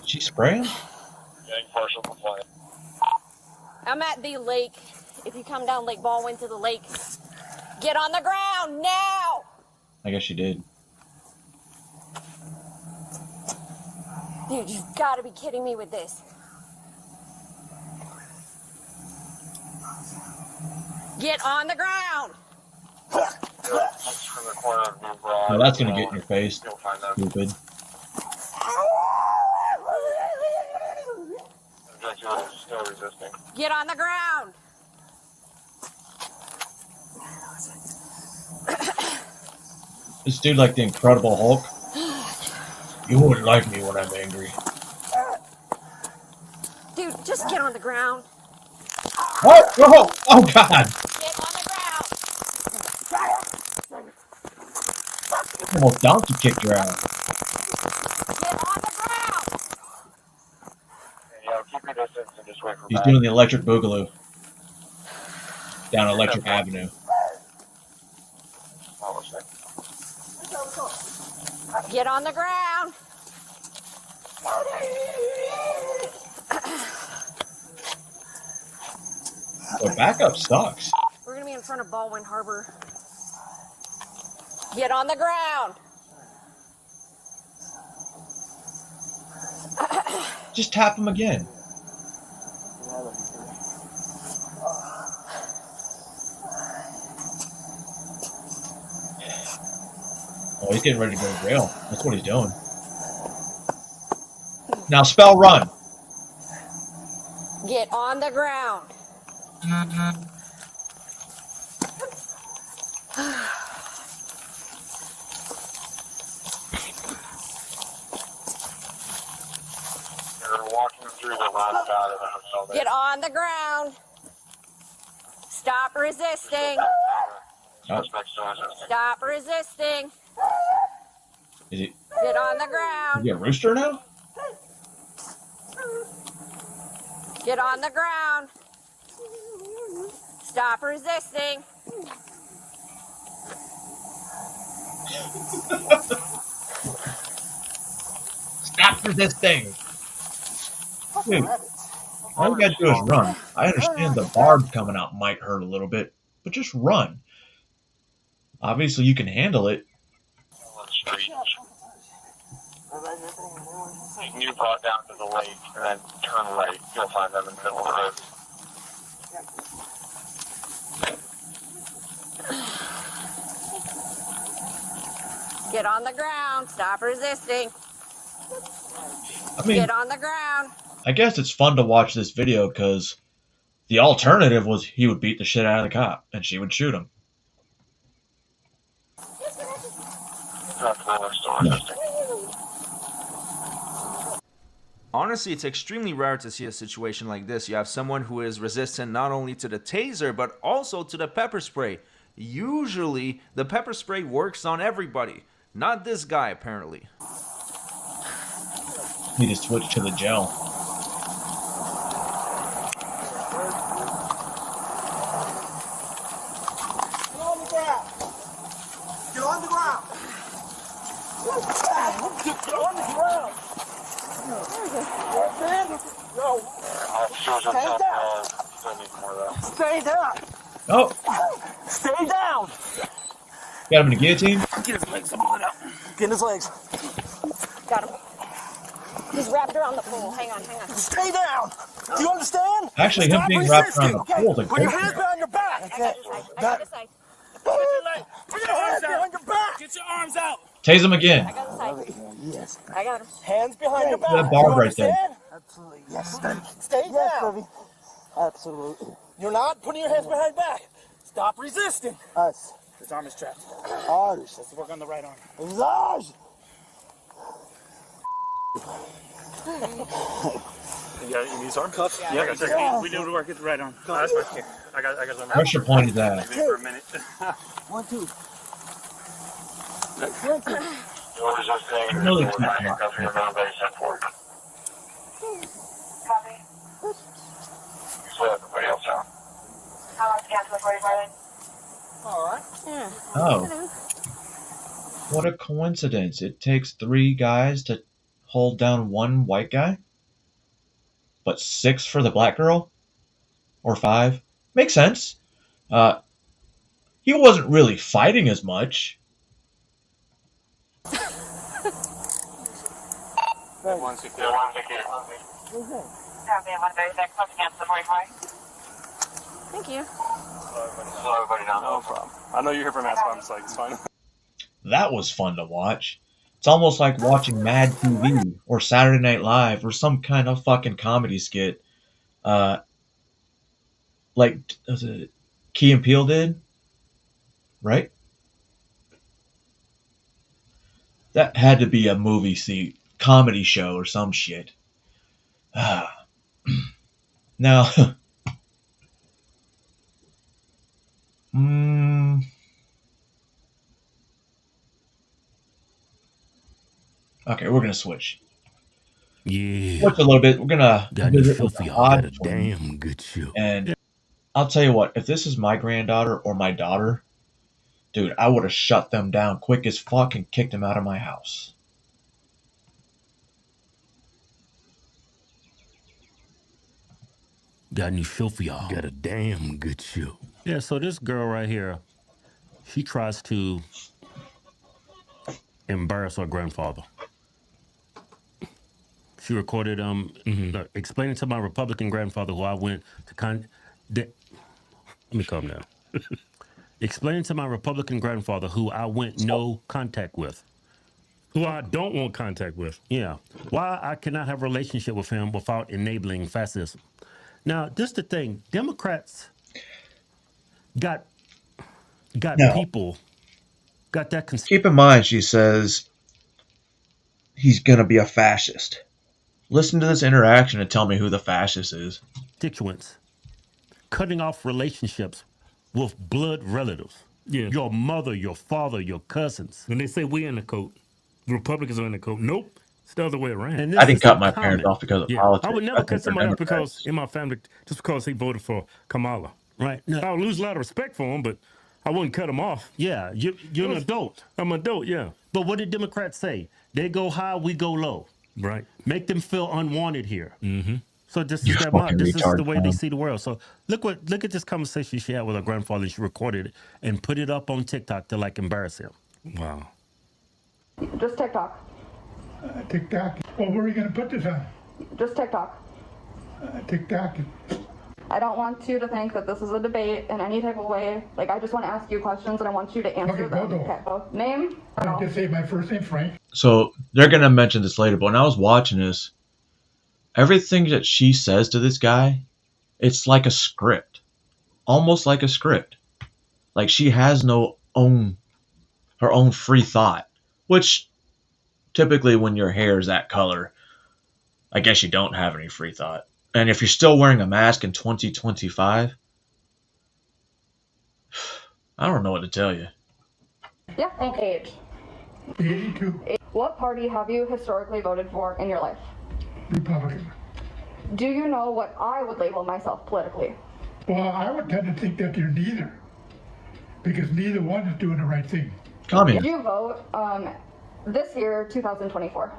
She spraying? Getting partial compliant. I'm at the lake. If you come down Lake Baldwin to the lake, get on the ground now. I guess she did. Dude, you've got to be kidding me with this. Get on the ground. That's from the corner of New Broad. No, that's gonna get in your face. You'll find that. Stupid. Objective is still resisting. Get on the ground. This dude like the Incredible Hulk. You wouldn't like me when I'm angry. Dude, just get on the ground. What? Oh, oh God! Get on the ground. Almost donkey kicked your ass. Get on the ground. Yeah, keep your distance and just wait for He's back. doing the electric boogaloo down Electric Avenue. Get on the ground. So backup sucks. We're going to be in front of Baldwin Harbor. Get on the ground. Just tap him again. Oh, he's getting ready to go to jail. That's what he's doing. Now spell run. Get on the ground. You're walking through the last side of the hotel there. Get on the ground. Stop resisting. Suspects still resisting. Stop resisting. Is it? Get on the Is ground. he a rooster now? Get on the ground. Stop resisting. Stop resisting. Dude, all you gotta do is run. I understand the barb coming out might hurt a little bit, but just run. Obviously, you can handle it. On the street. You brought down to the lake and then turn right. You'll find them in the middle of the road. Get on the ground. Stop resisting. I mean, Get on the ground. I guess it's fun to watch this video because the alternative was he would beat the shit out of the cop and she would shoot him. That's where we're still resisting. Honestly, it's extremely rare to see a situation like this. You have someone who is resistant not only to the taser, but also to the pepper spray. Usually, the pepper spray works on everybody. Not this guy, apparently. Need to switch to the gel. Get on the ground. Get on the ground. Get on the ground. No. Stay down. Stay down. Oh, Stay down. got him in a guillotine? Get his legs. I'm pulling out. Get his legs. Got him. He's wrapped around the pole. Hang on, hang on. Stay down. Do you understand? Actually, him Stop being wrapped around the resisting. pole is a Put your good hands thing. behind your back. I got this side. Put your hands behind your back. Get your arms out. Tase him again. I got this side. Yes. I got him. Hands behind your back. That barb You right there. understand? Absolutely. Yes. Stay down. Absolutely. You're not putting your hands behind your back. Stop resisting. Us. His arm is trapped. Ours. Let's work on the right arm. It's ours. You need his arm? Cuffs? Yeah, I got it. We do the work at the right arm. That's right here. I got Pressure point his ass. for a minute. 1, 2. You're resisting. No, You're it's not. handcuffing your middle base at 4. Copy. So everybody else out. How long to cancel the 45? All right. Yeah. Oh. What a coincidence. It takes 3 guys to hold down 1 white guy, but 6 for the black girl? Or 5? Makes sense. He wasn't really fighting as much. One secure. Copy, 136. Let's cancel the 45. Thank you. Slow everybody down. No problem. I know you're here for mass bombs, like it's fine. That was fun to watch. It's almost like watching Mad TV or Saturday Night Live or some kind of fucking comedy skit. Like Key and Peele did, right? That had to be a movie comedy show or some shit. Now, okay, we're gonna switch. Yeah. Switch a little bit. We're gonna Got visit with filthy. the Got a odd twin. damn good show. And I'll tell you what, if this is my granddaughter or my daughter, dude, I would have shut them down quick as fuck and kicked them out of my house. Got any filthy. Got a damn good show. Yeah, so this girl right here, she tries to embarrass her grandfather. She recorded explaining to my Republican grandfather who I went to let me calm down. Explaining to my Republican grandfather who I went no contact with. Who I don't want contact with. Yeah. Why I cannot have a relationship with him without enabling fascism. Now, this the thing. Democrats got Now, people, got that keep in mind, she says he's going to be a fascist. Listen to this interaction and tell me who the fascist is. constituents cutting off relationships with blood relatives. Yeah. Your mother, your father, your cousins. When they say we in the coat, the Republicans are in the coat. Nope. It's the other way around. And I this didn't is cut so my parents common. off because of Yeah. politics. I would never I cut think they're somebody off because Democrats. in my family, just because he voted for Kamala. Right. No. I would lose a lot of respect for him, but I wouldn't cut him off. Yeah. You're an adult. I'm an adult, yeah. But what did Democrats say? They go high, we go low. Right. Make them feel unwanted here. Mm-hmm. So this You is their fucking this is retard, the way they Tom. see the world. So look at this conversation she had with her grandfather. She recorded it and put it up on TikTok to like embarrass him. Wow. Just TikTok. TikTok. Well, where are you going to put this on? Just TikTok. TikTok. I don't want you to think that this is a debate in any type of way. Like, I just want to ask you questions and I want you to answer them. Okay, so name? I just say my first name, Frank. So they're going to mention this later, but when I was watching this, everything that she says to this guy, it's like a script. Almost like a script. Like she has her own free thought. Which, typically when your hair is that color, I guess you don't have any free thought. And if you're still wearing a mask in 2025, I don't know what to tell you. Yeah, and age. 82. What party have you historically voted for in your life? Republican. Do you know what I would label myself politically? Well, I would tend to think that you're neither. Because neither one is doing the right thing. Did you vote this year, 2024?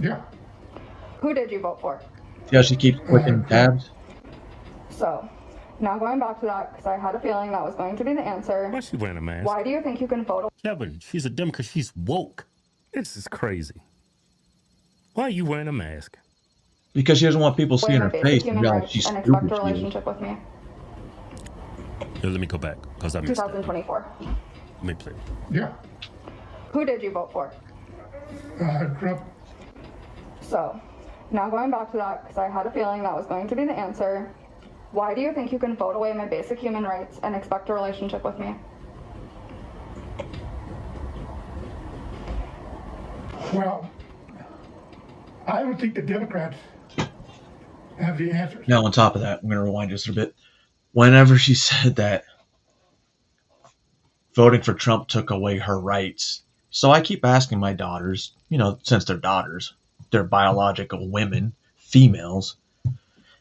Yeah. Who did you vote for? See how she keeps clicking tabs? So, now going back to that, because I had a feeling that was going to be the answer. Why is she wearing a mask? Why do you think you can vote? Kevin, she's a Democrat. She's woke. This is crazy. Why are you wearing a mask? Because she doesn't want people away seeing my her basic face and human realize rights she's and stupid. expect a she is. relationship with me? Here, let me go back because I missed it. 2024. Let me play. Yeah. Who did you vote for? Trump. So, now going back to that, because I had a feeling that was going to be the answer. Why do you think you can vote away my basic human rights and expect a relationship with me? Well, I would think the Democrats have the answers. Now, on top of that, I'm going to rewind just a bit. Whenever she said that voting for Trump took away her rights, so I keep asking my daughters, since they're daughters, they're biological women, females,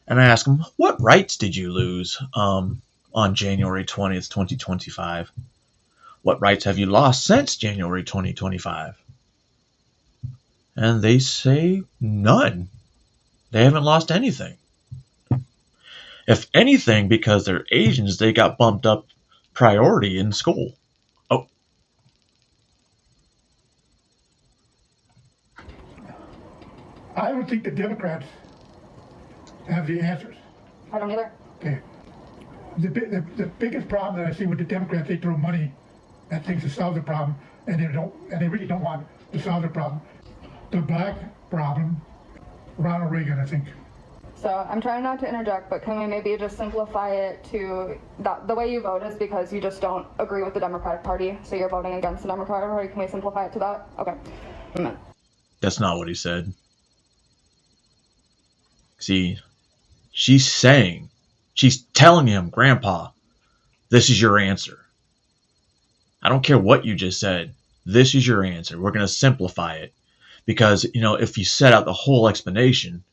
and I ask them, what rights did you lose on January 20th, 2025? What rights have you lost since January 2025? And they say none. They haven't lost anything. If anything, because they're Asians, they got bumped up priority in school. Oh. I would think the Democrats have the answers. I don't either. Okay. The biggest problem that I see with the Democrats, they throw money at things to solve the problem, and they really don't want to solve the problem. The black problem, Ronald Reagan, I think. So I'm trying not to interject, but can we maybe just simplify it to that the way you vote is because you just don't agree with the Democratic Party, so you're voting against the Democratic Party? Can we simplify it to that? Okay. Amen. That's not what he said. See, she's telling him, Grandpa, this is your answer. I don't care what you just said. This is your answer. We're going to simplify it. Because, if you set out the whole explanation,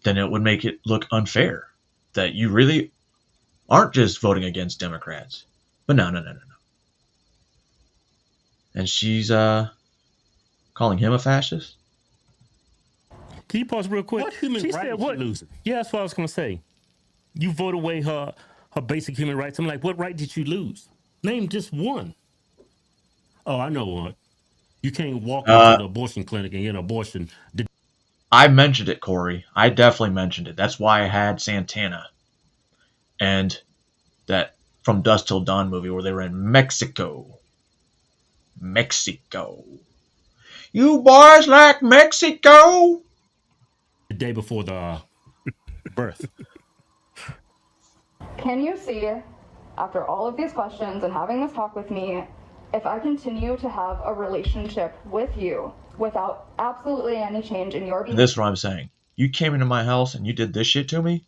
then it would make it look unfair. That you really aren't just voting against Democrats. But no. And she's calling him a fascist? Can you pause real quick? What human She right said is what? she losing? Yeah, that's what I was going to say. You vote away her basic human rights. I'm like, what right did you lose? Name just one. Oh, I know one. You can't walk into the abortion clinic and get an abortion. I mentioned it, Corey. I definitely mentioned it. That's why I had Santana. And that From Dusk Till Dawn movie where they were in Mexico. Mexico. You boys like Mexico? The day before the birth. Can you see, after all of these questions and having this talk with me, if I continue to have a relationship with you without absolutely any change in your behavior? This is what I'm saying. You came into my house and you did this shit to me?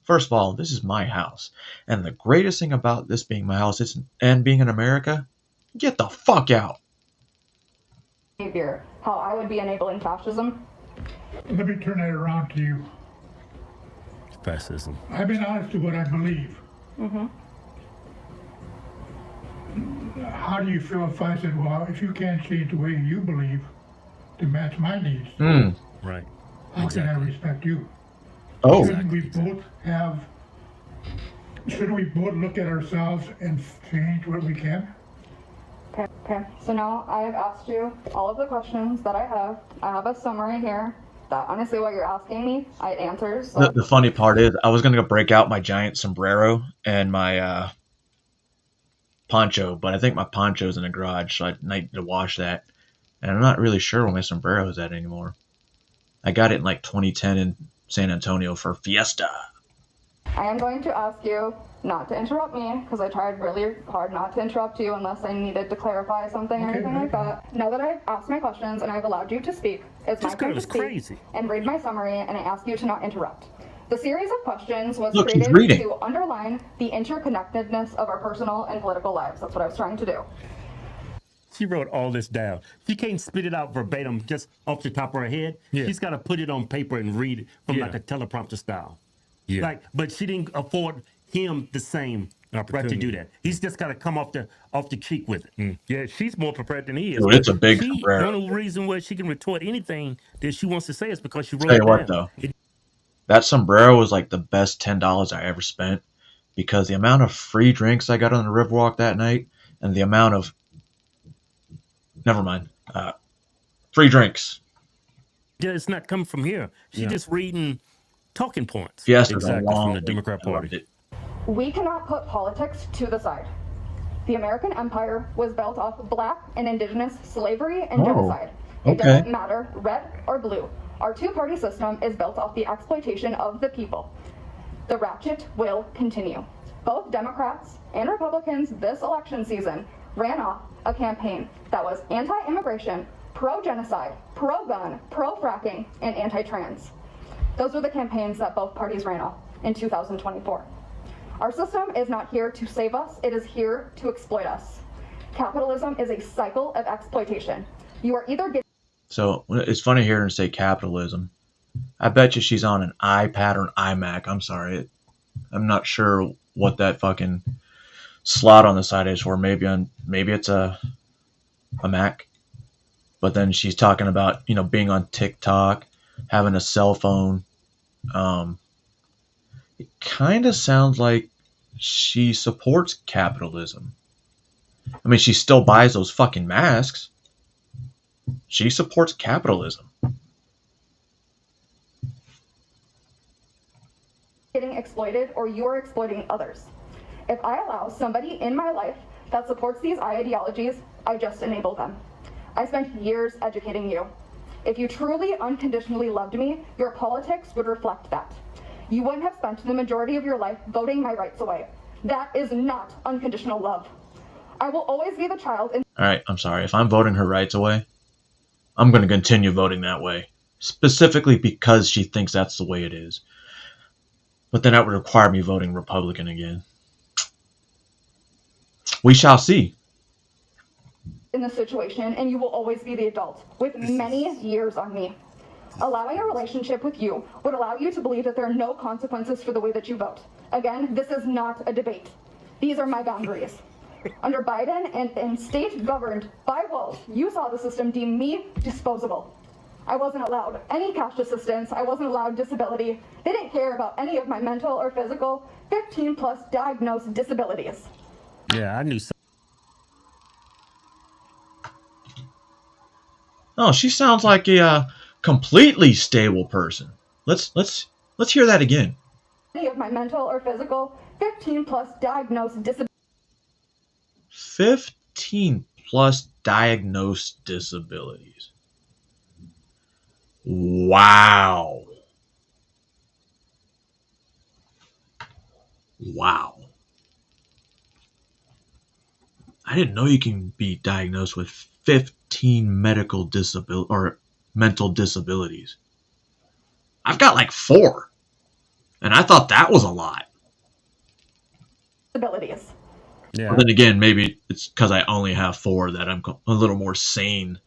First of all, this is my house. And the greatest thing about this being my house and being in America, get the fuck out. How I would be enabling fascism? Let me turn that around to you. Fascism. I've been honest to what I believe. Mm-hmm. How do you feel if I said, well, if you can't change the way you believe to match my needs, Right. how can I respect you? Oh. Shouldn't we both look at ourselves and change what we can? Okay. So now I have asked you all of the questions that I have. I have a summary here. That honestly, what you're asking me, I had answers. So. The funny part is, I was going to go break out my giant sombrero and my poncho, but I think my poncho's in the garage, so I need to wash that. And I'm not really sure where my sombrero is at anymore. I got it in like 2010 in San Antonio for Fiesta. I am going to ask you not to interrupt me, because I tried really hard not to interrupt you unless I needed to clarify something or anything like that. Now that I've asked my questions and I've allowed you to speak, it's my turn to speak and read my summary, and I ask you to not interrupt. The series of questions was created to underline the interconnectedness of our personal and political lives. That's what I was trying to do. She wrote all this down. She can't spit it out verbatim just off the top of her head. Yeah. She's got to put it on paper and read it from like a teleprompter style. Yeah. Like, but she didn't afford him the same right to do that. He's just got to come off the cheek with it. Yeah, she's more prepared than he is. Dude, it's a big sombrero. The only reason why she can retort anything that she wants to say is because she wrote Tell it you what, down. though, that sombrero was like the best $10 I ever spent, because the amount of free drinks I got on the Riverwalk that night and the amount of free drinks. Yeah, it's not coming from here. She's just reading talking points. Yes, exactly, from the Democrat Party. We cannot put politics to the side. The American empire was built off black and indigenous slavery and genocide. It doesn't matter, red or blue. Our two-party system is built off the exploitation of the people. The ratchet will continue. Both Democrats and Republicans this election season ran off a campaign that was anti-immigration, pro-genocide, pro-gun, pro-fracking, and anti-trans. Those were the campaigns that both parties ran off in 2024. Our system is not here to save us, it is here to exploit us. Capitalism is a cycle of exploitation. You are either getting... So, it's funny hearing her say capitalism. I bet you she's on an iPad or an iMac. I'm sorry. I'm not sure what that fucking slot on the side is for. Maybe it's a Mac. But then she's talking about, being on TikTok, having a cell phone. It kind of sounds like she supports capitalism. I mean, she still buys those fucking masks. She supports capitalism. Getting exploited, or you are exploiting others. If I allow somebody in my life that supports these ideologies, I just enable them. I spent years educating you. If you truly unconditionally loved me, your politics would reflect that. You wouldn't have spent the majority of your life voting my rights away. That is not unconditional love. I will always be the child in... Alright, I'm sorry. If I'm voting her rights away, I'm going to continue voting that way. Specifically because she thinks that's the way it is. But then that would require me voting Republican again. We shall see. In this situation, and you will always be the adult with many years on me. Allowing a relationship with you would allow you to believe that there are no consequences for the way that you vote. Again, this is not a debate. These are my boundaries. Under Biden and state governed by wolves, you saw the system deem me disposable. I wasn't allowed any cash assistance. I wasn't allowed disability. They didn't care about any of my mental or physical 15 plus diagnosed disabilities. Yeah, I knew. Oh, she sounds like a completely stable person. Let's hear that again. Any of my mental or physical 15 plus diagnosed disabilities. 15 plus diagnosed disabilities. Wow. Wow. I didn't know you can be diagnosed with 15 medical disability or mental disabilities. I've got like 4, and I thought that was a lot. Abilities. Yeah. But then again, maybe it's because I only have 4 that I'm a little more sane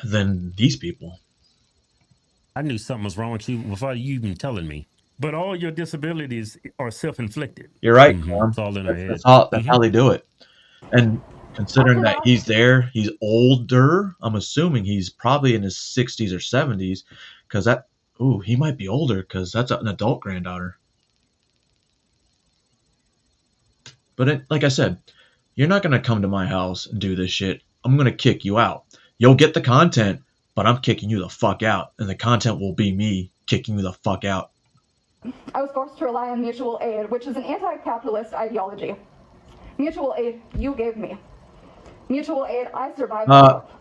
than these people. I knew something was wrong with you before you even telling me. But all your disabilities are self-inflicted. You're right, It's all in our head. that's how they do it. And considering that he's there, he's older. I'm assuming he's probably in his 60s or 70s, because he might be older because that's an adult granddaughter. But like I said, you're not gonna come to my house and do this shit. I'm gonna kick you out. You'll get the content, but I'm kicking you the fuck out, and the content will be me kicking you the fuck out. I was forced to rely on mutual aid, which is an anti-capitalist ideology. Mutual aid you gave me. Mutual aid I survived without.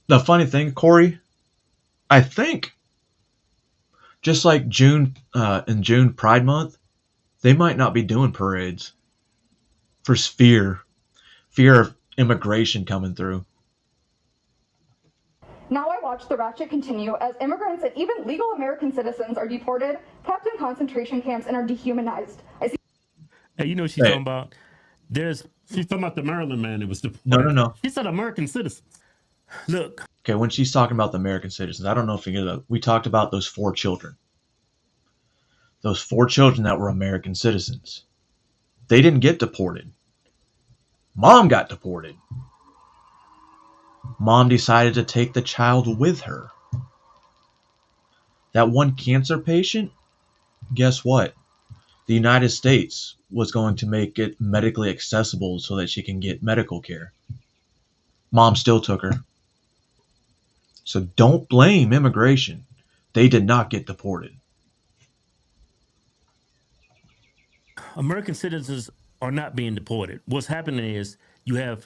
The funny thing, Corey, I think just like in June Pride Month, they might not be doing parades for fear of immigration coming through. Now I watch the ratchet continue as immigrants and even legal American citizens are deported, kept in concentration camps, and are dehumanized. Hey, you know what she's talking about? She's talking about the Maryland man that was deported. No. She said American citizens. Look. Okay, when she's talking about the American citizens, I don't know if you know, we talked about those 4 children. Those 4 children that were American citizens. They didn't get deported. Mom got deported. Mom decided to take the child with her. That one cancer patient, guess what? The United States was going to make it medically accessible so that she can get medical care. Mom still took her. So don't blame immigration. They did not get deported. American citizens are not being deported. What's happening is you have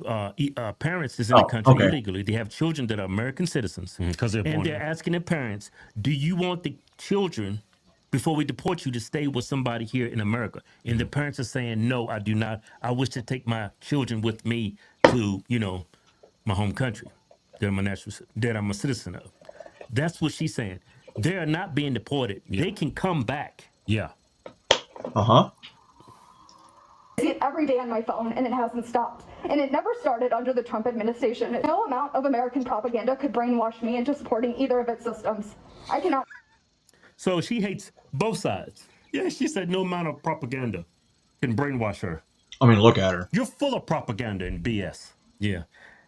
parents that's in the country illegally. They have children that are American citizens. Because they're asking their parents, do you want the children, before we deport you, to stay with somebody here in America? And the parents are saying, no, I do not. I wish to take my children with me to, my home country that I'm a citizen of. That's what she's saying. They are not being deported. Yeah. They can come back. Yeah. Uh-huh. I see it every day on my phone, and it hasn't stopped. And it never started under the Trump administration. No amount of American propaganda could brainwash me into supporting either of its systems. I cannot. So she hates both sides. Yeah, she said no amount of propaganda can brainwash her. I mean, look at her. You're full of propaganda and BS. Yeah.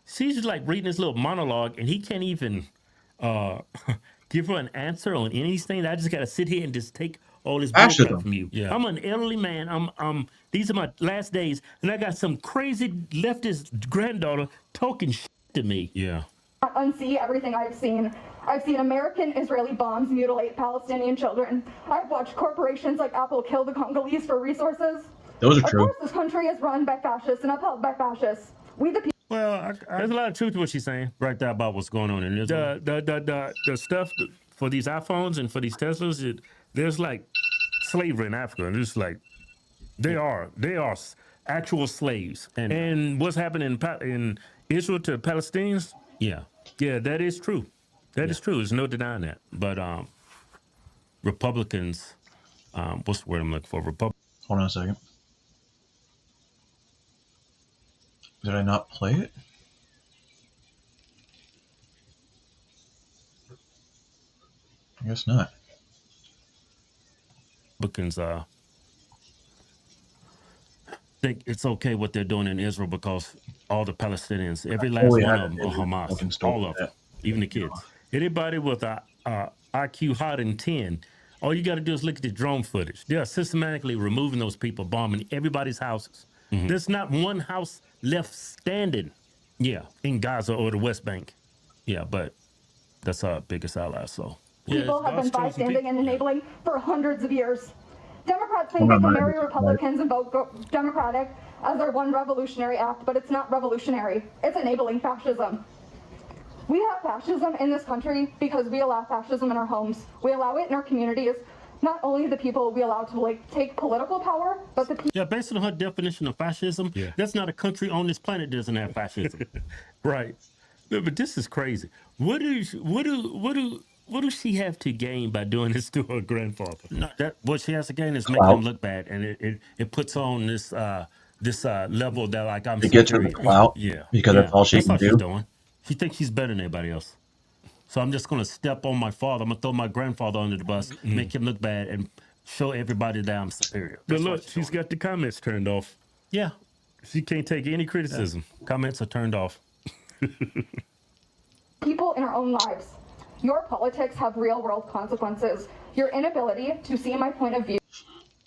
She's just like reading this little monologue, and he can't even give her an answer on anything. I just got to sit here and just take all this bullshit from you. Yeah. I'm an elderly man. These are my last days, and I got some crazy leftist granddaughter talking shit to me. Yeah. Unsee everything I've seen. I've seen American Israeli bombs mutilate Palestinian children. I've watched corporations like Apple kill the Congolese for resources. Those are true. Of course, this country is run by fascists and upheld by fascists. We the people. Well, there's a lot of truth to what she's saying right there about what's going on in Israel. The stuff for these iPhones and for these Teslas, there's like slavery in Africa, and it's like they are actual slaves. And what's happening in Israel to Palestinians? Yeah, that is true. That is true. There's no denying that. But Republicans, what's the word I'm looking for? Hold on a second. Did I not play it? I guess not. Republicans think it's okay what they're doing in Israel because all the Palestinians, every last one of them are Hamas, all of them, even the kids. Anybody with a IQ higher than 10, all you got to do is look at the drone footage. They are systematically removing those people, bombing everybody's houses. Mm-hmm. There's not one house left standing, in Gaza or the West Bank. Yeah, but that's our biggest ally, so. People have been bystanding and enabling for hundreds of years. Democrats think they can marry Republicans and vote Democratic as their one revolutionary act, but it's not revolutionary. It's enabling fascism. We have fascism in this country because we allow fascism in our homes. We allow it in our communities not only the people we allow to like take political power, but the people. Yeah, based on her definition of fascism, that's not a country on this planet that doesn't have fascism. Right. But this is crazy. What do she have to gain by doing this to her grandfather? No, that what she has to gain is making him look bad, and it puts on this level that like I'm To get her the superior. clout, Yeah, because that's all she that's can all she's do. doing. She thinks she's better than everybody else. So I'm just gonna step on my father. I'm gonna throw my grandfather under the bus, make him look bad, and show everybody that I'm superior. But look, she's got the comments turned off. Yeah, she can't take any criticism. Comments are turned off. People in our own lives. Your politics have real world consequences. Your inability to see my point of view.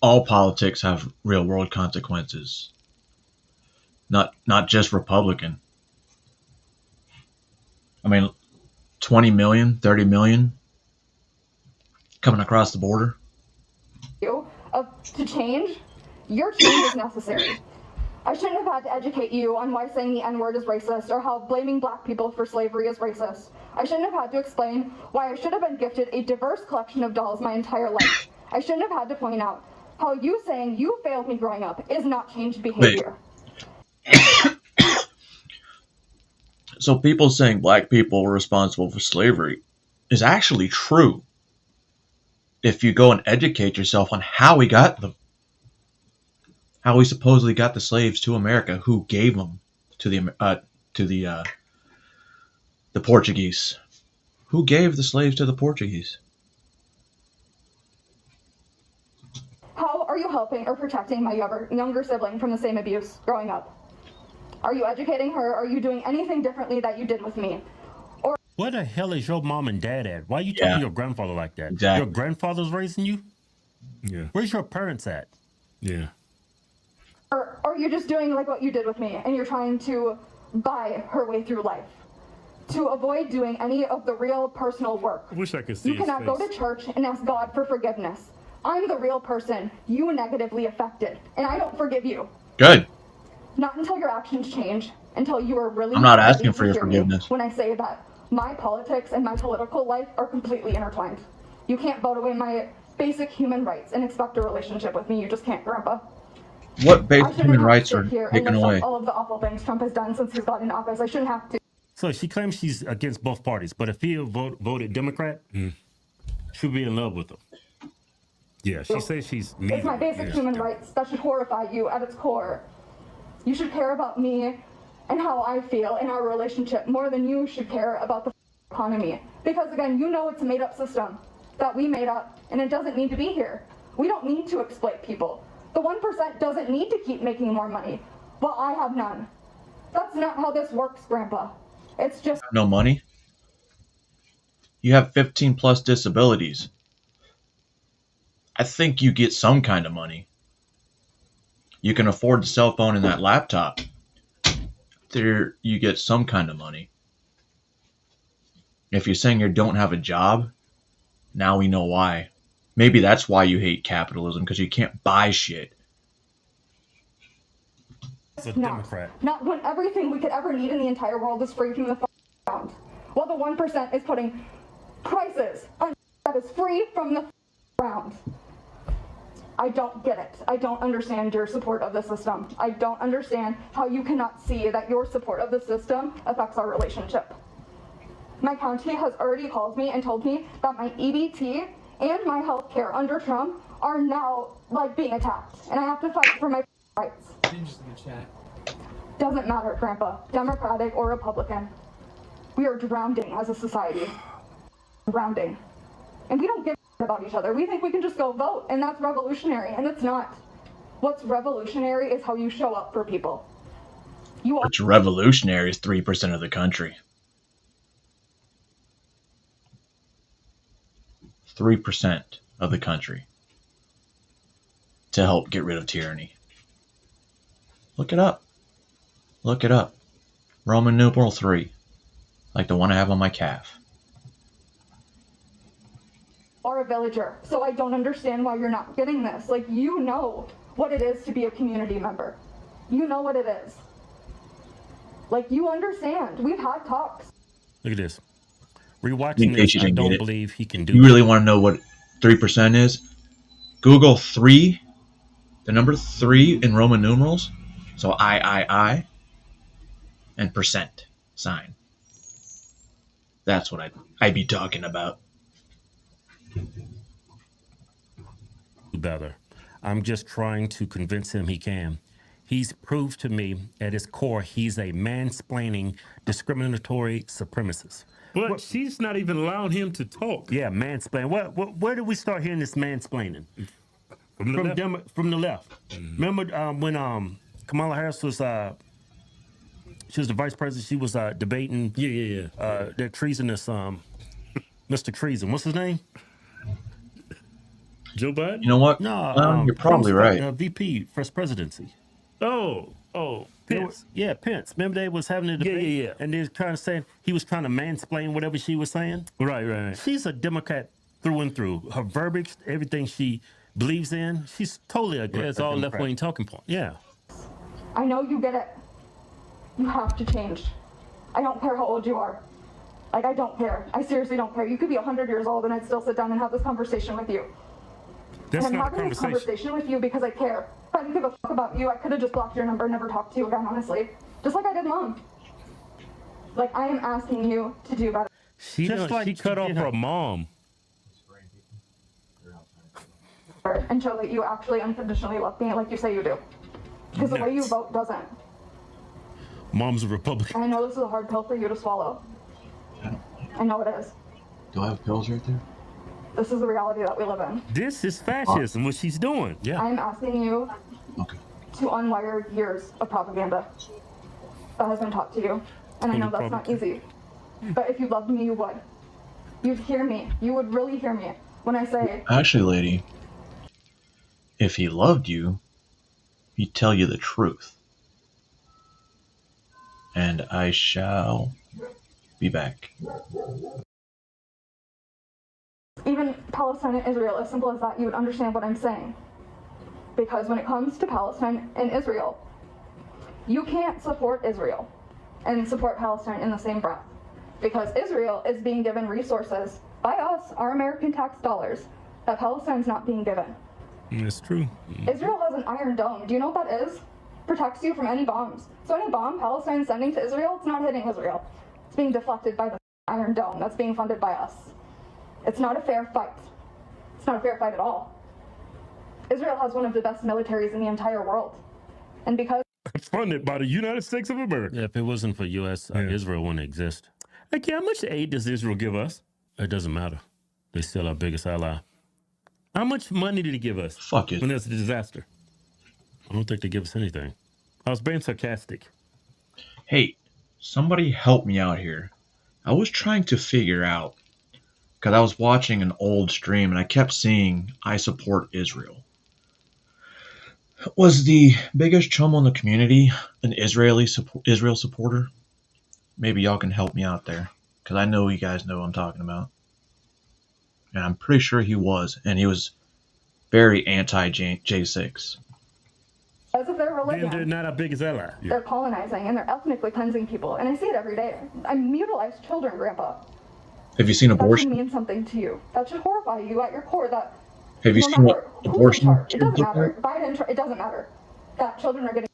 All politics have real world consequences. Not just Republican. I mean, 20 million, 30 million coming across the border. To change, your change is necessary. I shouldn't have had to educate you on why saying the N-word is racist or how blaming black people for slavery is racist. I shouldn't have had to explain why I should have been gifted a diverse collection of dolls my entire life. I shouldn't have had to point out how you saying you failed me growing up is not changed behavior. So people saying black people were responsible for slavery is actually true if you go and educate yourself on how we supposedly got the slaves to America, who gave them to the Portuguese. Who gave the slaves to the Portuguese? How are you helping or protecting my younger sibling from the same abuse growing up? Are you educating her? Are you doing anything differently that you did with me? Or where the hell is your mom and dad at? Why are you talking to your grandfather like that? Exactly. Your grandfather's raising you? Yeah. Where's your parents at? Yeah. Or are you just doing like what you did with me and you're trying to buy her way through life? To avoid doing any of the real personal work. I wish I could see you cannot go to church and ask God for forgiveness. I'm the real person you negatively affected, and I don't forgive you. Good. Not until your actions change, until you are really. I'm not ready asking to for your hear me forgiveness. when I say that my politics and my political life are completely intertwined. You can't vote away my basic human rights and expect a relationship with me. You just can't, Grandpa. What basic human rights are here taken and away? all of the awful things Trump has done since he's got in office. I shouldn't have to. So she claims she's against both parties, but if he voted Democrat, she'll be in love with him. Yeah, she says she's. It's my basic human rights that should horrify you at its core. You should care about me and how I feel in our relationship more than you should care about the economy. Because again, you know it's a made-up system that we made up, and it doesn't need to be here. We don't need to exploit people. The 1% doesn't need to keep making more money, while I have none. That's not how this works, Grandpa. It's just No money? You have 15 plus disabilities. I think you get some kind of money. You can afford the cell phone and that laptop. There, you get some kind of money. If you're saying you don't have a job, now we know why. Maybe that's why you hate capitalism, because you can't buy shit. not when everything we could ever need in the entire world is free from the ground. While the 1% is putting prices on that is free from the ground. I don't get it. I don't understand your support of the system. I don't understand how you cannot see that your support of the system affects our relationship. My county has already called me and told me that my EBT and my health care under Trump are now like being attacked, and I have to fight for my rights. Doesn't matter, Grandpa, Democratic or Republican. We are drowning as a society. Drowning. And we don't give about each other. We think we can just go vote, and that's revolutionary, and it's not. What's revolutionary is how you show up for people. What's revolutionary is 3% of the country. 3% of the country to help get rid of tyranny. Look it up. Look it up. Roman numeral 3. Like the one I have on my calf. Or a villager, so I don't understand why you're not getting this. Like, you know what it is to be a community member. You know what it is. Like, you understand. We've had talks. Look at this. Rewatching this, I don't believe he can do You really want to know what 3% is? Google 3, the number 3 in Roman numerals. So I, and percent sign. That's what I'd be talking about. Better. I'm just trying to convince him he can. He's proved to me at his core he's a mansplaining, discriminatory supremacist. But she's not even allowing him to talk. Yeah, mansplain. Where did we start hearing this mansplaining? From the left. From the left. Remember when Kamala Harris was she was the vice president, she was debating that treasonous Mr. Treason. What's his name? Joe Biden? You know what? No, you're probably Trump's right. VP, first presidency. Oh, Pence. Pence. Remember they was having a debate? Yeah. And they was kind of saying he was trying to mansplain whatever she was saying. Right. She's a Democrat through and through. Her verbiage, everything she believes in, she's totally It's all left wing talking point. Yeah. I know you get it. You have to change. I don't care how old you are. Like, I don't care. I seriously don't care. You could be 100 years old and I'd still sit down and have this conversation with you. That's and I'm not a having this conversation. conversation with you because I care. If I didn't give a fuck about you, I could have just blocked your number and never talked to you again, honestly. Just like I did Mom. Like, I am asking you to do better. She cut off her mom. And show that you actually unconditionally love me like you say you do. Because the way you vote doesn't. Mom's a Republican. I know this is a hard pill for you to swallow. I know it is. Do I have pills right there? This is the reality that we live in. This is fascism, what she's doing. Yeah. I'm asking you to unwire years of propaganda that has been taught to you. And I know that's not easy. But if you loved me, you would. You'd hear me. You would really hear me when I say... Actually, lady, if he loved you, he'd tell you the truth. And I shall be back. Even Palestine and Israel, as simple as that, you would understand what I'm saying. Because when it comes to Palestine and Israel, you can't support Israel and support Palestine in the same breath. Because Israel is being given resources by us, our American tax dollars, that Palestine's not being given. That's true. Israel has an Iron Dome. Do you know what that is? Protects you from any bombs. So any bomb Palestine is sending to Israel, it's not hitting Israel. It's being deflected by the Iron Dome that's being funded by us. It's not a fair fight. It's not a fair fight at all. Israel has one of the best militaries in the entire world. And because funded by the United States of America. Yeah, if it wasn't for U.S., Israel wouldn't exist. Like, how much aid does Israel give us? It doesn't matter. They're still our biggest ally. How much money did he give us? Fuck it. When there's a disaster. I don't think they give us anything. I was being sarcastic. Hey, somebody help me out here. I was trying to figure out, because I was watching an old stream and I kept seeing I support Israel. Was the biggest chum on the community an Israel supporter? Maybe y'all can help me out there, because I know you guys know what I'm talking about. And I'm pretty sure he was, and he was very anti-J6. Because of their religion, They're not our biggest ally. they're colonizing and they're ethnically cleansing people. And I see it every day. I mutilize children, Grandpa. Have you seen That should abortion? mean something to you. That should horrify you at your core. That Have you no seen matter what who's in abortion? charge, it doesn't matter. Biden, it doesn't matter. That children are getting.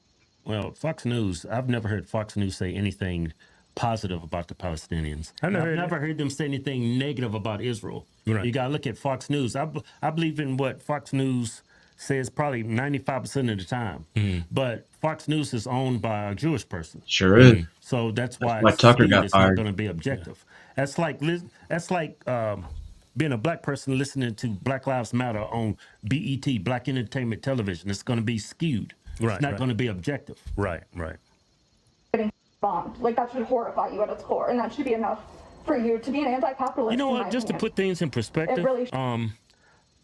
Well, Fox News, I've never heard Fox News say anything positive about the Palestinians. I've never heard them say anything negative about Israel. Right. You got to look at Fox News. I believe in what Fox News says probably 95% of the time. But Fox News is owned by a Jewish person. Sure is. So that's why why Tucker speed got is not fired. going to be objective. That's like being a black person listening to Black Lives Matter on BET, Black Entertainment Television. It's going to be skewed. Right, It's not right. going to be objective. Right. Bombed. Like, that should horrify you at its core, and that should be enough for you to be an anti-capitalist. You know in what? my Just to opinion. put things in perspective, It really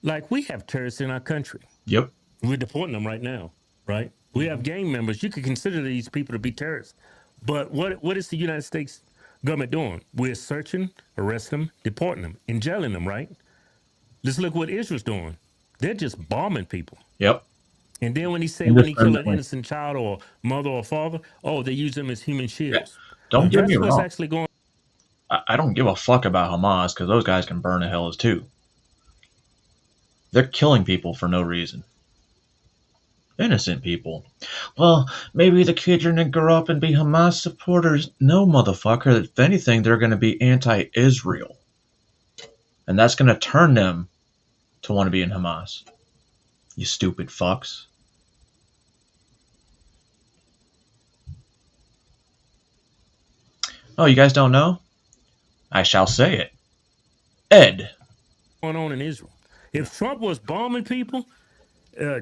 like we have terrorists in our country. Yep. We're deporting them right now, right? We have gang members. You could consider these people to be terrorists. But what is the United States government doing? We're searching, arresting them, deporting them, and jailing them, right? Let's look what Israel's doing. They're just bombing people. Yep. And then when he kill an Indiscriminately. innocent child or mother or father, they use them as human shields. Don't get me That's what's wrong. actually going. I don't give a fuck about Hamas, because those guys can burn to hell as too. They're killing people for no reason. Innocent people. Well, maybe the kids are going to grow up and be Hamas supporters. No, motherfucker. If anything, they're going to be anti-Israel. And that's going to turn them to want to be in Hamas. You stupid fucks. Oh, you guys don't know? I shall say it. Ed. Going on in Israel. If Trump was bombing people,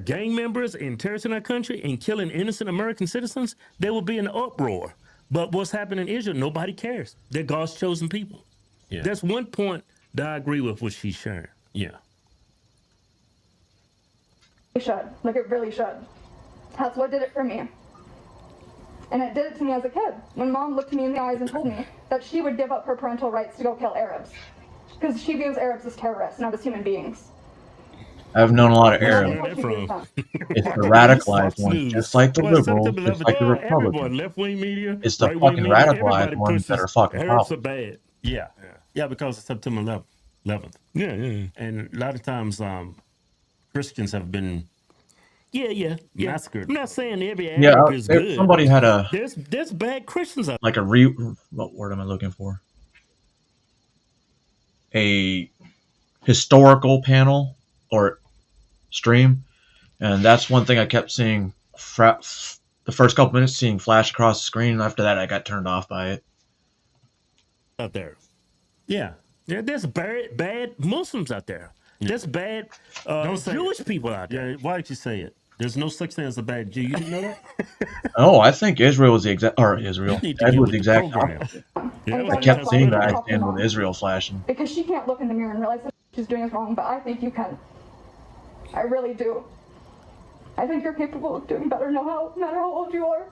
gang members and terrorists in our country and killing innocent American citizens, there would be an uproar. But what's happening in Israel, nobody cares. They're God's chosen people. Yeah. That's one point that I agree with what she's sharing. Yeah. It should. Like, it really should. That's what did it for me. And it did it to me as a kid, when Mom looked me in the eyes and told me that she would give up her parental rights to go kill Arabs. Because she views Arabs as terrorists, not as human beings. I've known a lot of Arabs. It's the radicalized ones, just like the liberals, just like the Republicans. Left-wing media, it's the fucking radicalized ones that are fucking Arabs are bad. Yeah. Because of September 11th. Yeah. And a lot of times Christians have been massacred. I'm not saying every Arab is good. Somebody had a... There's bad Christians out there. What word am I looking for? A historical panel or stream, and that's one thing I kept seeing the first couple minutes, seeing flash across the screen, and after that I got turned off by it. Out there. Yeah. There's bad Muslims out there. There's bad Jewish people out there. Yeah, why did you say it? There's no such thing as a bad Jew. You didn't know that? Oh, I think Israel was the exact, or Israel. Ed was the exact opposite. I kept seeing that I stand with Israel flashing. Because she can't look in the mirror and realize that she's doing is wrong, but I think you can. I really do. I think you're capable of doing better no matter how old you are.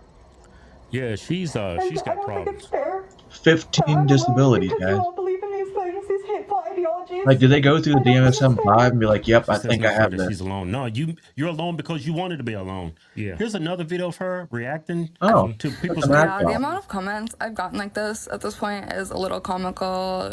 Yeah, she's got problems. I don't think it's fair. 15 disabilities, because guys. You all believe in these things, these hateful ideologies. Like, did they go through the DMSM-5 and be like, "Yep, I think I have this"? She's alone. No, you're alone because you wanted to be alone. Yeah. Here's another video of her reacting to people's. Yeah, the amount of comments I've gotten like this at this point is a little comical.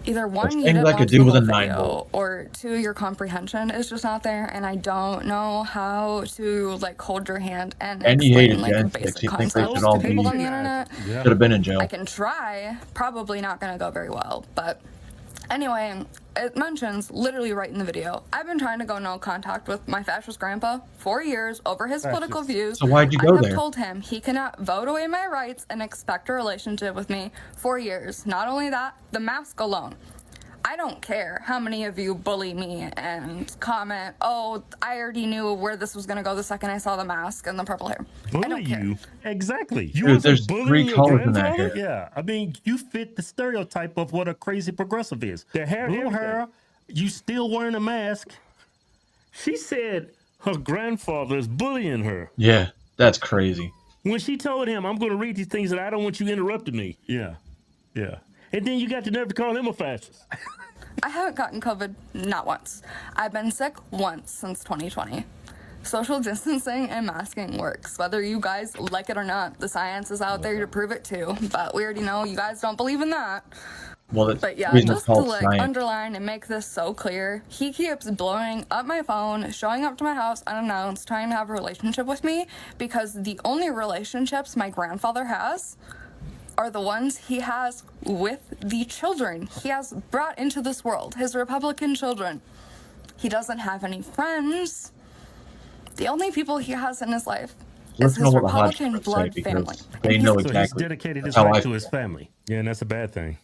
Either one, you didn't watch the whole video, or two, your comprehension is just not there, and I don't know how to like hold your hand and explain like the basic concepts to people on the internet. Should have been in jail. I can try, probably not gonna go very well, but anyway, it mentions literally right in the video, I've been trying to go no contact with my fascist grandpa for years over his political views. So why'd you go there? I have told him he cannot vote away my rights and expect a relationship with me for years. Not only that, the mask alone. I don't care how many of you bully me and comment, oh, I already knew where this was going to go the second I saw the mask and the purple hair. I don't care. Exactly. Dude, there's 3 colors in that hair. Yeah, I mean, you fit the stereotype of what a crazy progressive is. The hair, blue hair, you still wearing a mask. She said her grandfather is bullying her. Yeah, that's crazy. When she told him, I'm going to read these things and I don't want you interrupting me. Yeah. And then you got the nerve to call him a fascist. I haven't gotten COVID, not once. I've been sick once since 2020. Social distancing and masking works. Whether you guys like it or not, the science is out there to prove it too. But we already know you guys don't believe in that. Well, but yeah, just to like underline and make this so clear, he keeps blowing up my phone, showing up to my house unannounced, trying to have a relationship with me, because the only relationships my grandfather has are the ones he has with the children he has brought into this world, his Republican children. He doesn't have any friends. The only people he has in his life is his Republican blood family. They know exactly. So he's dedicated his life to his family. Yeah, and that's a bad thing.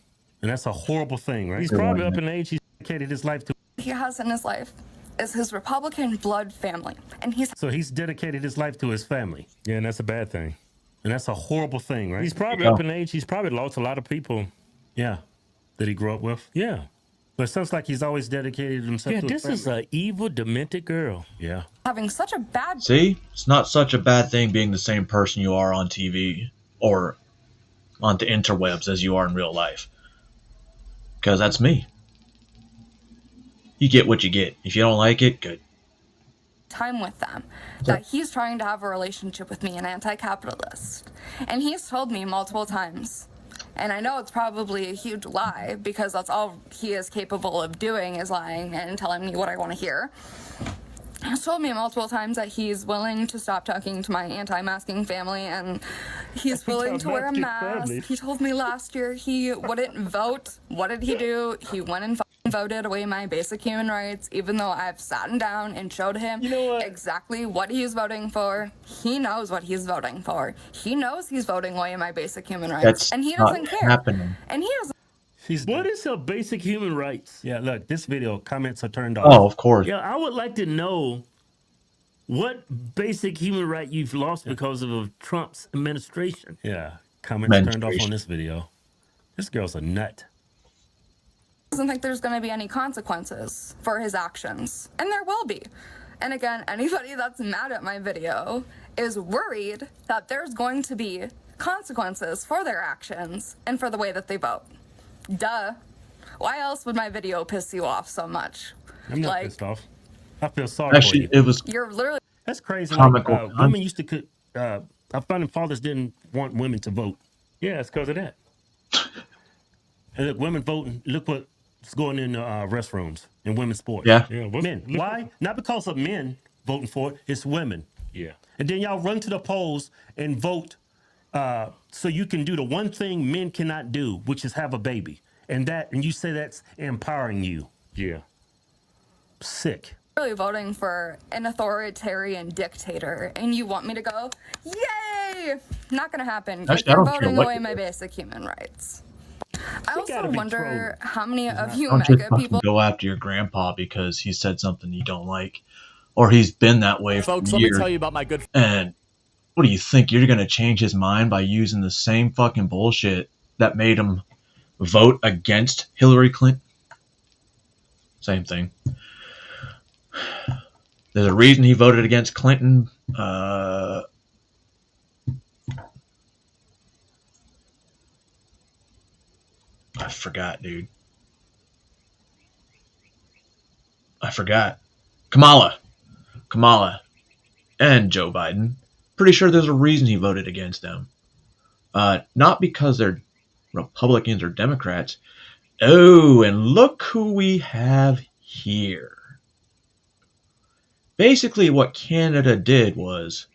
And that's a horrible thing, right? He's probably up in age. He's dedicated his life to. He has in his life is his Republican blood family, and he's dedicated his life to his family. Yeah, and that's a bad thing. And that's a horrible thing, right? He's probably up in age. He's probably lost a lot of people. Yeah, that he grew up with. Yeah, but it sounds like he's always dedicated himself. Yeah, to his family. This is an evil, demented girl. Yeah, having such a bad. See, it's not such a bad thing being the same person you are on TV or on the interwebs as you are in real life. Because that's me. You get what you get. If you don't like it, good. Time with them, that he's trying to have a relationship with me, an anti-capitalist, and he's told me multiple times, And I know it's probably a huge lie because that's all he is capable of doing is lying and telling me what I want to hear. He's told me multiple times that he's willing to stop talking to my anti-masking family and he's willing to wear a mask. He told me last year he wouldn't vote. What did he do? He went and voted away my basic human rights, even though I've sat him down and showed him exactly what he's voting for. He knows what he's voting for. He knows he's voting away my basic human rights. That's and he not doesn't care. happening. And he doesn't. What is her basic human rights? Yeah, look, this video comments are turned off. Oh, of course. Yeah, I would like to know what basic human right you've lost because of Trump's administration. Yeah, comments turned off on this video. This girl's a nut. Doesn't think there's going to be any consequences for his actions, and there will be. And again, anybody that's mad at my video is worried that there's going to be consequences for their actions and for the way that they vote. Duh. Why else would my video piss you off so much? I'm not pissed off. I feel sorry for you. It was. You're literally. That's crazy. Comical. Women used to. Our founding fathers didn't want women to vote. Yeah, it's because of that. And look, women voting. Look what's going in restrooms in women's sports. Yeah. Men. Why? Not because of men voting for it. It's women. Yeah. And then y'all run to the polls and vote so you can do the one thing men cannot do, which is have a baby. And you say that's empowering you. Yeah. Sick. Really voting for an authoritarian dictator, and you want me to go, yay! Not gonna happen. Actually, You're voting away my basic human rights. I also wonder how many of you Don't just mega fucking people. go after your grandpa because he said something you don't like, or he's been that way for Folks, years. let me tell you about my good. And what do you think? You're gonna change his mind by using the same fucking bullshit that made him vote against Hillary Clinton? Same thing. There's a reason he voted against Clinton. I forgot, dude. I forgot. Kamala, and Joe Biden. Pretty sure there's a reason he voted against them. Not because they're Republicans or Democrats. Oh, and look who we have here. Basically, what Canada did was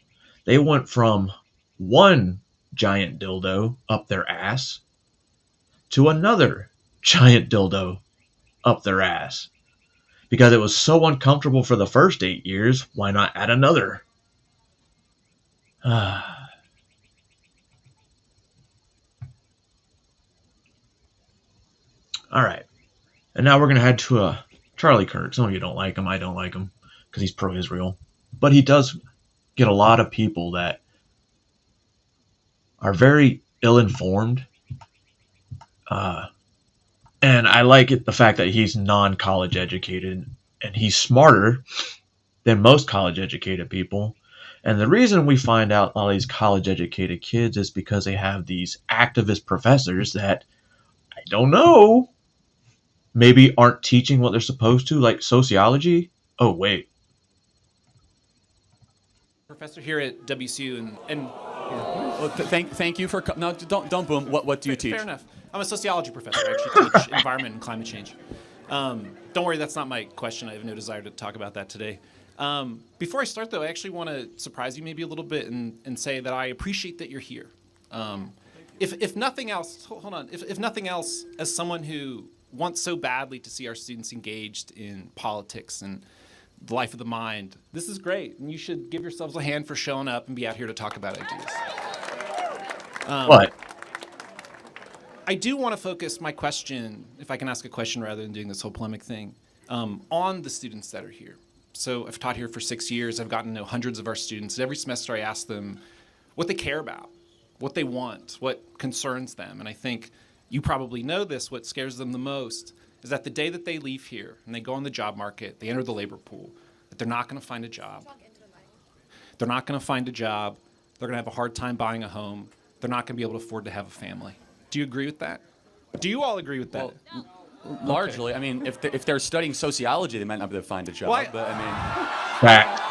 they went from one giant dildo up their ass to another giant dildo up their ass. Because it was so uncomfortable for the first 8 years, why not add another? All right. And now we're going to head to Charlie Kirk. Some of you don't like him. I don't like him because he's pro-Israel. But he does get a lot of people that are very ill-informed. And I like the fact that he's non-college educated. And he's smarter than most college-educated people. And the reason we find out all these college-educated kids is because they have these activist professors that, I don't know, maybe aren't teaching what they're supposed to, like sociology. Oh, wait. Professor here at WCU, and well, thank you for no, don't boom. What do you teach? Fair enough. I'm a sociology professor. I actually teach environment and climate change. Don't worry, that's not my question. I have no desire to talk about that today. Before I start, though, I actually want to surprise you maybe a little bit and say that I appreciate that you're here. If nothing else, hold on. If nothing else, as someone who wants so badly to see our students engaged in politics and the life of the mind, this is great, and you should give yourselves a hand for showing up and be out here to talk about ideas. What? I do want to focus my question, if I can ask a question rather than doing this whole polemic thing, on the students that are here. So I've taught here for 6 years. I've gotten to know hundreds of our students. Every semester I ask them what they care about, what they want, what concerns them. And I think you probably know this, what scares them the most is that the day that they leave here and they go on the job market, they enter the labor pool, that they're not going to find a job. They're not going to find a job. They're going to have a hard time buying a home. They're not going to be able to afford to have a family. Do you agree with that? Do you all agree with that? Well, largely. Okay. I mean, if they're studying sociology, they might not be able to find a job. Well, but I mean... Fact.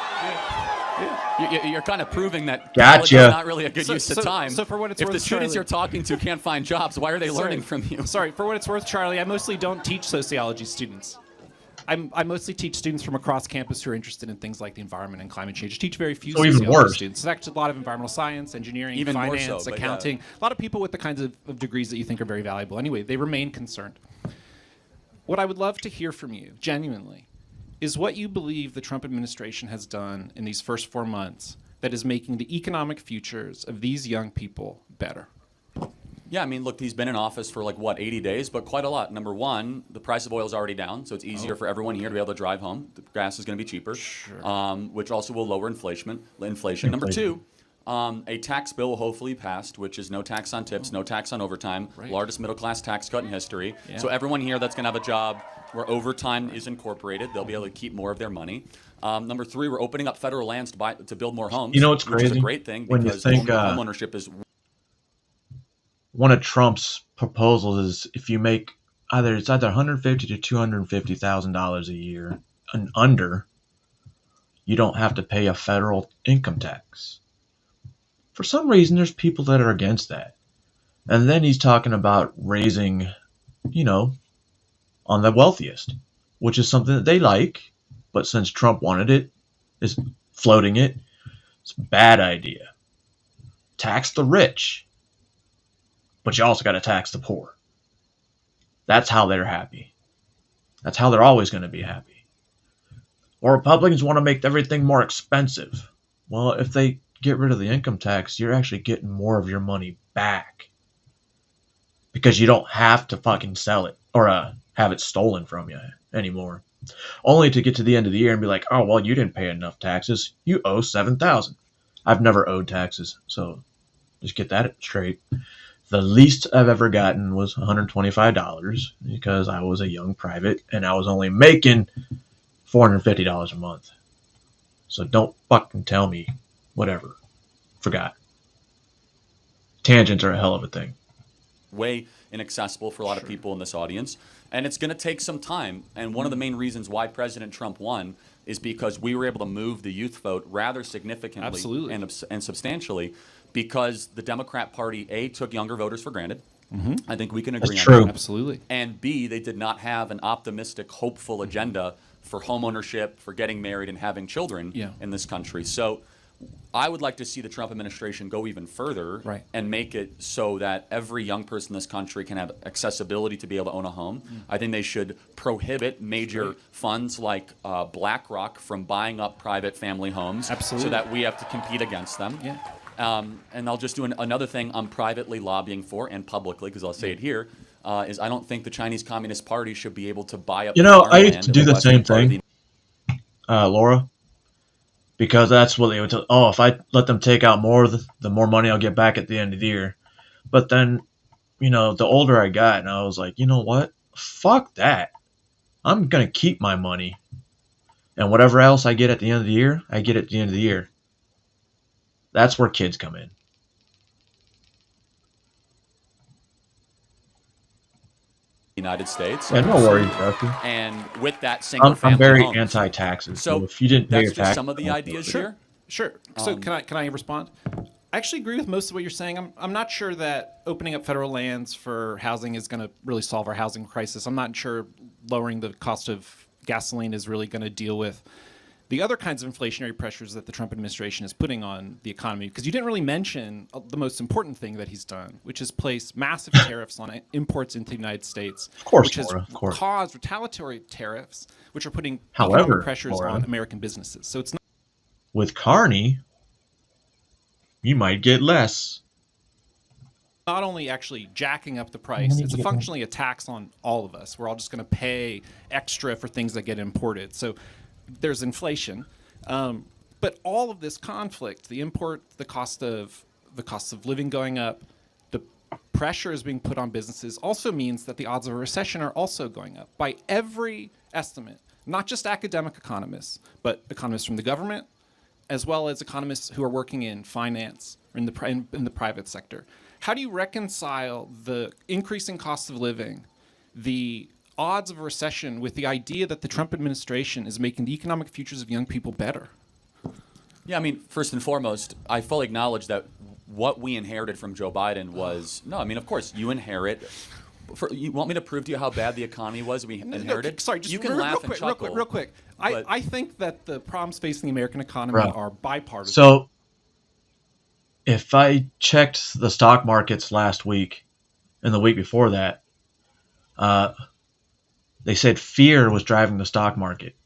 Yeah. You're kind of proving that Gotcha. college is not really a good use of time. So for what it's if worth, the students Charlie, you're talking to can't find jobs, why are they learning from you? Sorry, for what it's worth, Charlie, I mostly don't teach sociology students. I mostly teach students from across campus who are interested in things like the environment and climate change. I teach very few sociology students. There's actually a lot of environmental science, engineering, Even more finance, so, but accounting. A lot of people with the kinds of degrees that you think are very valuable. Anyway, they remain concerned. What I would love to hear from you, genuinely, is what you believe the Trump administration has done in these first 4 months that is making the economic futures of these young people better. Yeah, I mean, look, he's been in office for 80 days, but quite a lot. Number one, the price of oil is already down, so it's easier for everyone here to be able to drive home. The gas is going to be cheaper, which also will lower inflation. Number two, a tax bill will hopefully passed, which is no tax on tips, no tax on overtime, largest middle-class tax cut in history. Yeah. So everyone here that's going to have a job where overtime is incorporated, they'll be able to keep more of their money. Number three, we're opening up federal lands to build more homes. You know what's which crazy? is a great thing When you because think, homeownership is one of Trump's proposals is if you make either $150,000 to $250,000 a year and under, you don't have to pay a federal income tax. For some reason, there's people that are against that. And then he's talking about raising, on the wealthiest, which is something that they like. But since Trump wanted it, is floating it, it's a bad idea. Tax the rich. But you also got to tax the poor. That's how they're happy. That's how they're always going to be happy. Or Republicans want to make everything more expensive. Well, if they get rid of the income tax, you're actually getting more of your money back. Because you don't have to fucking sell it or have it stolen from you anymore. Only to get to the end of the year and be like, oh, well, you didn't pay enough taxes. You owe $7,000. I've never owed taxes, so just get that straight. The least I've ever gotten was $125 because I was a young private and I was only making $450 a month. So don't fucking tell me whatever. Forgot. Tangents are a hell of a thing. way inaccessible for a lot of people in this audience. And it's going to take some time. And one of the main reasons why President Trump won is because we were able to move the youth vote rather significantly and substantially because the Democrat Party, A, took younger voters for granted. Mm-hmm. I think we can agree That's on true. that. Absolutely. And B, they did not have an optimistic, hopeful agenda for homeownership, for getting married and having children in this country. So I would like to see the Trump administration go even further and make it so that every young person in this country can have accessibility to be able to own a home. I think they should prohibit major funds like BlackRock from buying up private family homes so that we have to compete against them. And I'll just do another thing I'm privately lobbying for and publicly, because I'll say it here, is I don't think the Chinese Communist Party should be able to buy up I used to farmland do in the western same part of thing, Laura, because that's what they would tell. Oh, if I let them take out more, the more money I'll get back at the end of the year. But then, the older I got, and I was like, you know what? Fuck that. I'm going to keep my money. And whatever else I get at the end of the year, I get at the end of the year. That's where kids come in. United States. Yeah, no worries, Justin. And with that single family I'm very homes. anti-taxes. So if you didn't pay that's your just taxes, some of the ideas here. Sure. So can I respond? I actually agree with most of what you're saying. I'm not sure that opening up federal lands for housing is going to really solve our housing crisis. I'm not sure lowering the cost of gasoline is really going to deal with the other kinds of inflationary pressures that the Trump administration is putting on the economy. Because you didn't really mention the most important thing that he's done, which is place massive tariffs on imports into the United States. Of course, which has Laura, of course. caused retaliatory tariffs, which are putting However, economic pressures Laura, on American businesses. So it's not. With Carney, you might get less. Not only actually jacking up the price, it's functionally a tax on all of us. We're all just going to pay extra for things that get imported. So there's inflation, but all of this conflict, the import, the cost of living going up, the pressure is being put on businesses, also means that the odds of a recession are also going up by every estimate. Not just academic economists, but economists from the government, as well as economists who are working in finance or in the private sector. How do you reconcile the increasing cost of living, the odds of a recession, with the idea that the Trump administration is making the economic futures of young people better? Yeah, I mean, first and foremost, I fully acknowledge that what we inherited from Joe Biden was no. I mean, of course, you inherit. You want me to prove to you how bad the economy was we inherited? Sorry, just you can laugh and chuckle. real quick. I think that the problems facing the American economy Bro. are bipartisan. So, if I checked the stock markets last week and the week before that, they said fear was driving the stock market,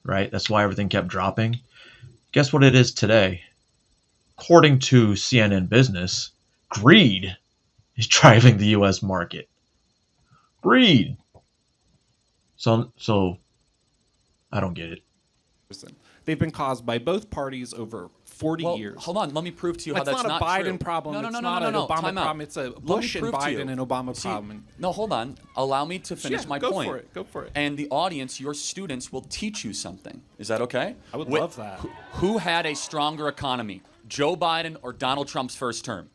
right? That's why everything kept dropping. Guess what it is today? According to CNN Business, greed is driving the U.S. market. Greed. So I don't get it. They've been caused by both parties over 40 years. Hold on, let me prove to you how that's that's not a Biden problem. No, it's not an Obama Time out. problem. It's a Bush and Biden and Obama problem. No, hold on. Allow me to finish my go point. for it. Go for it. And the audience, your students, will teach you something. Is that okay? I would love that. Who had a stronger economy, Joe Biden or Donald Trump's first term?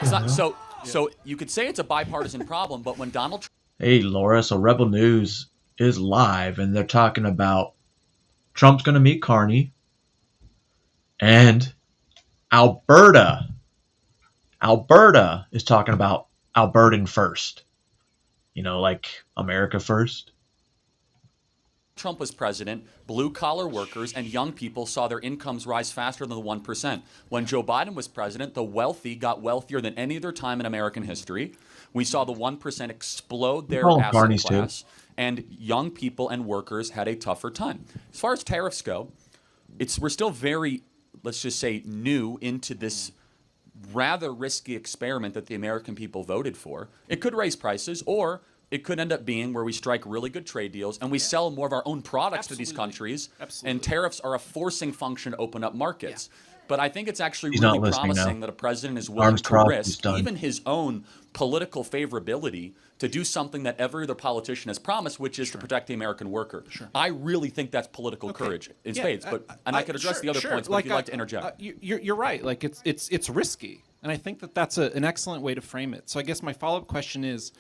It's not, so you could say it's a bipartisan problem, but when Donald Trump... Hey, Laura, so Rebel News is live, and they're talking about Trump's going to meet Carney, and Alberta is talking about Albertan first. You know, like America first. Trump was president, blue-collar workers and young people saw their incomes rise faster than the 1%. When Joe Biden was president, the wealthy got wealthier than any other time in American history. We saw the 1% explode their asset class, and young people and workers had a tougher time. As far as tariffs go, we're still very, let's just say, new into this rather risky experiment that the American people voted for. It could raise prices, or it could end up being where we strike really good trade deals and we sell more of our own products to these countries. And tariffs are a forcing function to open up markets. But I think it's actually really promising that a president is willing to risk even his own political favorability to do something that every other politician has promised, which is to protect the American worker. I really think that's political courage in spades. And I could address the other points, but if you'd like to interject. You're right. Like it's risky. And I think that that's an excellent way to frame it. So I guess my follow-up question is,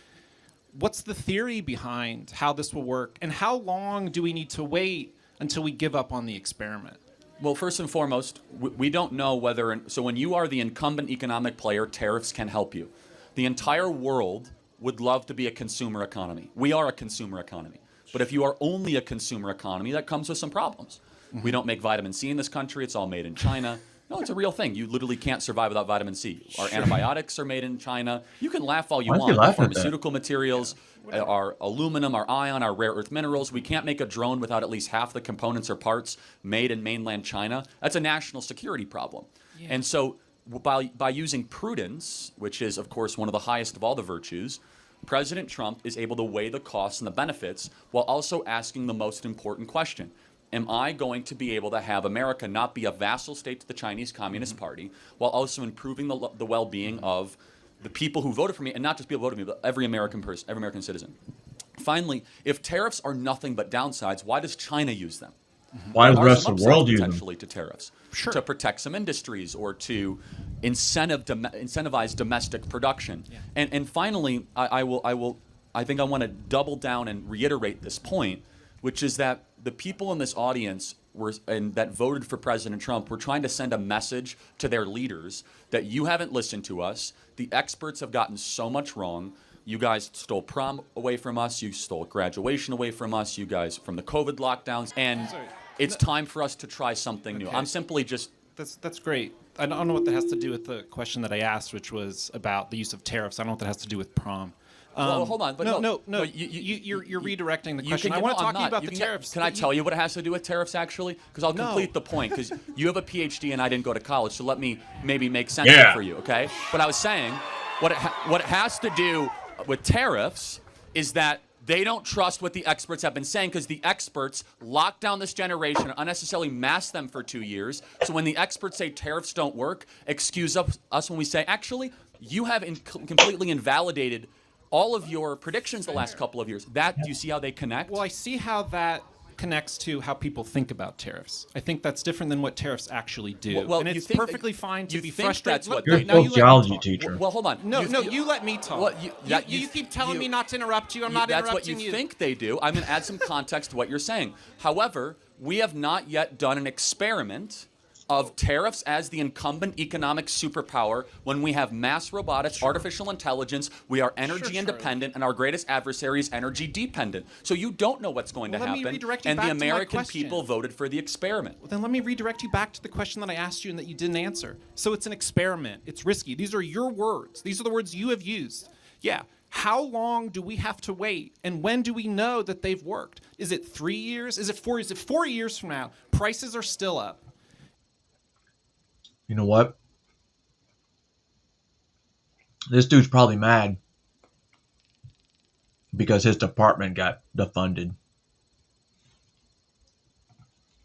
what's the theory behind how this will work, and how long do we need to wait until we give up on the experiment? Well, first and foremost, we don't know whether... So when you are the incumbent economic player, tariffs can help you. The entire world would love to be a consumer economy. We are a consumer economy. But if you are only a consumer economy, that comes with some problems. We don't make vitamin C in this country. It's all made in China. No, it's a real thing. You literally can't survive without vitamin C. Our antibiotics are made in China. You can laugh all you want. Our pharmaceutical materials, our aluminum, our iron, our rare earth minerals. We can't make a drone without at least half the components or parts made in mainland China. That's a national security problem. And so by using prudence, which is, of course, one of the highest of all the virtues, President Trump is able to weigh the costs and the benefits while also asking the most important question. Am I going to be able to have America not be a vassal state to the Chinese Communist Party while also improving the well-being of the people who voted for me, and not just people who voted for me, but every American person, every American citizen? Finally, if tariffs are nothing but downsides, why does China use them? Why does the rest of the world use them? Potentially to tariffs, to protect some industries or to incentivize domestic production. And finally, I think I want to double down and reiterate this point, which is that the people in this audience that voted for President Trump were trying to send a message to their leaders that you haven't listened to us. The experts have gotten so much wrong. You guys stole prom away from us. You stole graduation away from us. You guys from the COVID lockdowns. And it's time for us to try something new. I'm simply just... That's great. I don't know what that has to do with the question that I asked, which was about the use of tariffs. I don't know what that has to do with prom. Well, hold on. But no. You're redirecting the question. I want to talk to you about the tariffs. Can I tell you what it has to do with tariffs, actually? Because I'll complete the point. Because you have a PhD and I didn't go to college, so let me maybe make sense of it for you, okay? But I was saying, what it has to do with tariffs is that they don't trust what the experts have been saying, because the experts locked down this generation, unnecessarily masked them for 2 years. So when the experts say tariffs don't work, excuse us when we say, actually, you have completely invalidated all of your predictions the last couple of years. Do you see how they connect? Well, I see how that connects to how people think about tariffs. I think that's different than what tariffs actually do. Well, and you it's think perfectly fine to you be think frustrated. that's what You're a now you let me sociology talk. teacher. Well, hold on. No, you let me talk. Well, you keep telling me not to interrupt you. I'm not that's interrupting what you think they do. I'm going to add some context to what you're saying. However, we have not yet done an experiment of tariffs as the incumbent economic superpower when we have mass robotics, artificial intelligence, we are energy independent, and our greatest adversary is energy dependent. So you don't know what's going to Let me happen, redirect you and back the to my American question. people voted for the experiment. Well, then let me redirect you back to the question that I asked you and that you didn't answer. So it's an experiment. It's risky. These are your words. These are the words you have used. Yeah. How long do we have to wait? And when do we know that they've worked? Is it 3 years? Is it 4 years? Is it 4 years from now? Prices are still up. You know what? This dude's probably mad because his department got defunded.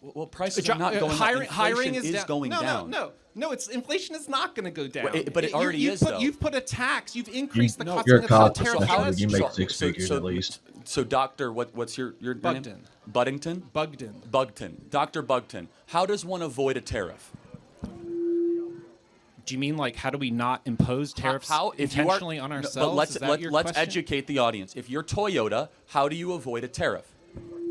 Well, prices are not going up. Hiring Inflation is going down. No. It's inflation is not going to go down. But it already is, though. You've put a tax. You've increased the cost You're of a the cost tariff. professional. You make six figures at least. So, Doctor, what's your Bugden. name? Buddington? Bugden. Dr. Bugden. How does one avoid a tariff? Do you mean like how do we not impose tariffs intentionally on ourselves? But let's educate the audience. If you're Toyota, how do you avoid a tariff?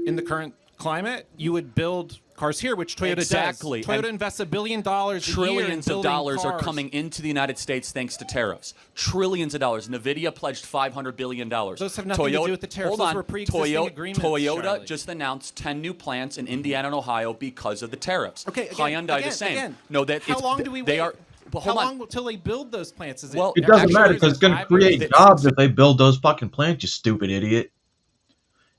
In the current climate, you would build cars here, which Toyota Exactly. does. Toyota invests $1 billion a year in Trillions of building dollars are cars. coming into the United States thanks to tariffs. Trillions of dollars. NVIDIA pledged $500 billion. Those have nothing to do with the tariffs. Hold Those on. were pre-existing agreements, Toyota Charlie. just announced 10 new plants in Indiana and Ohio because of the tariffs. Okay, Hyundai the same. No, that how long do we they wait? are. But How hold on. long until they build those plants? Is It doesn't matter because it's going to create jobs if they build those fucking plants, you stupid idiot.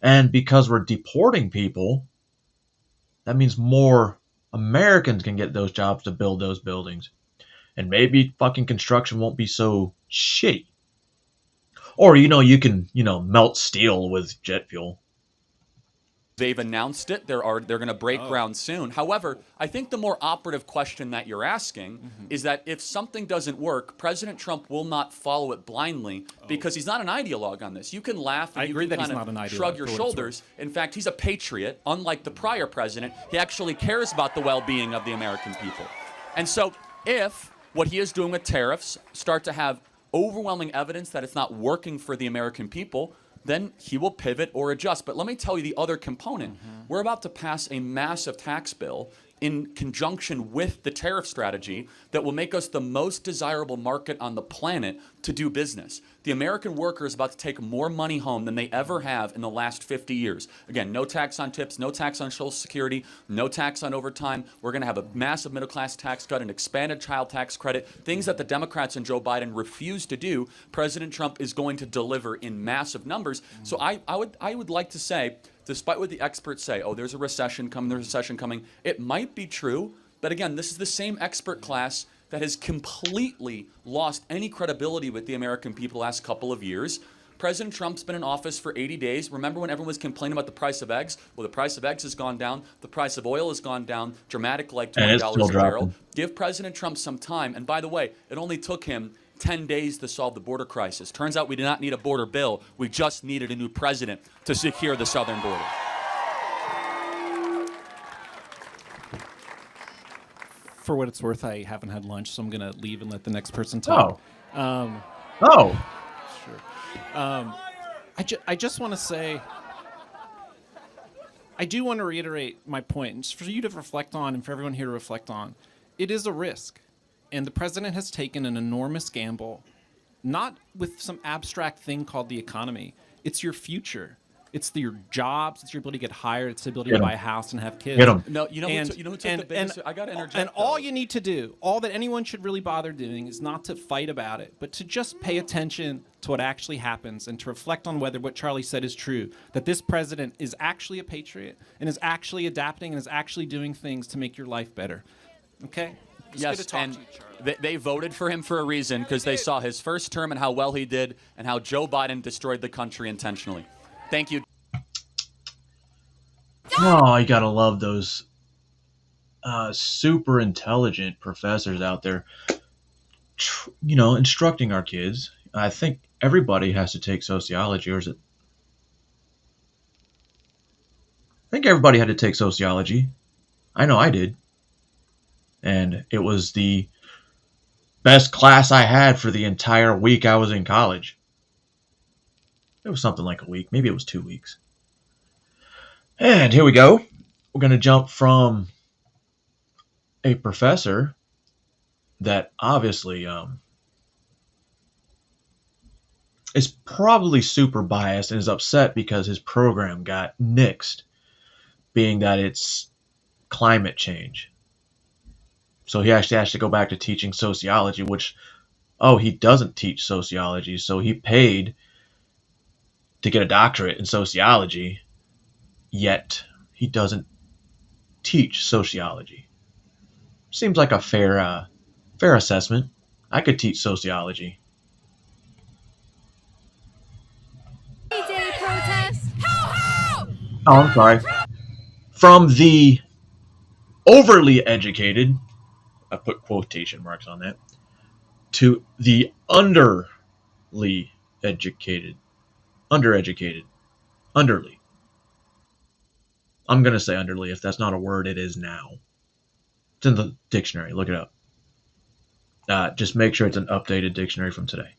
And because we're deporting people, that means more Americans can get those jobs to build those buildings. And maybe fucking construction won't be so shitty. Or, you can, melt steel with jet fuel. They've announced it. They're going to break ground soon. However, I think the more operative question that you're asking is that if something doesn't work, President Trump will not follow it blindly because he's not an ideologue on this. You can laugh and you can kind of shrug your shoulders. In fact, he's a patriot. Unlike the prior president, he actually cares about the well-being of the American people. And so if what he is doing with tariffs start to have overwhelming evidence that it's not working for the American people, then he will pivot or adjust. But let me tell you the other component. We're about to pass a massive tax bill in conjunction with the tariff strategy that will make us the most desirable market on the planet to do business. The American worker is about to take more money home than they ever have in the last 50 years. Again, no tax on tips, no tax on Social Security, no tax on overtime. We're going to have a massive middle-class tax cut, an expanded child tax credit, things that the Democrats and Joe Biden refuse to do. President Trump is going to deliver in massive numbers. So I would like to say, despite what the experts say, there's a recession coming, it might be true, but again, this is the same expert class that has completely lost any credibility with the American people the last couple of years. President Trump's been in office for 80 days. Remember when everyone was complaining about the price of eggs? Well, the price of eggs has gone down. The price of oil has gone down dramatically, like $20 a barrel. Give President Trump some time. And by the way, it only took him 10 days to solve the border crisis. Turns out we did not need a border bill. We just needed a new president to secure the southern border. For what it's worth, I haven't had lunch, so I'm going to leave and let the next person talk. Sure. I just want to say, I do want to reiterate my point, and just for you to reflect on and for everyone here to reflect on. It is a risk, and the president has taken an enormous gamble, not with some abstract thing called the economy. It's your future. It's your jobs. It's your ability to get hired. It's the ability to buy a house and have kids. Get 'em. No, who took the biggest? I got to interject. And all you need to do, all that anyone should really bother doing, is not to fight about it, but to just pay attention to what actually happens and to reflect on whether what Charlie said is true. That this president is actually a patriot and is actually adapting and is actually doing things to make your life better. Okay? Yes, and they voted for him for a reason because they saw his first term and how well he did and how Joe Biden destroyed the country intentionally. Thank you. Oh, you gotta love those super intelligent professors out there, instructing our kids. I think everybody has to take sociology, or is it? think everybody had to take sociology. I know I did. And it was the best class I had for the entire week I was in college. It was something like a week. Maybe it was 2 weeks. And here we go. We're going to jump from a professor that obviously is probably super biased and is upset because his program got nixed, being that it's climate change. So he actually has to go back to teaching sociology, which, he doesn't teach sociology, so he paid to get a doctorate in sociology, yet he doesn't teach sociology. Seems like a fair assessment. I could teach sociology. Oh, I'm sorry. From the overly educated, I put quotation marks on that, to the underly educated. Undereducated. Underly. I'm going to say underly. If that's not a word, it is now. It's in the dictionary. Look it up. Just make sure it's an updated dictionary from today.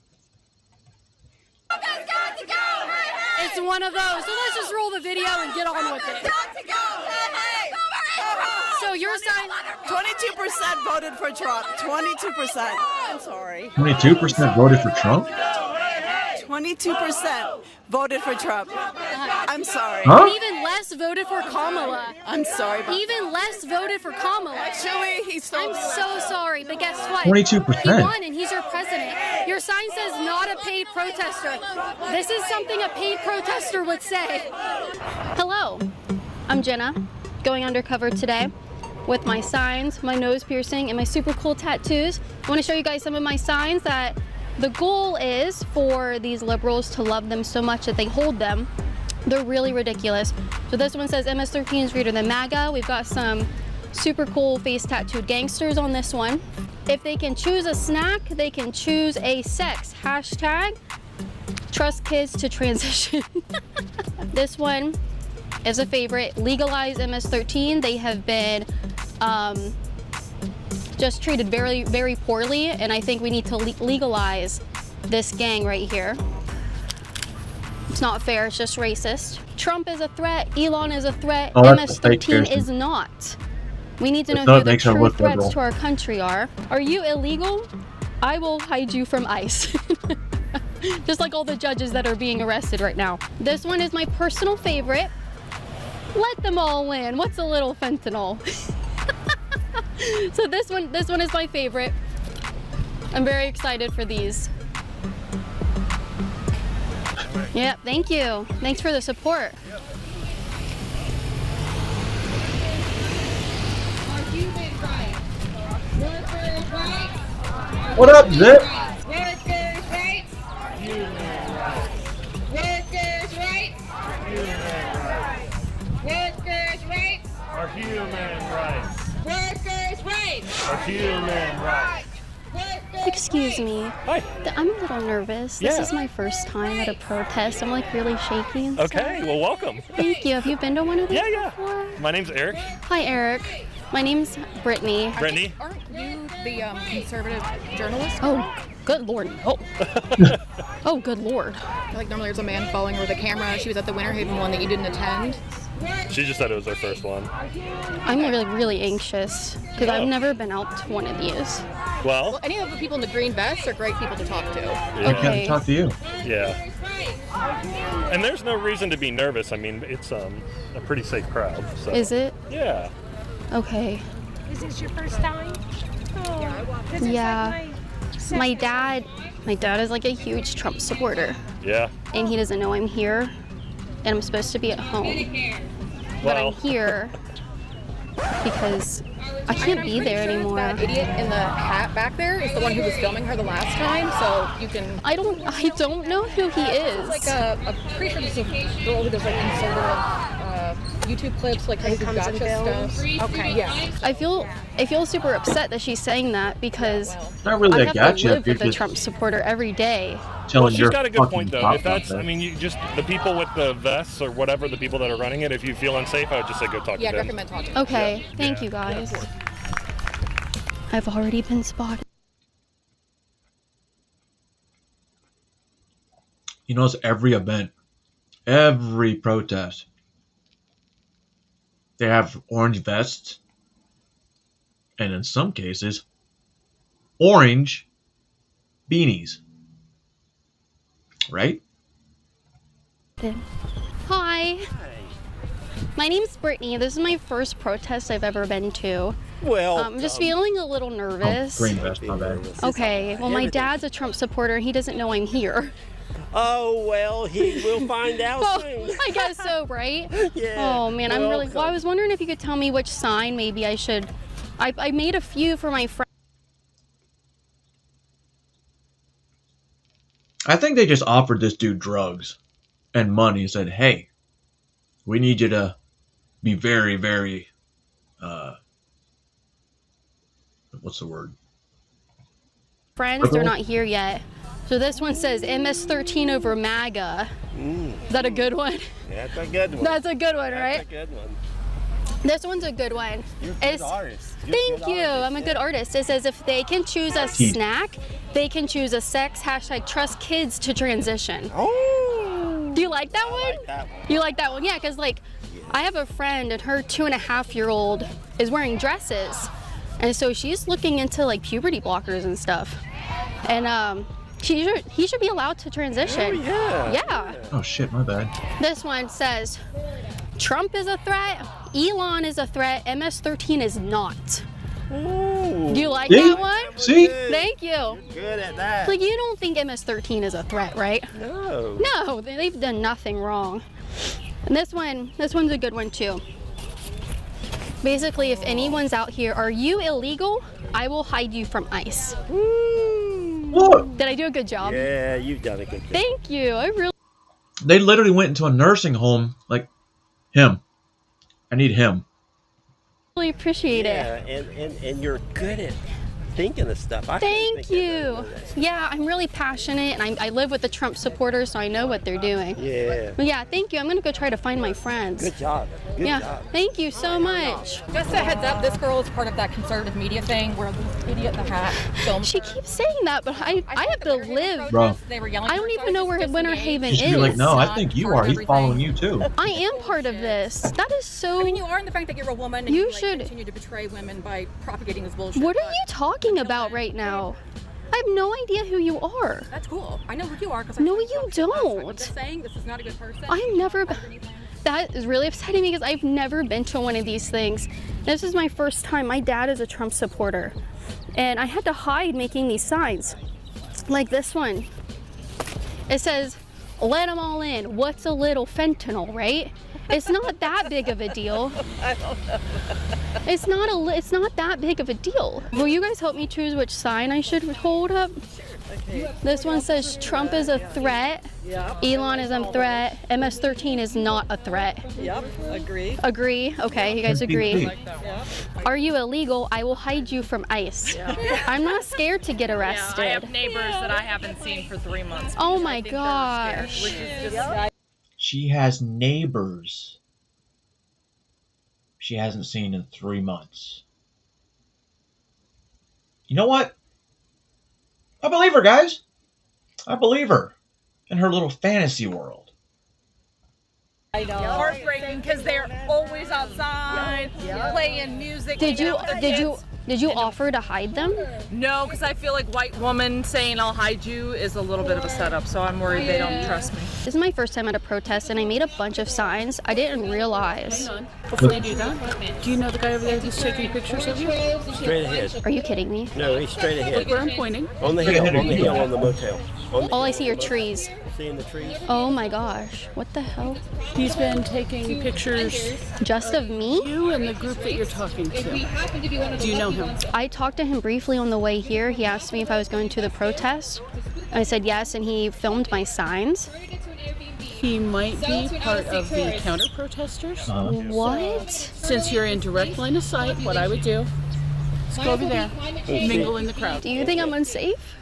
It's one of those. So let's just roll the video and get on with it. So your sign, 22% voted for Trump. 22%. I'm sorry. 22% voted for Trump? 22% voted for Trump. I'm sorry. Huh? And even less voted for Kamala. I'm sorry. Even less voted for Kamala. Actually, I'm so sorry, but guess what? 22%. He won and he's your president. Your sign says not a paid protester. This is something a paid protester would say. Hello, I'm Jenna, going undercover today with my signs, my nose piercing, and my super cool tattoos. I want to show you guys some of my signs that the goal is for these liberals to love them so much that they hold them. They're really ridiculous. So this one says MS-13 is greater than MAGA. We've got some super cool face tattooed gangsters on this one. If they can choose a snack, they can choose a sex. Hashtag trust kids to transition. This one is a favorite. Legalize MS-13. They have been just treated very, very poorly, and I think we need to legalize this gang right here. It's not fair, it's just racist. Trump is a threat, Elon is a threat, MS-13 is not. We need to know who the true threats to our country are. Are you illegal? I will hide you from ICE. Just like all the judges that are being arrested right now. This one is my personal favorite. Let them all in. What's a little fentanyl? So this one is my favorite. I'm very excited for these. Yeah, thank you. Thanks for the support. What up, Zip? Workers' rights. Workers' rights. Workers' rights. Our human rights. Workers' rights. Our human rights. Excuse me. Hi. I'm a little nervous. This is my first time at a protest. I'm like really shaky and Okay, stuff. well, welcome. Thank you. Have you been to one of these before? My name's Eric. Hi, Eric. My name's Brittany. Brittany. Aren't you the conservative journalist? Oh, good lord. Oh. Oh, good lord. Like normally there's a man following her with a camera. She was at the Winter Haven one that you didn't attend. She just said it was her first one. I'm really, really anxious because I've never been out to one of these. Well, any of the people in the green vests are great people to talk to. Yeah. Okay. Talk to you. Yeah. And there's no reason to be nervous. I mean, it's a pretty safe crowd. So. Is it? Yeah. Okay. Is this your first time? Oh, yeah. My dad is like a huge Trump supporter. Yeah. And he doesn't know I'm here, and I'm supposed to be at home. But I'm here because I can't be there anymore. That idiot in the hat back there is the one who was filming her the last time, so you can... I don't know who he is. It's like a pretty sure this is a girl who does like conservative YouTube clips, like kind of gotcha stuff. Okay. Yeah. I feel super upset that she's saying that because Not really I a have gotcha. to live with a You're Trump supporter every day. telling She's your got a good fucking point though. top If that's, out I there. mean, you just the people with the vests or whatever, the people that are running it. If you feel unsafe, I would just say go talk Yeah, to I'd them. recommend talking to them. Okay, thank you guys. I've already been spotted. You notice every event, every protest, they have orange vests, and in some cases, orange beanies. Right? Hi. My name's Brittany. This is my first protest I've ever been to. Well, I'm just feeling a little nervous. Green vest, my bad. Okay, well, my dad's a Trump supporter. He doesn't know I'm here. Oh, well, he will find out Well, soon. I guess so, right? Yeah. Oh, man, I'm really... Well, I welcome. was wondering if you could tell me which sign maybe I should... I made a few for my friends. I think they just offered this dude drugs and money and said, hey, we need you to be very, very, what's the word? Friends, they're not here yet. So this one says MS-13 over MAGA. Is that a good one? That's a good one. That's a good one, right? That's a good one. This one's a good one. You're a good artist. You're a Thank good you. artist, I'm a good artist. It says if they can choose a snack, they can choose a sex, #trust kids to transition. Oh. Do you like that one? like that one. You like that one? Yeah, because like I have a friend and her 2.5-year-old is wearing dresses. And so she's looking into like puberty blockers and stuff. And he should be allowed to transition. Oh, yeah. Yeah. Oh, shit, my bad. This one says, Trump is a threat, Elon is a threat, MS-13 is not. Ooh. Do you like See? that one? See? Thank you. You're good at that. Like, you don't think MS-13 is a threat, right? No. No, they've done nothing wrong. And this one's a good one too. Basically, if anyone's out here, are you illegal? I will hide you from ICE. Look, Did I do a good job? Yeah, you've done a good job. Thank you. I really they literally went into a nursing home like him. I need him. appreciate it. Yeah, and you're good at thinking of stuff. I couldn't Thank think of you. none of that. Yeah, I'm really passionate, and I live with the Trump supporters, so I know what they're doing. Yeah. But yeah, thank you. I'm gonna go try to find my friends. Good job. Good Yeah, job. thank you so much. Just a heads up, this girl is part of that conservative media thing where this idiot in the hat filmed. She keeps saying that, but I have to live. Bro. They were yelling. I don't even know where Winter Haven You should is. be like, no, I think you are. He's following you too. I am part of this. That is so. I mean, you are in the fact that you're a woman and You you like, should- continue to betray women by propagating this bullshit. What are you talking about right now? I have no idea who you are. That's cool. I know who you are because No, you don't. I'm just saying this is not a good person. I've never. That is really upsetting me because I've never been to one of these things. This is my first time. My dad is a Trump supporter, and I had to hide making these signs, like this one. It says, "Let them all in. What's a little fentanyl?" Right? It's not that big of a deal. It's not that big of a deal. Will you guys help me choose which sign I should hold up? This one says Trump is a threat. Elon is a threat. MS-13 is not a threat. Yep, agree. Agree? Okay, you guys agree. Are you illegal? I will hide you from ICE. I'm not scared to get arrested. I have neighbors that I haven't seen for 3 months. Oh because my I think they're scared, gosh. which is just She has neighbors she hasn't seen in 3 months. You know what? I believe her, guys. I believe her in her little fantasy world. I know. Heartbreaking because they're always outside playing music. Did hanging you out with their did you kids. did you offer to hide them? No, because I feel like white woman saying I'll hide you is a little bit of a setup, so I'm worried they don't trust me. This is my first time at a protest, and I made a bunch of signs. I didn't realize. Hang on. Before you do that, do you know the guy over there who's taking pictures of you? Straight ahead. Are you kidding me? No, he's straight ahead. Look where I'm pointing. On the hill, on the motel. All I see are trees. Seeing the trees? Oh my gosh. What the hell? He's been taking pictures just of me? You and the group that you're talking to. Do you know him? I talked to him briefly on the way here. He asked me if I was going to the protest. I said yes, and he filmed my signs. He might be part of the counter-protesters. What? Since you're in direct line of sight, what I would do is go over there, mingle in the crowd. Do you think I'm unsafe?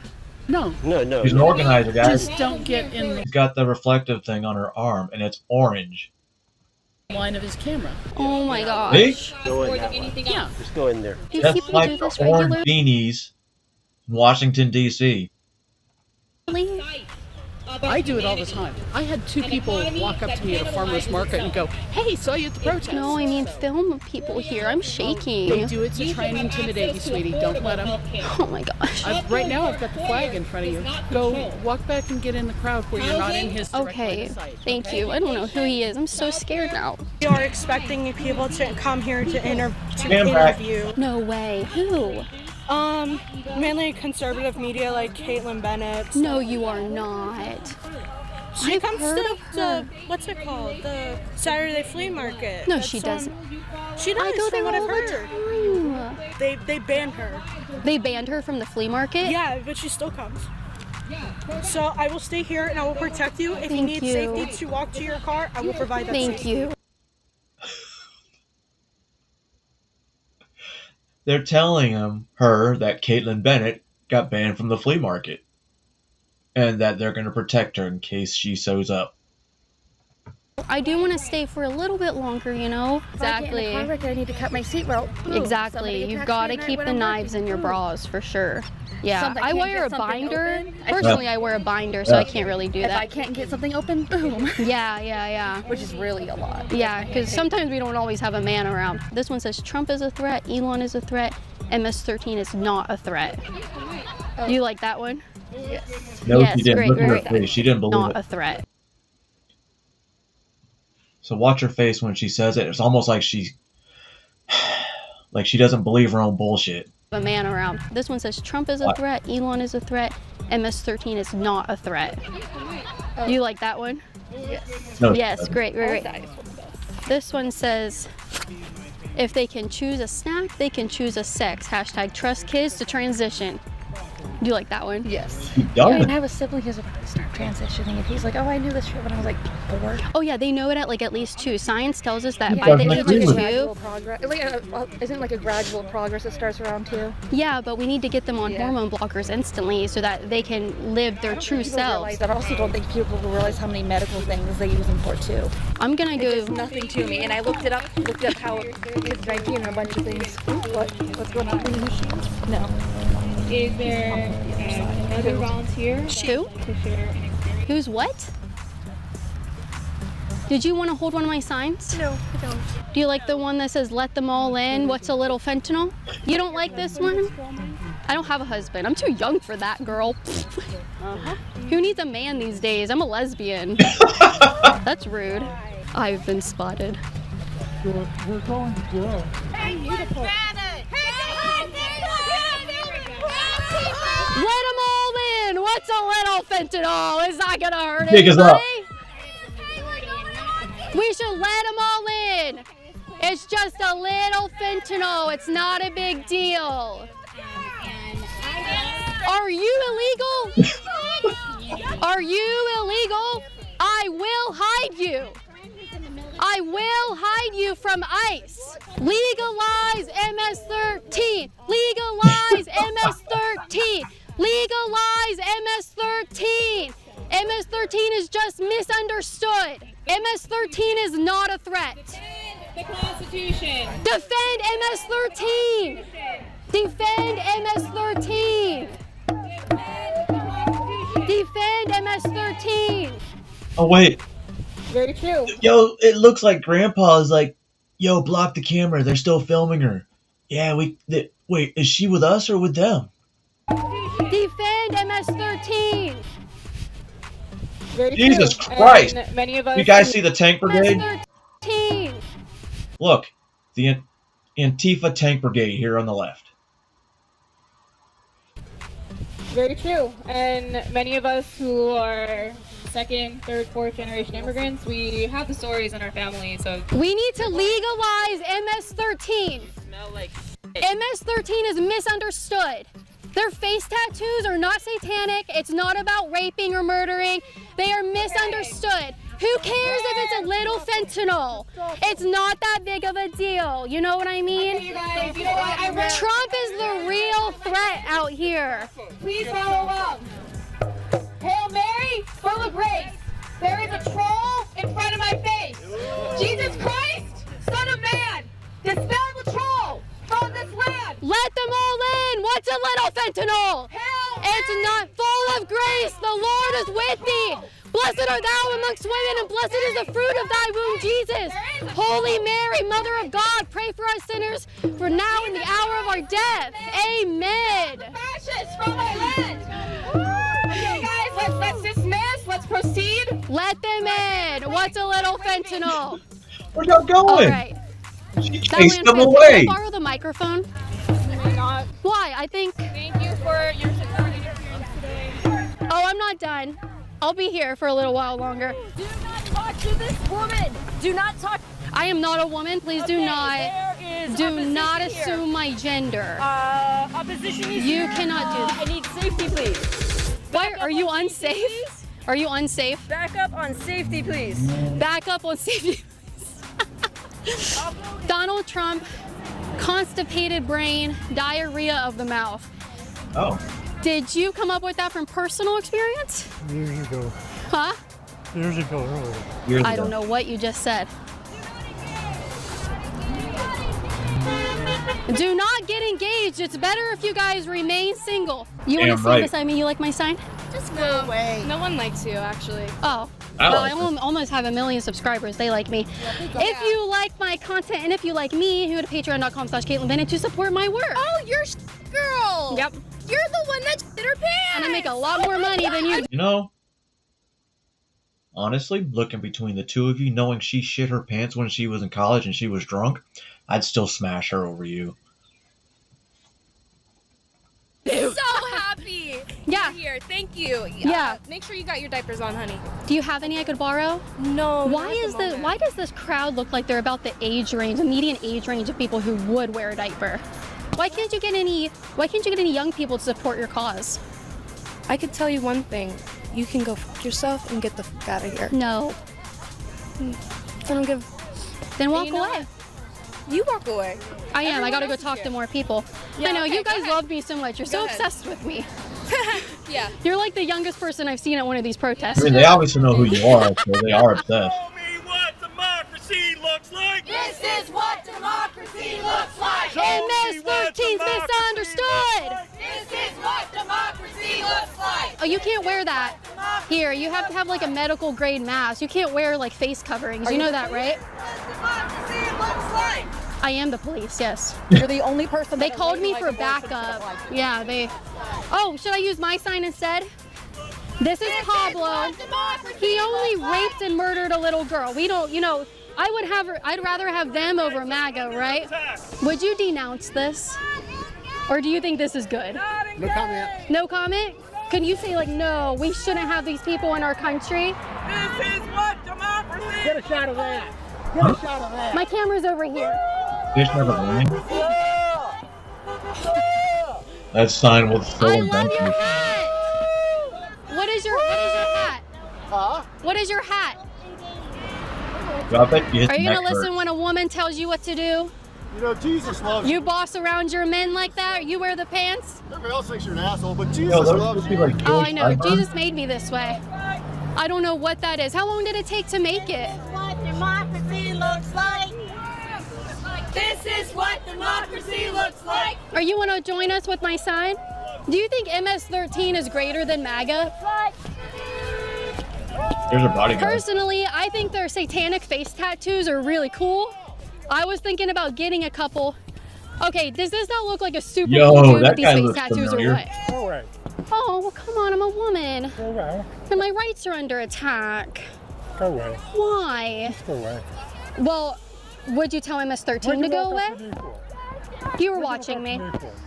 No. He's an organizer, guys. Just don't get in the He's got the reflective thing on her arm, and it's orange. line of his camera. Oh my gosh. Go in that one. Yeah. Just go in there. Do Just people like do the this orange regularly? beanies in Washington, D.C. I do it all the time. I had 2 people walk up to me at a farmer's market and go, "Hey, saw you at the protest." No, I mean film people here. I'm shaking. They do it to try and intimidate you, sweetie. Don't let them. Oh my gosh. Right now, I've got the flag in front of you. Go walk back and get in the crowd where you're not in his direct line Okay, of sight. thank you. I don't know who he is. I'm so scared now. We are expecting people to come here to Stand back. interview. No way. Who? Mainly conservative media like Caitlin Bennett. No, you are not. She I've comes heard to of her. what's it called? The Saturday flea market. No, That's, she doesn't. She does. I go from there what all I've the heard. time. They banned her. They banned her from the flea market? Yeah, but she still comes. So I will stay here and I will protect you. If you Thank need you. safety to walk to your car, I will provide that Thank safety. you. They're telling her that Caitlin Bennett got banned from the flea market, and that they're going to protect her in case she shows up. I do want to stay for a little bit longer, you know? Exactly. I need to cut my seatbelt. Exactly. You've got to keep the knives in your bras for sure. Yeah. Something- I can't wear get a something binder. open. Personally, I wear a binder, so I can't really do If that. I can't get something open, boom. Yeah. Which is really a lot. Yeah, because sometimes we don't always have a man around. This one says Trump is a threat, Elon is a threat, MS-13 is not a threat. Do you like that one? Yes. No, Yes, she didn't. great, Look at her great. face. She didn't believe Not it. a threat. So watch her face when she says it. It's almost like she doesn't believe her own bullshit. A man around. This one says Trump is a What? threat, Elon is a threat, MS-13 is not a threat. Do you like that one? Yes. No, Yes, great. Both Great. This one says, if they can choose a snack, they can choose a sex. Hashtag trust kids to transition. Do you like that one? Yes. She Yeah, doesn't. and I have a sibling who's about to start transitioning, and he's like, "Oh, I knew this shit when I was like 4." Oh yeah, they know it at like at least 2. Science tells us that Yeah, by the Doesn't age agree of with 2. gradual progress. It's like isn't it like a gradual progress that starts around 2? Yeah, but we need to get them on Yeah. hormone blockers instantly so that they can live their true People selves. realize that. I also don't think people realize how many medical things they use them for too. I'm gonna It's go. nothing to me, and I looked up how it's 19 and a bunch of things. Ooh, what's going on? No. Is there another volunteer? Who? To share. Who's what? Did you want to hold one of my signs? No, I don't. Do you like the one that says "Let them all in"? What's a little fentanyl? You don't like this one? I don't have a husband. I'm too young for that, girl. Who needs a man these days? I'm a lesbian. That's rude. I've been spotted. We're going to jail. Let them all in. What's a little fentanyl? It's not gonna hurt Pick us up. anybody. We should let them all in. It's just a little fentanyl. It's not a big deal. Are you illegal? Are you illegal? I will hide you. I will hide you from ICE. Legalize MS-13. Legalize MS-13. Legalize MS-13. MS-13 is just misunderstood. MS-13 is not a threat. The Constitution. Defend MS-13. Defend MS-13. Defend MS-13. Oh wait, Very true. yo, it looks like Grandpa is like, yo, block the camera. They're still filming her. Yeah, wait, is she with us or with them? Defend MS-13. Very Jesus true. Christ! And many of us. You guys see the tank brigade? MS-13. Look, the Antifa tank brigade here on the left. Very true. And many of us who are second, third, fourth generation immigrants, we have the stories in our families of. We need to legalize MS-13. MS-13 is misunderstood. Their face tattoos are not satanic. It's not about raping or murdering. They are misunderstood. Who cares if it's a little fentanyl? It's not that big of a deal. You know what I mean? Okay, you guys, you know what? Trump is the real threat out here. Please follow along. Hail Mary, full of grace. There is a troll in front of my face. Jesus Christ, Son of Man, dispel the troll from this land. Let them all in. What's a little fentanyl? It's not full of grace. The Lord is with thee. Blessed art thou amongst women, and blessed is the fruit of thy womb, Jesus. Holy Mary, Mother of God, pray for us sinners, for now in the hour of our death. Amen. Fascists from my land. Okay, guys, let's dismiss. Let's proceed. Let them in. What's a little fentanyl? Where y'all going? All right. She That chased them Can away. I borrow the microphone? Maybe not. Why? I think. Thank you for your support and appearance today. Oh, I'm not done. I'll be here for a little while longer. Do not talk to this woman. Do not talk. I am not a woman. Please do not. Do not here. assume my gender. Opposition is You here. cannot do that. I need safety, please. Why are you unsafe? Are you unsafe? Back up on safety, please. Back up on safety. Donald Trump, constipated brain, diarrhea of the mouth. Oh. Did you come up with that from personal experience? Years ago. Huh? Years ago, earlier. I don't know what you just said. Do not get engaged. It's better if you guys remain single. You want to Damn stand right. beside me? You like my sign? Just go away. No one likes you, actually. Oh. I Well, like I almost have 1 million subscribers. They like me. If you like my content and if you like me, you go to patreon.com/Caitlin Bennett to support my work. Oh, you're girl. Yep. You're the one that shit her pants. And I make a lot more money than you. You know, honestly, looking between the two of you, knowing she shit her pants when she was in college and she was drunk, I'd still smash her over you. So happy. Yeah. You're here. Thank you. Yeah. Make sure you got your diapers on, honey. Do you have any I could borrow? No. Why does this crowd look like they're about the age range, the median age range of people who would wear a diaper? Why can't you get any young people to support your cause? I could tell you one thing. You can go fuck yourself and get the fuck out of here. No. I don't give. Then walk You know away. You walk away. I am. Everyone I gotta go else is talk here. to more people. Yeah, I know, okay, you go guys ahead. love me so much. You're so Go ahead. obsessed with me. Yeah. You're like the youngest person I've seen at one of these I protests. mean, they obviously know who you are, so they are obsessed. What democracy looks like. This is what democracy looks like. MS-13's misunderstood. This is what democracy looks like. Oh, you can't wear that. Here, you have to have like a medical grade mask. You can't wear like face coverings. You know that, right? Democracy looks like. I am the police, yes. You're the only person. They that called me like for abortion should backup. apply to. Yeah, they. Oh, should I use my sign instead? This is Pablo. He only raped and murdered a little girl. We don't, I'd rather have them over MAGA, right? Would you denounce this? Or do you think this is good? No comment. No comment? Can you say like, no, we shouldn't have these people in our country? This is what democracy. Get a shot of that. Get a shot of that. My camera's over here. Fish never blind. That sign was so I love your inventive. hat. What is your hat? Huh? What is your hat? I bet you his Are you gonna neck listen hurts. when a woman tells you what to do? You know, Jesus loves you. You boss around your men like that? You wear the pants? Everybody else thinks you're an asshole, but Jesus Yo, those loves would be you. like Oh, George I know. Cyber. Jesus made me this way. I don't know what that is. How long did it take to make it? What democracy looks like. This is what democracy looks like. Are you want to join us with my sign? Do you think MS-13 is greater than MAGA? There's a bodyguard. Personally, I think their satanic face tattoos are really cool. I was thinking about getting a couple. Okay, does this not look like a super Yo, cool dude that with these guy face looks tattoos familiar. or what? Go away. Oh, well, come on, I'm a woman. Go away. And my rights are under attack. Go away. Why? Go away. Well, would you tell MS-13 to go away? You were watching me.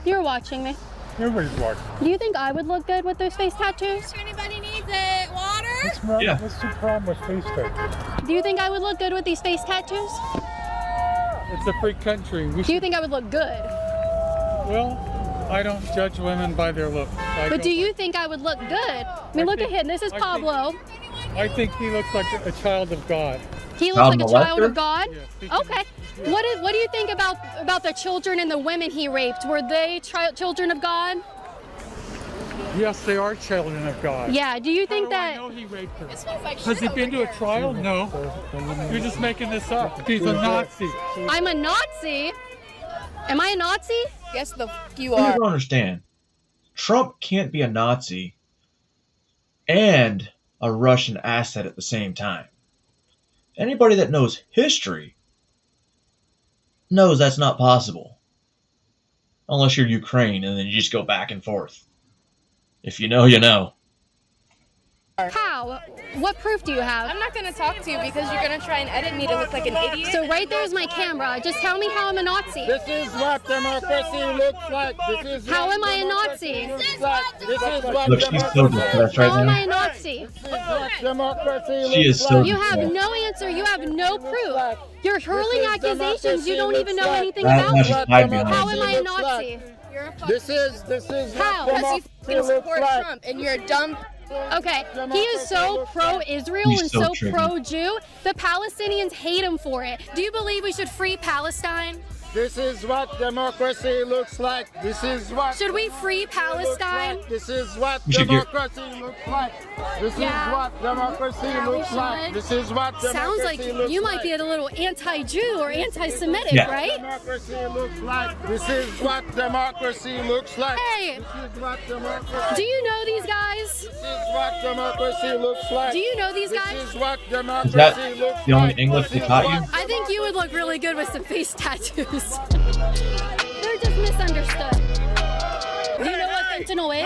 You were watching me. Everybody's watching. Do you think I would look good with those face tattoos? If anybody needs it, water. Yeah. What's the problem with face tattoos? Do you think I would look good with these face tattoos? It's a free country. Do you think I would look good? Well, I don't judge women by their looks. But do you think I would look good? I mean, look at him. This is Pablo. I think he looks like a child of God. He looks like a child of God? Okay. What do you think about the children and the women he raped? Were they children of God? Yes, they are children of God. Yeah. Do you think that? I know he raped her. Has he been to a trial? No. You're just making this up. He's a Nazi. I'm a Nazi? Am I a Nazi? Yes, the you You don't understand. Trump can't be a Nazi and a Russian asset at the same time. Anybody that knows history knows that's not possible. Unless you're Ukraine and then you just go back and forth. If you know, you know. How? What proof do you have? I'm not going to talk to you because you're going to try and edit me to look like an idiot. So right there's my camera. Just tell me how I'm a Nazi. This is what democracy looks like. This is how am I a Nazi? This is what Look, she's so depressed right How am I now. a Nazi? She is so You have depressed. no answer. You have no proof. You're hurling accusations you don't even know anything Now about. she's hiding behind How it. am I a Nazi? This is How? Because you support Trump and you're a dumb. Okay, he is so pro-Israel He's and so so triggered. pro-Jew. The Palestinians hate him for it. Do you believe we should free Palestine? This is what democracy looks like. This is what. Should we free Palestine? This is what We should get- democracy looks like. This Yeah. is what democracy Yeah, we looks like. should. This is what democracy Sounds like looks you might like. be a little anti-Jew or anti-Semitic, Yeah. right? Democracy looks like. This is what democracy looks like. Hey, This is what democracy. do you know these guys? This is what democracy looks like. Do you know these guys? This is what Is democracy that looks the only like. English they taught you? I think you would look really good with some face tattoos. They're just misunderstood. Do you know what fentanyl is?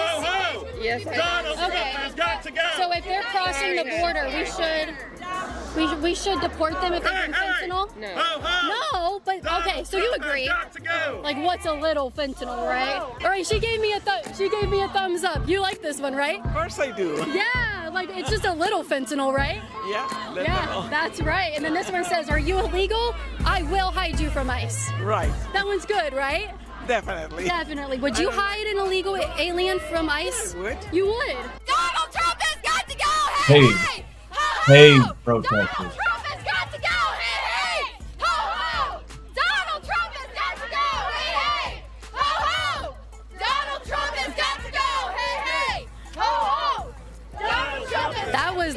Yes, Okay. So if they're crossing the border, we should deport them if they bring fentanyl? No, but okay, so you agree. Like what's a little fentanyl, right? All right, she gave me a thumbs up. You like this one, right? Of course I do. Yeah, like it's just a little fentanyl, right? Yeah. That's right. And then this one says, "Are you illegal? I will hide you from ICE." Right. That one's good, right? Definitely. Definitely. Would you hide an illegal alien from ICE? I would. You would. Donald Trump has got to go! Hey, hey, protesters. Trump has got to go! Hey, hey! Ho, ho! Donald Trump has got to go! Hey, hey! Ho, ho! Donald Trump has got to go! Hey, hey! Ho, ho! Donald Trump has That was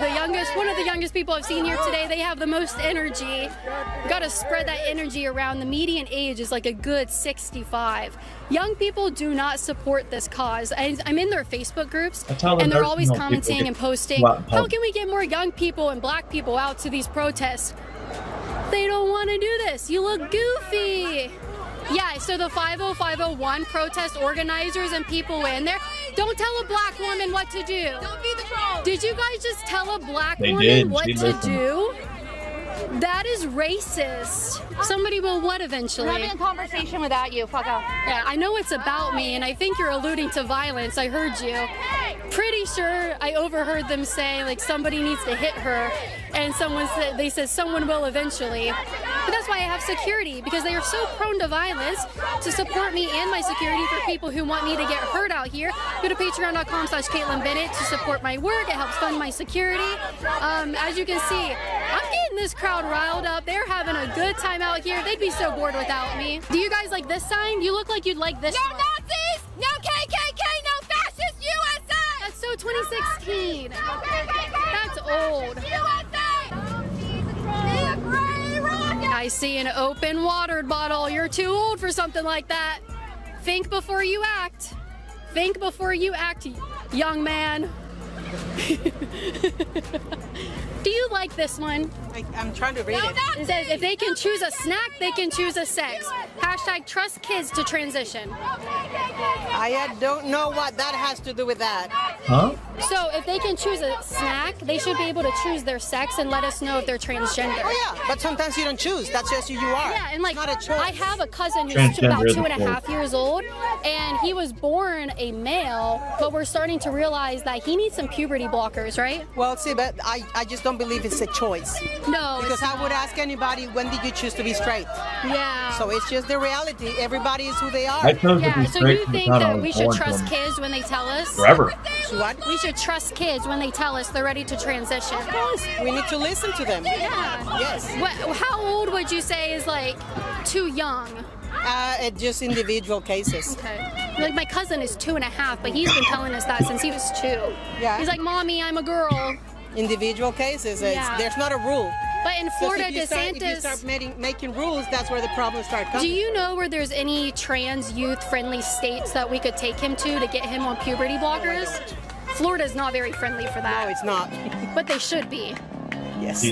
one of the youngest people I've seen here today. They have the most energy. We gotta spread that energy around. The median age is like a good 65. Young people do not support this cause. I'm in their Facebook groups, I tell them and they're there's always no people commenting get and posting, go out in how public. can we get more young people and black people out to these protests? They don't want to do this. You look goofy. Yeah, so the 50501 protest organizers and people in there, don't tell a black woman what to do. Don't be the troll! Did you guys just tell a black They woman did. what She to listened. do? That is racist. Somebody will what eventually? I'm having a conversation without you. Fuck off. Yeah, I know it's about me, and I think you're alluding to violence. I heard you. Pretty sure I overheard them say like somebody needs to hit her, and they said someone will eventually. But that's why I have security, because they are so prone to violence. To support me and my security for people who want me to get hurt out here, go to patreon.com/Caitlin Bennett to support my work. It helps fund my security. As you can see, I'm getting this crowd riled up. They're having a good time out here. They'd be so bored without me. Do you guys like this sign? You look like you'd like this No one. Nazis! No KKK! No fascist USA! That's so 2016. No KKK! That's old. I see an open water bottle. You're too old for something like that. Think before you act. Think before you act, young man. Do you like this one? I'm trying to read it. It says, if they can choose a snack, they can choose a sex. Hashtag trust kids to transition. I don't know what that has to do with that. Huh? So if they can choose a snack, they should be able to choose their sex and let us know if they're transgender. Oh yeah, but sometimes you don't choose. That's just who you are. Yeah, and like Not a choice. I have a cousin who's Transgender about is a 2.5 years old, and he was born a male, but we're starting to realize that he needs some puberty blockers, right? Well, see, but I just don't believe it's a choice. No, Because it's I would not. ask anybody, when did you choose to be straight? Yeah. So it's just the reality. Everybody is who they are. I chose to Yeah, be so straight you from the think time I that was we should born trust from kids when they tell us? forever. What? We should trust kids when they tell us they're ready to transition. Of course, we need to listen to them. Yeah. Yes. How old would you say is like too young? Just individual cases. Okay. Like my cousin is 2.5, but he's been telling us that since he was 2. Yeah. He's like, Mommy, I'm a girl. Individual cases. Yeah. There's not a rule. But in Because Florida, if you DeSantis. start making rules, that's where the problems start coming. Do you know where there's any trans youth friendly states that we could take him to get him on puberty blockers? Florida's not very friendly for that. No, it's not. But they should be. Yes.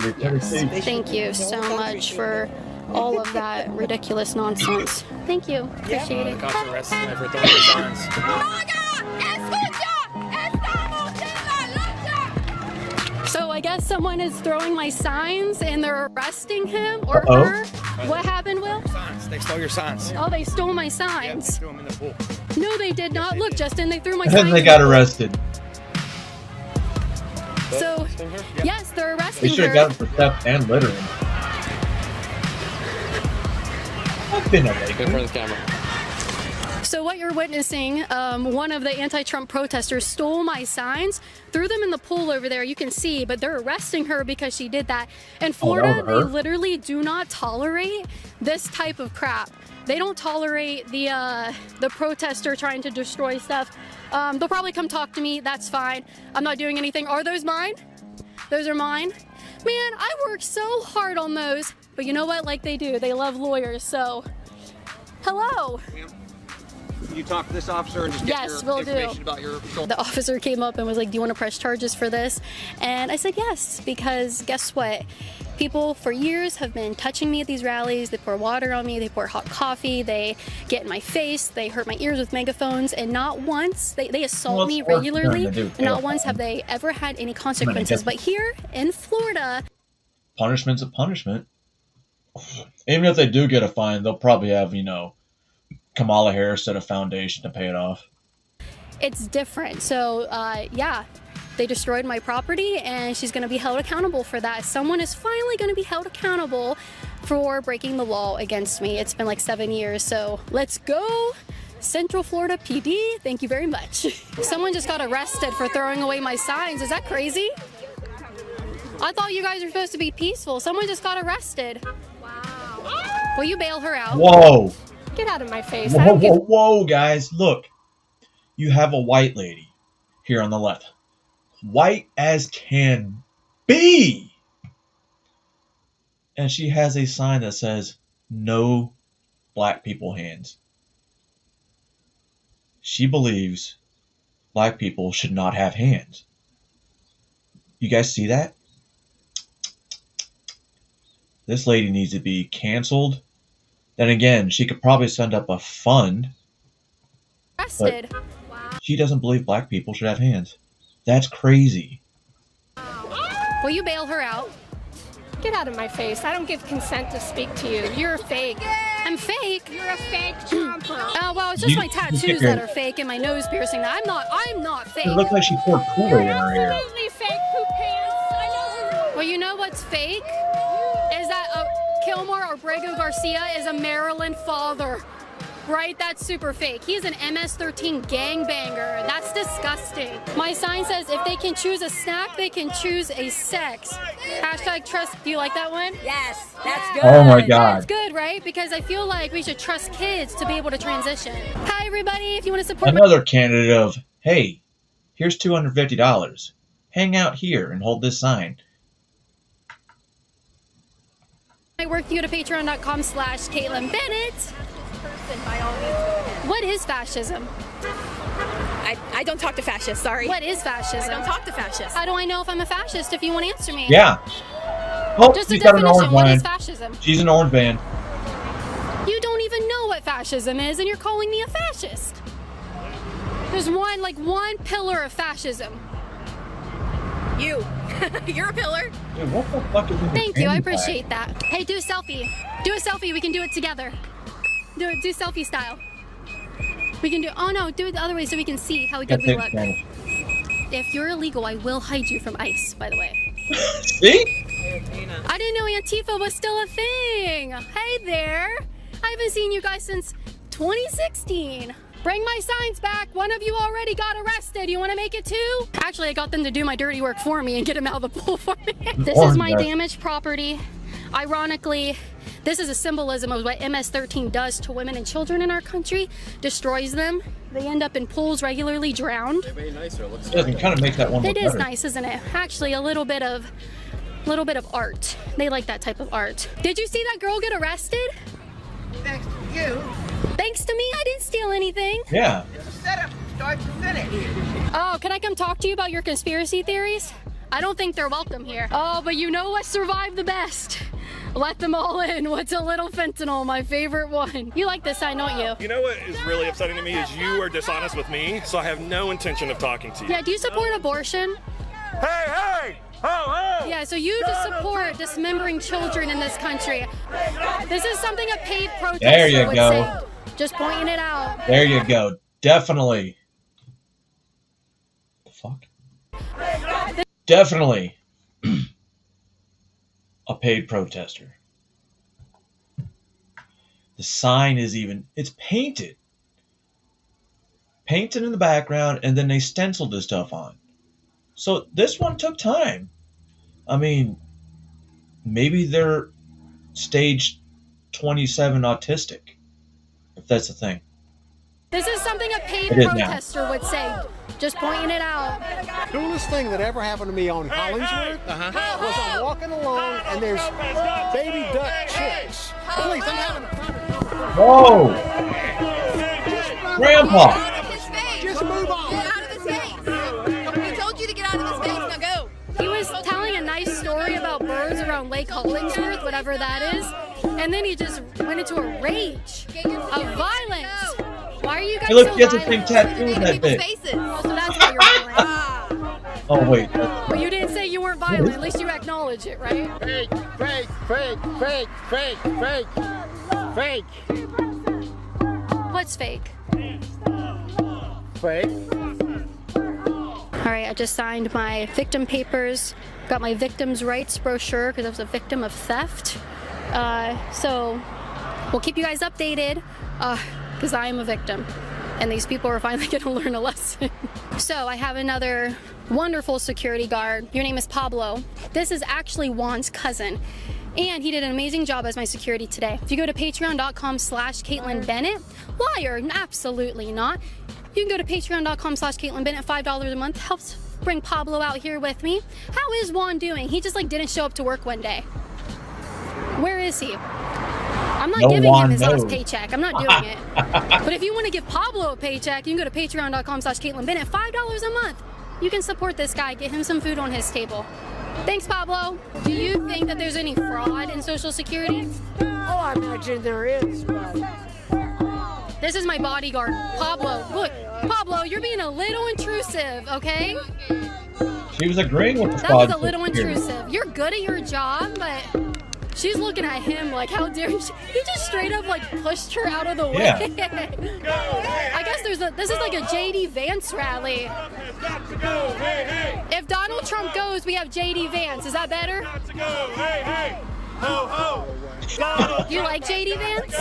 Thank you so much for all of that ridiculous nonsense. Thank you. Appreciate it. The cops arrested him for throwing his signs. So I guess someone is throwing my signs and they're arresting him or Uh-oh. her. What happened, Will? Signs. They stole your signs. Oh, they stole my Yeah, signs. they threw them in the pool. No, they did not. Look, Justin, they threw my And signs. then they in got the pool. arrested. So, yes, they're They arresting should her. have got him for theft and littering. I've been awake. In front of the camera. So what you're witnessing, one of the anti-Trump protesters stole my signs, threw them in the pool over there, you can see, but they're arresting her because she did that. In Florida, they literally do not tolerate this type of crap. They don't tolerate the protester trying to destroy stuff. They'll probably come talk to me, that's fine. I'm not doing anything. Are those mine? Those are mine? Man, I worked so hard on those, but you know what, like they do, they love lawyers, so hello. Can you talk to this officer and just get Yes, your will do. information about your... The officer came up and was like, do you want to press charges for this? And I said yes, because guess what? People for years have been touching me at these rallies. They pour water on me, they pour hot coffee, they get in my face, they hurt my ears with megaphones, and not once, they assault me regularly, and not once have they ever had any consequences. But here in Florida, Punishment's a punishment. Even if they do get a fine, they'll probably have, Kamala Harris set a foundation to pay it off. it's different. So yeah, they destroyed my property and she's going to be held accountable for that. Someone is finally going to be held accountable for breaking the law against me. It's been like 7 years, so let's go. Central Florida PD, thank you very much. Someone just got arrested for throwing away my signs. Is that crazy? I thought you guys were supposed to be peaceful. Someone just got arrested. Wow. Will you bail her out? Whoa. Get out of my face. Whoa, guys. Look. You have a white lady here on the left. White as can be. And she has a sign that says, no black people hands. She believes black people should not have hands. You guys see that? This lady needs to be canceled. Then again, she could probably send up a fund. Arrested. She doesn't believe black people should have hands. That's crazy. Will you bail her out? Get out of my face. I don't give consent to speak to you. You're fake. I'm fake. You're a fake Trumper. Well, it's just my tattoos that are fake and my nose piercing. I'm not fake. It looks like she poured Kool-Aid in her hair. Absolutely fake poop pants. I know. Well, you know what's fake? Is that Kilmore or Brago Garcia is a Maryland father. Right? That's super fake. He's an MS-13 gangbanger. That's disgusting. My sign says if they can choose a snack, they can choose a sex. Hashtag trust. Do you like that one? Yes, that's good. Oh my God. That's good, right? Because I feel like we should trust kids to be able to transition. Hi, everybody. If you want to support Another candidate of, hey, here's $250. Hang out here and hold this sign. my work, you go to patreon.com/Caitlin Bennett. What is fascism? I don't talk to fascists, sorry. What is fascism? I don't talk to fascists. How do I know if I'm a fascist if you want to answer me? Yeah. Oh, Just a she's got an definition. orange What line. is fascism? She's an orange band. You don't even know what fascism is and you're calling me a fascist. There's one pillar of fascism. You. You're a pillar. Dude, what the fuck is in Thank this you, I candy bag? appreciate that. Hey, do a selfie. Do a selfie, we can do it together. Do selfie style. We can do it the other way so we can see how good we look. If you're illegal, I will hide you from ICE, by the way. See? I didn't know Antifa was still a thing. Hey there. I haven't seen you guys since 2016. Bring my signs back. One of you already got arrested. You want to make it too? Actually, I got them to do my dirty work for me and get them out of the pool for me. This is my damaged property. Ironically, this is a symbolism of what MS-13 does to women and children in our country. Destroys them. They end up in pools regularly drowned. They're very nicer. It looks Yeah, they kind of make that one look It is better. nice, isn't it? Actually, a little bit of art. They like that type of art. Did you see that girl get arrested? Thanks to you. Thanks to me, I didn't steal anything. Yeah. It's a setup from start to finish. Oh, can I come talk to you about your conspiracy theories? I don't think they're welcome here. Oh, but you know what survived the best? Let them all in. What's a little fentanyl? My favorite one. You like this sign, don't you? You know what is really upsetting to me is you are dishonest with me, so I have no intention of talking to you. Yeah, do you support abortion? Hey, hey! Oh, Yeah, so you just support dismembering children in this country. This is something a paid protester There you would go. say. Just pointing it out. There you go. Definitely. The fuck? Definitely a paid protester. The sign is even, it's painted. Painted in the background, and then they stenciled this stuff on. So this one took time. I mean, maybe they're stage 27 autistic, if that's a thing. This is something a paid It is now. protester would say. Just pointing it out. Coolest thing that ever happened to me on Hollingsworth was I'm walking along and there's baby duck chicks. Please, I'm having a private conversation. Whoa! Grandpa! Just move on. Get out of his face. He told you to get out of his face. Now go. He was telling a nice story about birds around Lake Hollingsworth, whatever that is, and then he just went into a rage of violence. Why are you guys Hey, look, so he has the violent? same tattoo in that bit. Oh, so that's why you're violent. Oh, wait. Well, you didn't say you weren't violent. At least you acknowledge it, right? Fake, fake, fake, fake, fake, fake, fake. What's fake? Fake. All right, I just signed my victim papers. Got my victim's rights brochure because I was a victim of theft. So we'll keep you guys updated because I am a victim. And these people are finally going to learn a lesson. So I have another wonderful security guard. Your name is Pablo. This is actually Juan's cousin. And he did an amazing job as my security today. If you go to patreon.com/Caitlin Bennett, liar, absolutely not. You can go to patreon.com/Caitlin Bennett, $5 a month. Helps bring Pablo out here with me. How is Juan doing? He just didn't show up to work one day. Where is he? I'm not giving him his last paycheck. I'm not doing it. But if you want to give Pablo a paycheck, you can go to patreon.com/Caitlin Bennett, $5 a month. You can support this guy, get him some food on his table. Thanks, Pablo. Do you think that there's any fraud in Social Security? Oh, I imagine there is, but... This is my bodyguard, Pablo. Look, Pablo, you're being a little intrusive, okay? She was agreeing with the That was fraud a little security. intrusive. You're good at your job, but she's looking at him like, how dare she? He just straight up pushed her out of the way. Yeah. I guess this is like a JD Vance rally. If Donald Trump goes, we have JD Vance. Is that better? You like JD Vance?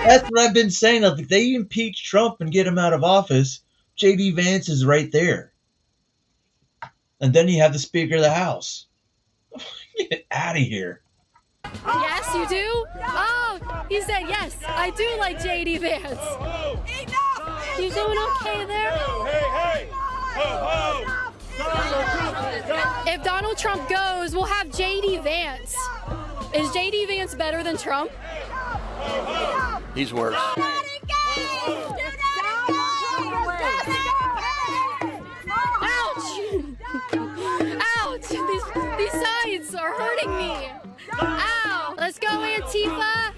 That's what I've been saying. If they impeach Trump and get him out of office, JD Vance is right there. And then you have the Speaker of the House. Get out of here. Yes, you do? Oh, he said yes. I do like JD Vance. You doing okay there? If Donald Trump goes, we'll have JD Vance. Is JD Vance better than Trump? He's worse. Ouch! Ouch! These signs are hurting me. Ow! Let's go, Antifa!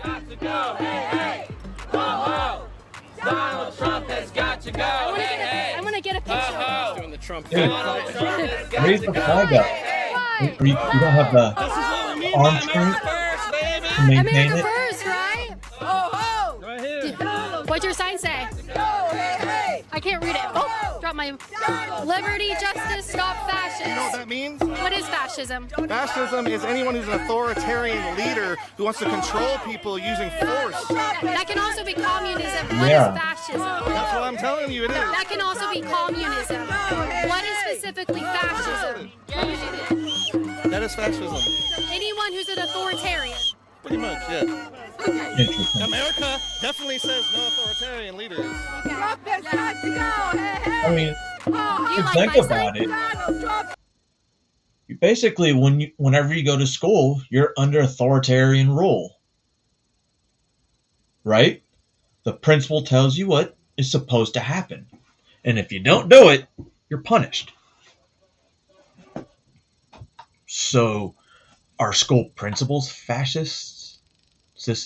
Donald Trump has got to go. I want to get a picture. Doing the Trump. Dude, raise the flag up. You don't have the arm strength to maintain America it. first, right? What'd your sign say? I can't read it. Oh, drop my liberty, justice, stop fascism. You know what that means? What is fascism? Fascism is anyone who's an authoritarian leader who wants to control people using force. That can also be communism. What Yeah. is fascism? That's what I'm telling you, it is. That can also be communism. What is specifically fascism? That is fascism. Anyone who's an authoritarian. Pretty much, yeah. Interesting. America definitely says no authoritarian leaders. I mean, if you think about it, you basically, whenever you go to school, you're under authoritarian rule, right? The principal tells you what is supposed to happen, and if you don't do it, you're punished. So, are school principals fascists? Sis?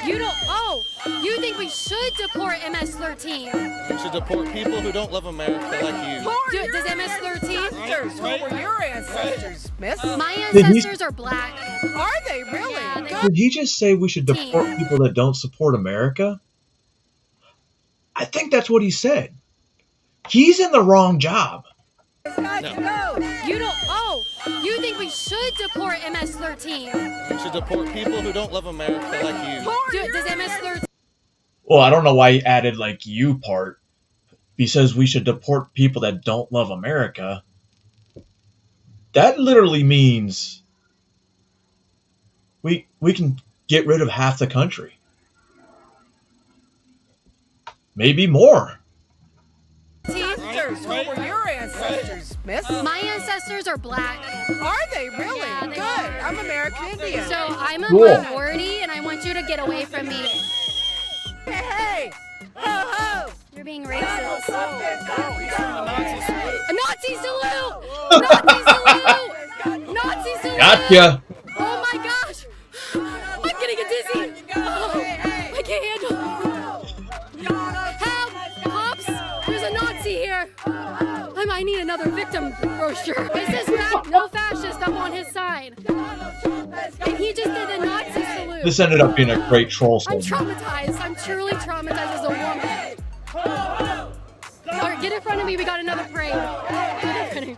You don't. Oh, you think we should deport MS-13? You should deport people who don't love America like you. Does MS-13? Who were your ancestors, miss? My ancestors are black. Are they really? Yeah, Did he just say we should deport people that don't support America? I think that's what he said. He's in the wrong job. You don't. Oh, you think we should deport MS-13? You should deport people who don't love America like you. Does MS-13? Well, I don't know why he added like you part. He says we should deport people that don't love America. That literally means we can get rid of half the country. Maybe more. Who were your ancestors, miss? My ancestors are black. Are they really? Yeah, they Good. are. I'm American Indian. So I'm a Cool. minority, and I want you to get away from me. Hey! Ho ho! You're being racist. A Nazi salute! Nazi salute! Gotcha. Oh my gosh! I'm gonna get dizzy. Oh, I can't handle it. Help! Cops! There's a Nazi here. I might need another victim brochure. It says no fascist up on his side. And he just did a Nazi salute. This ended up being a great troll I'm segment. traumatized. I'm truly traumatized as a woman. All right, get in front of me. We got another parade. Get in front of me.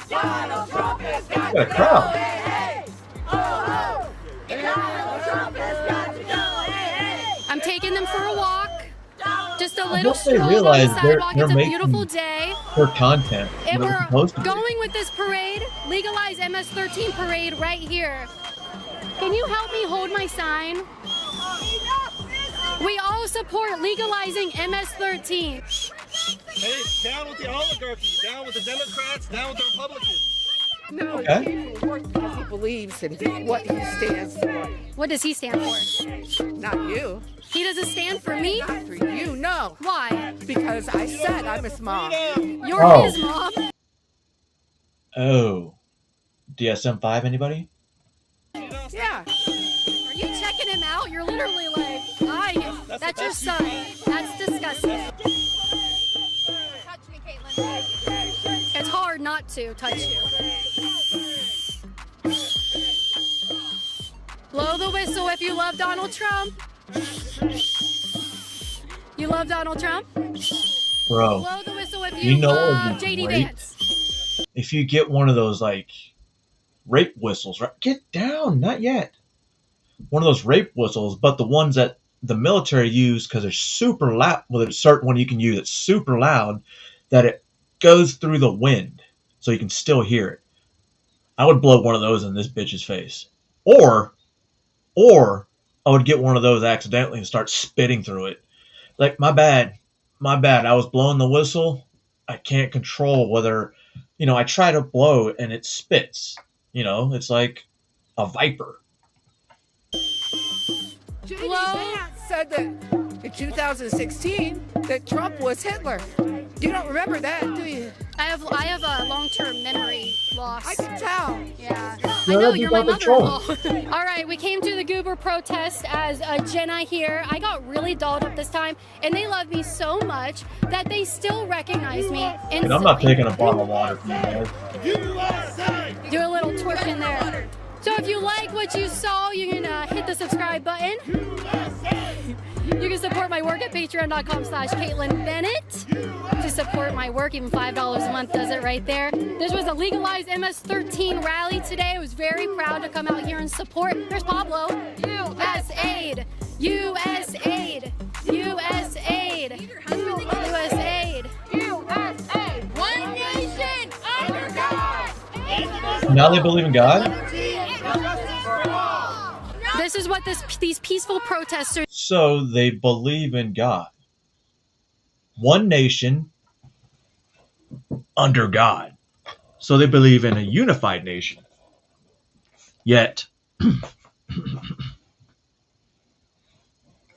Got a crowd. I'm taking them for a walk. Just a I little hope they stroll on the realize sidewalk. they're It's a making beautiful day. for content. And They're we're supposed to be. going with this parade, legalize MS-13 parade right here. Can you help me hold my sign? We all support legalizing MS-13. Hey, down with the oligarchy, down with the Democrats, down with the Republicans. No, Okay. he works because he believes in what he stands for. What does he stand for? Not you. He doesn't stand for me? Not for you, no. Why? Because I said I'm his mom. You're Oh. his mom. Oh. DSM-5, anybody? Yeah. Are you checking him out? You're literally like, that's your son. That's disgusting. Touch me, Caitlin. It's hard not to touch you. Blow the whistle if you love Donald Trump. You love Donald Trump? Bro, Blow the whistle if you you know love what would be JD great? Vance. If you get one of those like rape whistles, right? Get down, not yet. One of those rape whistles, but the ones that the military use because they're super loud. Well, there's a certain one you can use that's super loud that it goes through the wind, so you can still hear it. I would blow one of those in this bitch's face, or I would get one of those accidentally and start spitting through it. Like, my bad. I was blowing the whistle. I can't control whether, I try to blow and it spits. It's like a viper. JD Vance said that in 2016 that Trump was Hitler. You don't remember that, do you? I have a long-term memory loss. I can tell. Yeah. Yeah, I know, that'd be you're my about the troll. mother-in-law. All right, we came to the Goober protest as Jenna here. I got really dolled up this time, and they love me so much that they still recognize me. And I'm not taking a bottle of water from you guys. Do a little twerk in there. So if you like what you saw, you can hit the subscribe button. You can support my work at patreon.com/Caitlin Bennett to support my work. Even $5 a month does it right there. This was a legalized MS-13 rally today. I was very proud to come out here and support. There's Pablo. U.S. Aid. U.S. Aid. U.S. Aid. U.S. Aid. U.S. Aid. One nation under God. Now they believe in God? This is what these peaceful protesters. So they believe in God. One nation under God. So they believe in a unified nation. Yet,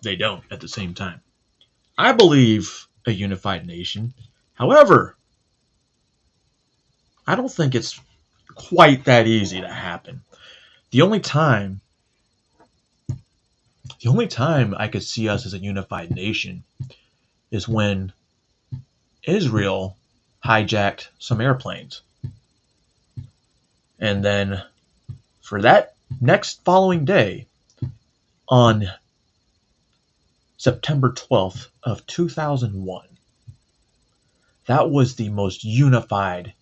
they don't at the same time. I believe a unified nation. However, I don't think it's quite that easy to happen. The only time I could see us as a unified nation is when Israel hijacked some airplanes. And then for that next following day, on September 12th of 2001, that was the most unified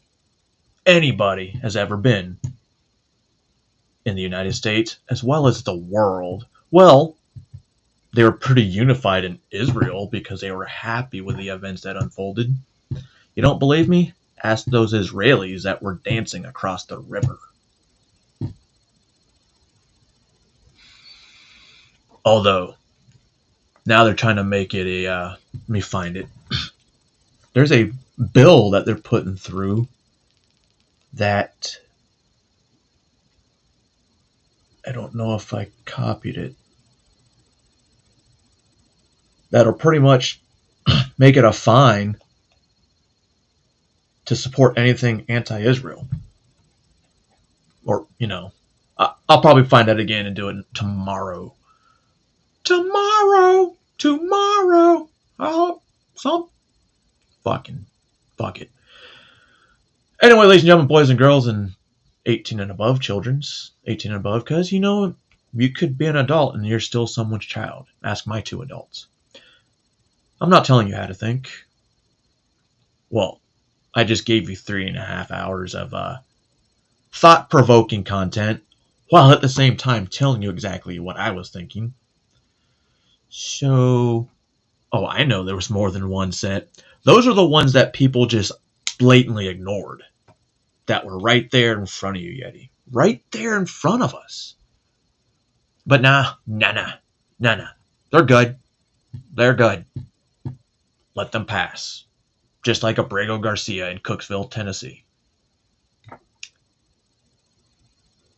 anybody has ever been in the United States as well as the world. Well, they were pretty unified in Israel because they were happy with the events that unfolded. You don't believe me? Ask those Israelis that were dancing across the river. Although, now they're trying to make it a, let me find it. There's a bill that they're putting through that, I don't know if I copied it, that'll pretty much make it a fine to support anything anti-Israel. Or, I'll probably find that again and do it tomorrow. Tomorrow. Oh, fuck it. Anyway, ladies and gentlemen, boys and girls, and 18 and above, children's 18 and above, because you could be an adult and you're still someone's child. Ask my two adults. I'm not telling you how to think. Well, I just gave you 3.5 hours of thought-provoking content, while at the same time telling you exactly what I was thinking. So, I know there was more than one set. Those are the ones that people just blatantly ignored. That were right there in front of you, Yeti. Right there in front of us. But nah. They're good. Let them pass. Just like Abrego Garcia in Cooksville, Tennessee.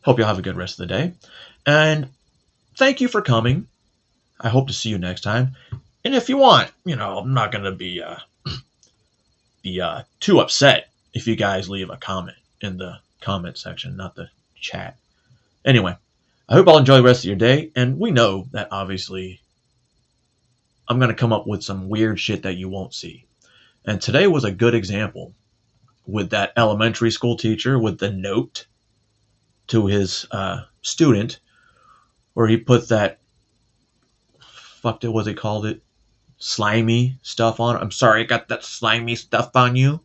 Hope you'll have a good rest of the day. And thank you for coming. I hope to see you next time. And if you want, I'm not going to be too upset if you guys leave a comment in the comment section, not the chat. Anyway, I hope I'll enjoy the rest of your day. And we know that obviously I'm going to come up with some weird shit that you won't see. And today was a good example with that elementary school teacher with the note to his student where he put that, what he called it? Slimy stuff on. I'm sorry, I got that slimy stuff on you.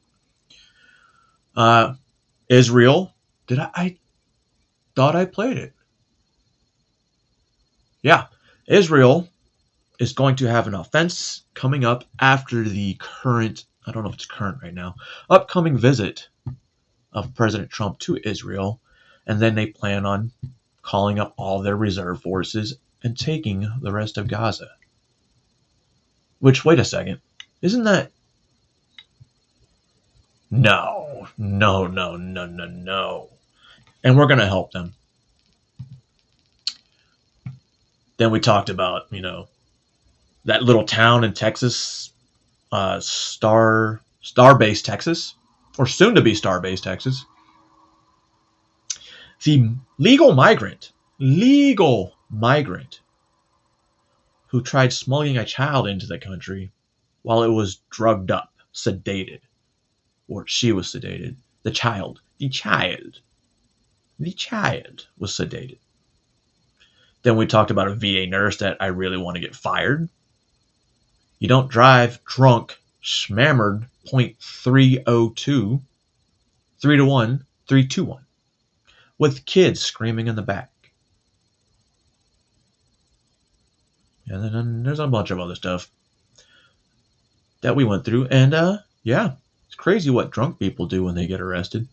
Israel. I thought I played it. Yeah. Israel is going to have an offense coming up after the current, I don't know if it's current right now, upcoming visit of President Trump to Israel. And then they plan on calling up all their reserve forces and taking the rest of Gaza. Which, wait a second, isn't that... No. And we're going to help them. Then we talked about, that little town in Texas, Starbase, Texas, or soon to be Starbase, Texas. The legal migrant who tried smuggling a child into the country while it was drugged up, sedated, or she was sedated. The child was sedated. Then we talked about a VA nurse that I really want to get fired You don't drive drunk, smammered, .302, 3 to 1, 3 to 1, with kids screaming in the back. And then there's a bunch of other stuff that we went through. And yeah, it's crazy what drunk people do when they get arrested.